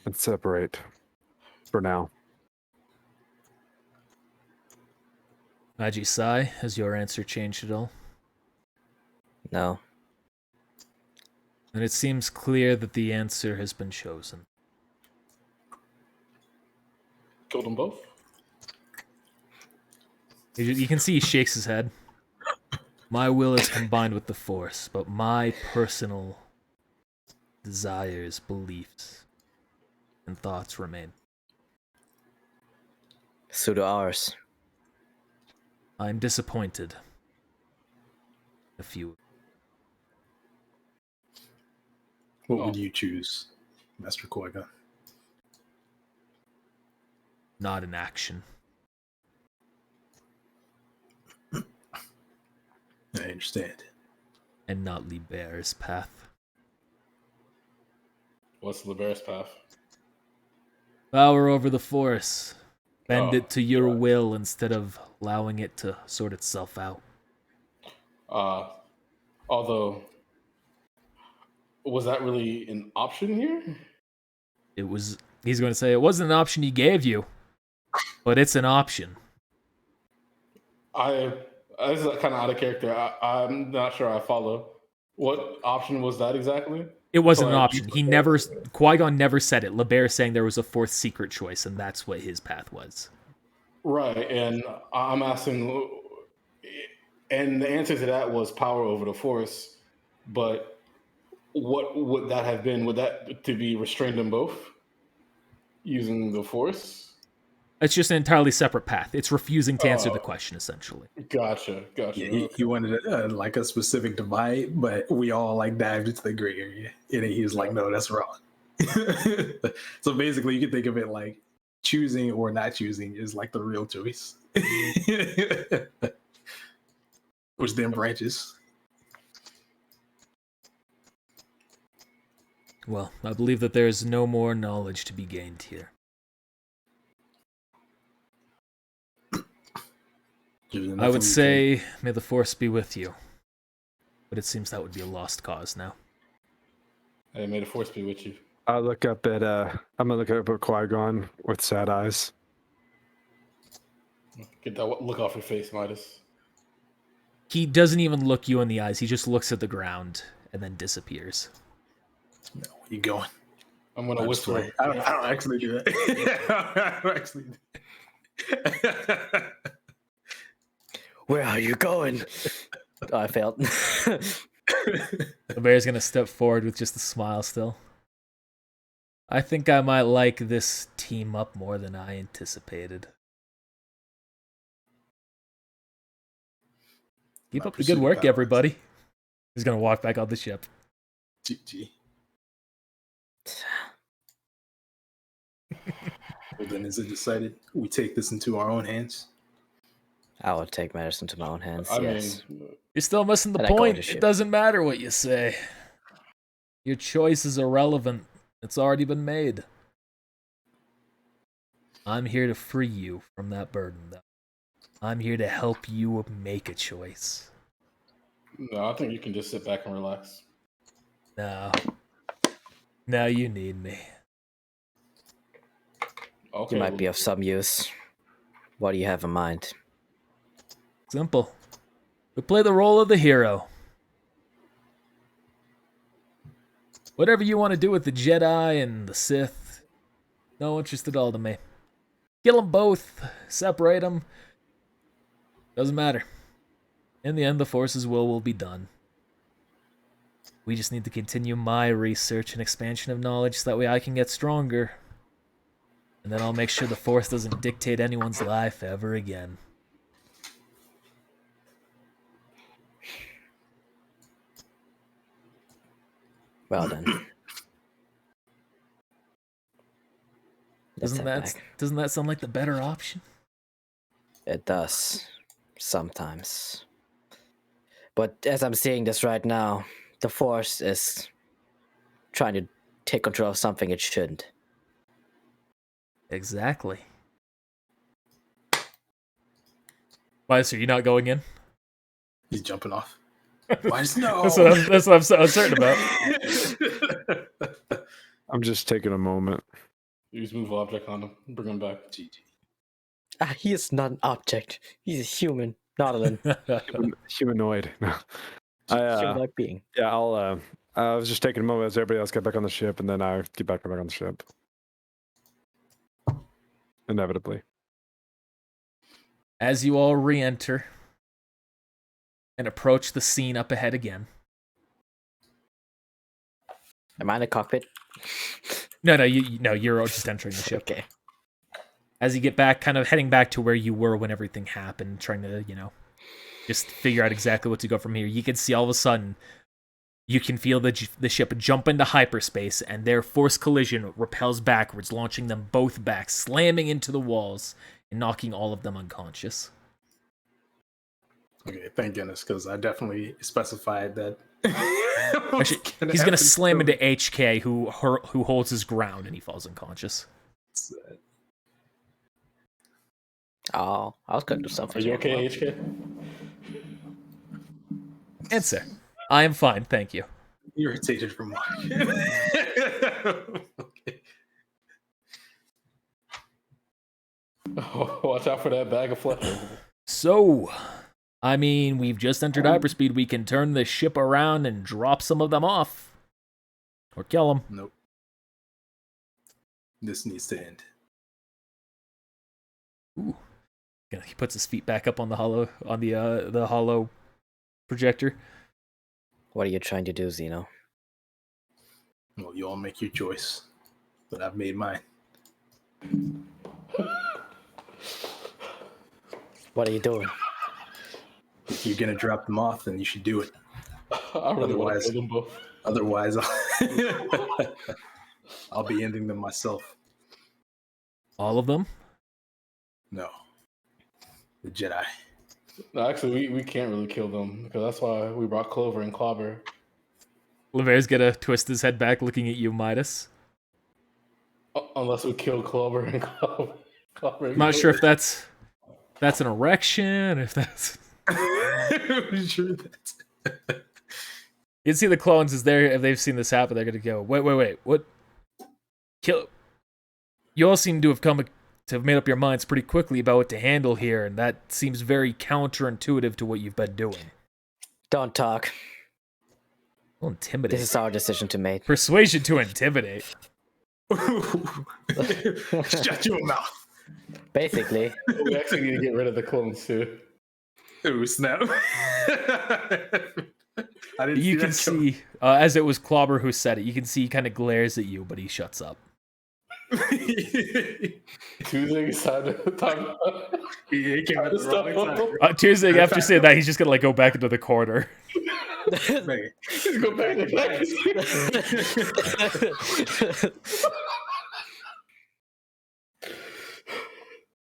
and separate for now. Magi Sai, has your answer changed at all? No. And it seems clear that the answer has been chosen. Killed them both? You can see he shakes his head. My will is combined with the Force, but my personal desires, beliefs, and thoughts remain. So do ours. I'm disappointed. A few. What would you choose, Master Qui-Gon? Not in action. I understand. And not Liber's path. What's Liber's path? Power over the Force. Bend Oh, it to your yeah. will instead of allowing it to sort itself out. Although, was that really an option here? He's going to say, it wasn't an option he gave you, but it's an option. This is kind of out of character. I'm not sure I follow. What option was that exactly? It wasn't So, an like, option. Qui-Gon never said it. LeBear saying there was a fourth secret choice, and that's what his path was. Right, and I'm asking, and the answer to that was power over the Force, but what would that have been? Would that to be restrained them both using the Force? It's just an entirely separate path. It's refusing to answer the question, essentially. Gotcha. Yeah, he wanted like a specific divide, but we all like dived into the gray area, and he was like, "No, that's wrong." So basically, you can think of it like choosing or not choosing is like the real choice, which then branches. Well, I believe that there is no more knowledge to be gained here. I would say, may the Force be with you. But it seems that would be a lost cause now. Hey, may the Force be with you. I look up at I'm gonna look up at Qui-Gon with sad eyes. Get that look off your face, Midas. He doesn't even look you in the eyes. He just looks at the ground and then disappears. No, where you going? I'm gonna whisper. I don't actually do that. I don't actually do that. Where are you going? Oh, I failed. The bear's gonna step forward with just a smile still. I think I might like this team up more than I anticipated. Keep up the good work, everybody. He's gonna walk back on the ship. GG. Well, then is it decided we take this into our own hands? I will take matters into my own hands. Yes. You're still missing the And I go point. into It ship. doesn't matter what you say. Your choice is irrelevant. It's already been made. I'm here to free you from that burden, though. I'm here to help you make a choice. No, I think you can just sit back and relax. No. Now you need me. Okay. You might be of some use. What do you have in mind? Simple. We play the role of the hero. Whatever you want to do with the Jedi and the Sith, no interest at all to me. Kill them both, separate them, doesn't matter. In the end, the Force's will be done. We just need to continue my research and expansion of knowledge so that way I can get stronger. And then I'll make sure the Force doesn't dictate anyone's life ever again. Well then. Let's head back. Doesn't that sound like the better option? It does. Sometimes. But as I'm seeing this right now, the Force is trying to take control of something it shouldn't. Exactly. Why, so you're not going in? He's jumping off. Why is no? That's what I'm certain about. I'm just taking a moment. Use move object on him. Bring him back. GG. He is not an object. He's a human, not an Humanoid. No. human-like being. Yeah, I was just taking a moment as everybody else got back on the ship, and then I get back on the ship. Inevitably. As you all re-enter and approach the scene up ahead again. Am I in the cockpit? No, you're just entering the ship. Okay. As you get back, kind of heading back to where you were when everything happened, trying to, just figure out exactly what to go from here. You can see all of a sudden, you can feel the ship jump into hyperspace, and their force collision repels backwards, launching them both back, slamming into the walls, and knocking all of them unconscious. Okay, thank goodness, because I definitely specified that. Actually, he's going to slam into HK, who holds his ground, and he falls unconscious. Oh, I was going to do something. Are you okay, HK? Answer. I am fine, thank you. Irritated from what? Okay. Oh, watch out for that bag of flesh. So, I mean, we've just entered hyperspeed. We can turn the ship around and drop some of them off. Or kill them. Nope. This needs to end. Ooh. He puts his feet back up on the hollow projector. What are you trying to do, Zeno? Well, you all make your choice, but I've made mine. What are you doing? If you're gonna drop them off, then you should do it. I really want to kill them both. Otherwise, I'll be ending them myself. All of them? No, the Jedi. No, actually, we can't really kill them because that's why we brought Clover and Clobber. Lever's gonna twist his head back, looking at you, Midas. Unless we kill Clover and Clobber. I'm not sure if that's an erection, if that's... I'm sure that's... You can see the clones is there. If they've seen this happen, they're gonna go, wait, what? Kill... You all seem to have made up your minds pretty quickly about what to handle here, and that seems very counterintuitive to what you've been doing. Don't talk. Well, intimidate. This is our decision to make. Persuasion to intimidate. Shut your mouth. Basically. We actually need to get rid of the clones too. Ooh, snap. I didn't You see can that coming. see, as it was Clobber who said it, you can see he kind of glares at you, but he shuts up. Tuesday decided to talk about He came at the wrong time. Tuesday, after saying that, he's just gonna like go back into the corner. Man. Just go back to back.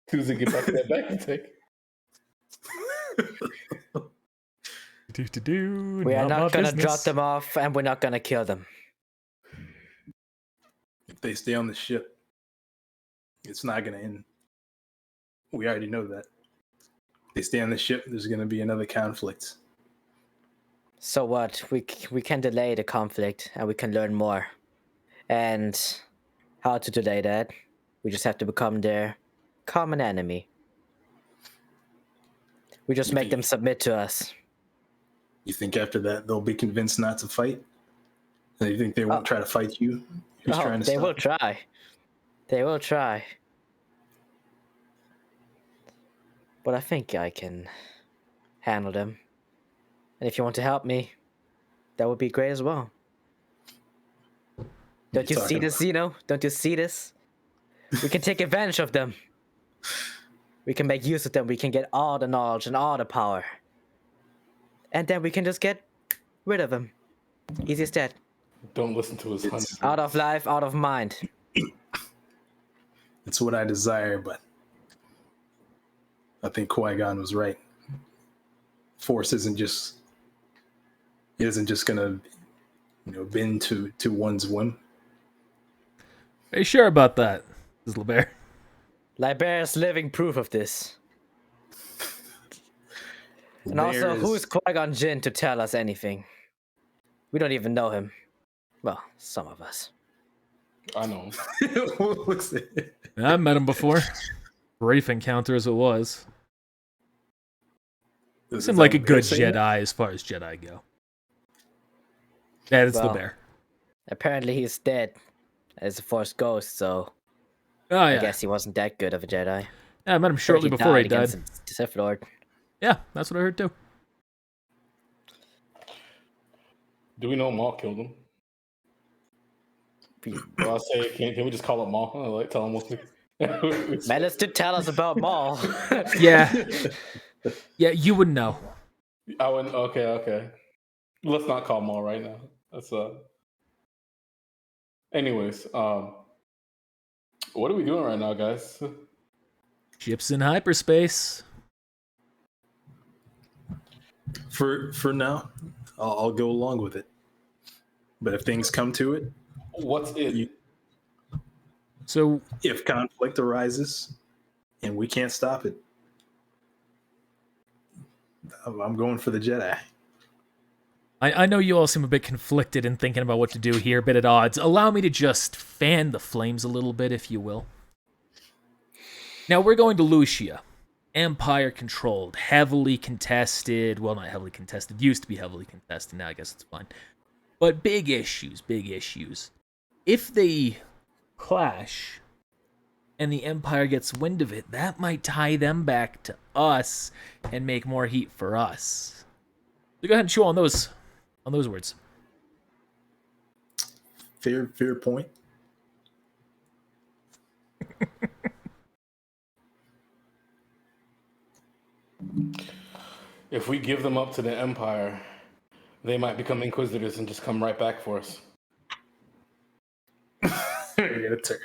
Tuesday, get back to that back take. We are not gonna drop them off, and we're not gonna kill them. If they stay on the ship, it's not gonna end. We already know that. If they stay on the ship, there's gonna be another conflict. So what? We can delay the conflict, and we can learn more. And how to delay that? We just have to become their common enemy. We just make them submit to us. You think after that they'll be convinced not to fight? And you think they won't try to fight you? Who's trying to They stop will you? try. They will try. But I think I can handle them. And if you want to help me, that would be great as well. Don't you see this, Zeno? Don't you see this? We can take advantage of them. We can make use of them. We can get all the knowledge and all the power. And then we can just get rid of them. Easy as that. Don't listen to his hunch. Out of life, out of mind. It's what I desire, but I think Qui-Gon was right. Force isn't just gonna, bend to one's whim. Are you sure about that, Liber? Liber's living proof of this. And also, who's Qui-Gon Jinn to tell us anything? We don't even know him. Well, some of us. I know. I met him before. Brief encounter as it was. Seemed like a good Jedi as far as Jedi go. Yeah, it's Liber. Apparently he's dead as a Force ghost, so Oh, I yeah. guess he wasn't that good of a Jedi. Yeah, I met him shortly before he died. Against the Sith Lord. Yeah, that's what I heard too. Do we know Maul killed him? Well, I say, can we just call it Maul? Like, tell him what we... Menace did tell us about Maul. Yeah. Yeah, you would know. I wouldn't. Okay. Let's not call Maul right now. That's Anyways, what are we doing right now, guys? Ships in hyperspace. For now, I'll go along with it. But if things come to it, What's it? So if conflict arises and we can't stop it, I'm going for the Jedi. I know you all seem a bit conflicted in thinking about what to do here, a bit at odds. Allow me to just fan the flames a little bit, if you will. Now, we're going to Lucia. Empire controlled, heavily contested. Well, not heavily contested. Used to be heavily contested. Now I guess it's fine. But big issues, big issues. If they clash and the Empire gets wind of it, that might tie them back to us and make more heat for us. So go ahead and chew on those words. Fair point. If we give them up to the Empire, they might become Inquisitors and just come right back for us. Get a turn.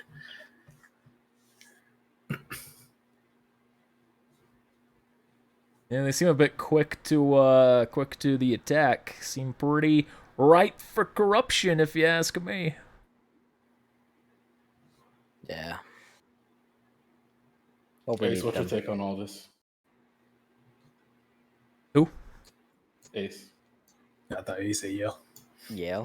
Yeah, they seem a bit quick to the attack. Seem pretty ripe for corruption, if you ask me. Yeah. Ace, what's your take on all this? Who? Ace. I thought you said yell. Yeah.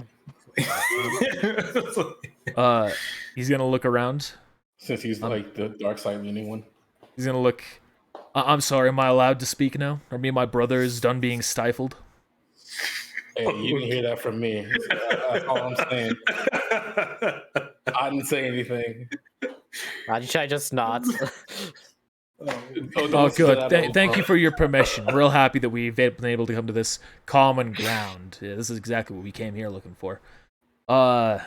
He's gonna look around. Since he's like the dark side leaning one. He's gonna look. I'm sorry, am I allowed to speak now? Are me and my brothers done being stifled? Hey, you didn't hear that from me. That's all I'm saying. I didn't say anything. I just nods. Oh, Oh, good. Thank you for your permission. Real happy that we've been able to come to this common ground. Yeah, this is exactly what we came here looking for. I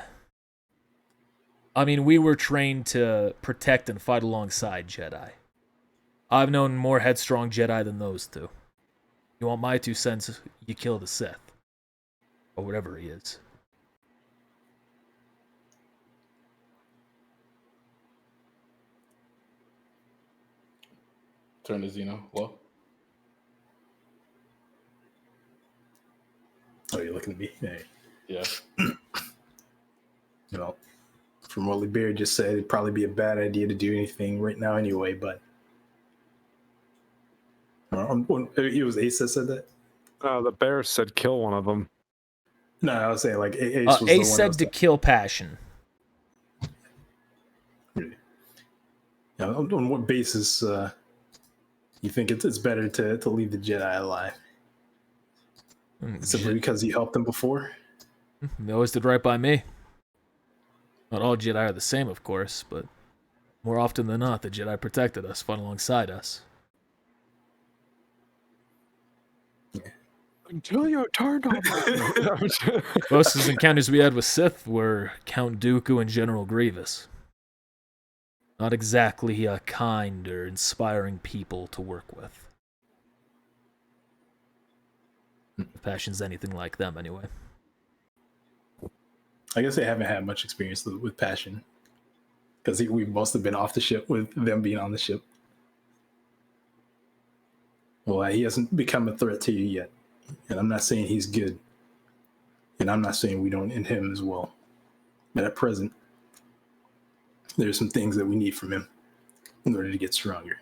mean, we were trained to protect and fight alongside Jedi. I've known more headstrong Jedi than those two. You want my 2 cents, you kill the Sith. Or whatever he is. Turn to Zeno. Well, Oh, you're looking at me? Hey. yeah. You know, from what Bear just said, it'd probably be a bad idea to do anything right now anyway, but it was Ace that said that? The bear said kill one of them. No, I was saying like Ace was the one Ace that said was to kill Passion. Yeah, on what basis you think it's better to leave the Jedi alive? Simply because you helped them before? They always did right by me. Not all Jedi are the same, of course, but more often than not, the Jedi protected us, fought alongside us. Until you turned on me. Closest encounters we had with Sith were Count Dooku and General Grievous. Not exactly kind or inspiring people to work with. If Passion's anything like them, anyway. I guess they haven't had much experience with Passion. Because we've mostly been off the ship with them being on the ship. Well, he hasn't become a threat to you yet. And I'm not saying he's good. And I'm not saying we don't in him as well. But at present, there's some things that we need from him in order to get stronger.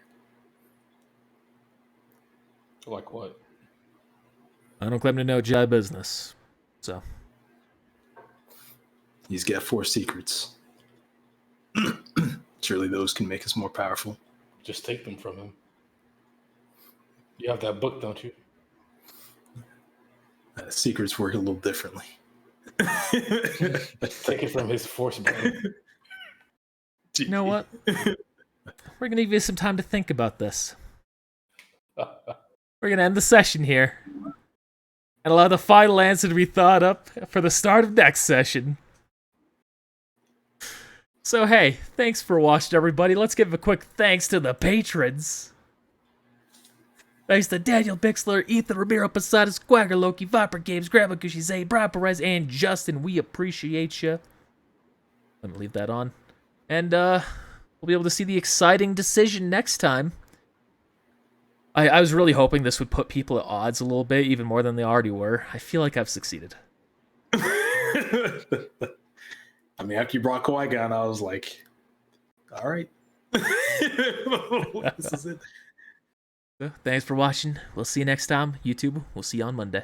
Like what? I don't claim to know Jedi business, so. He's got 4 secrets. Surely those can make us more powerful. Just take them from him. You have that book, don't you? Secrets work a little differently. Take it from his force brain. You know what? We're going to give you some time to think about this. We're going to end the session here. And allow the final answer to be thought up for the start of next session. So hey, thanks for watching, everybody. Let's give a quick thanks to the patrons. Thanks to Daniel Bixler, Ethan Ramiro, Posada, Squagger, Loki, Viper Games, Grandma Gucci, Zay, Brian Perez, and Justin. We appreciate you. Let me leave that on. And we'll be able to see the exciting decision next time. I was really hoping this would put people at odds a little bit, even more than they already were. I feel like I've succeeded. I mean, after you brought Qui-Gon, I was like, all right. This is it. So, thanks for watching. We'll see you next time. YouTube, we'll see you on Monday.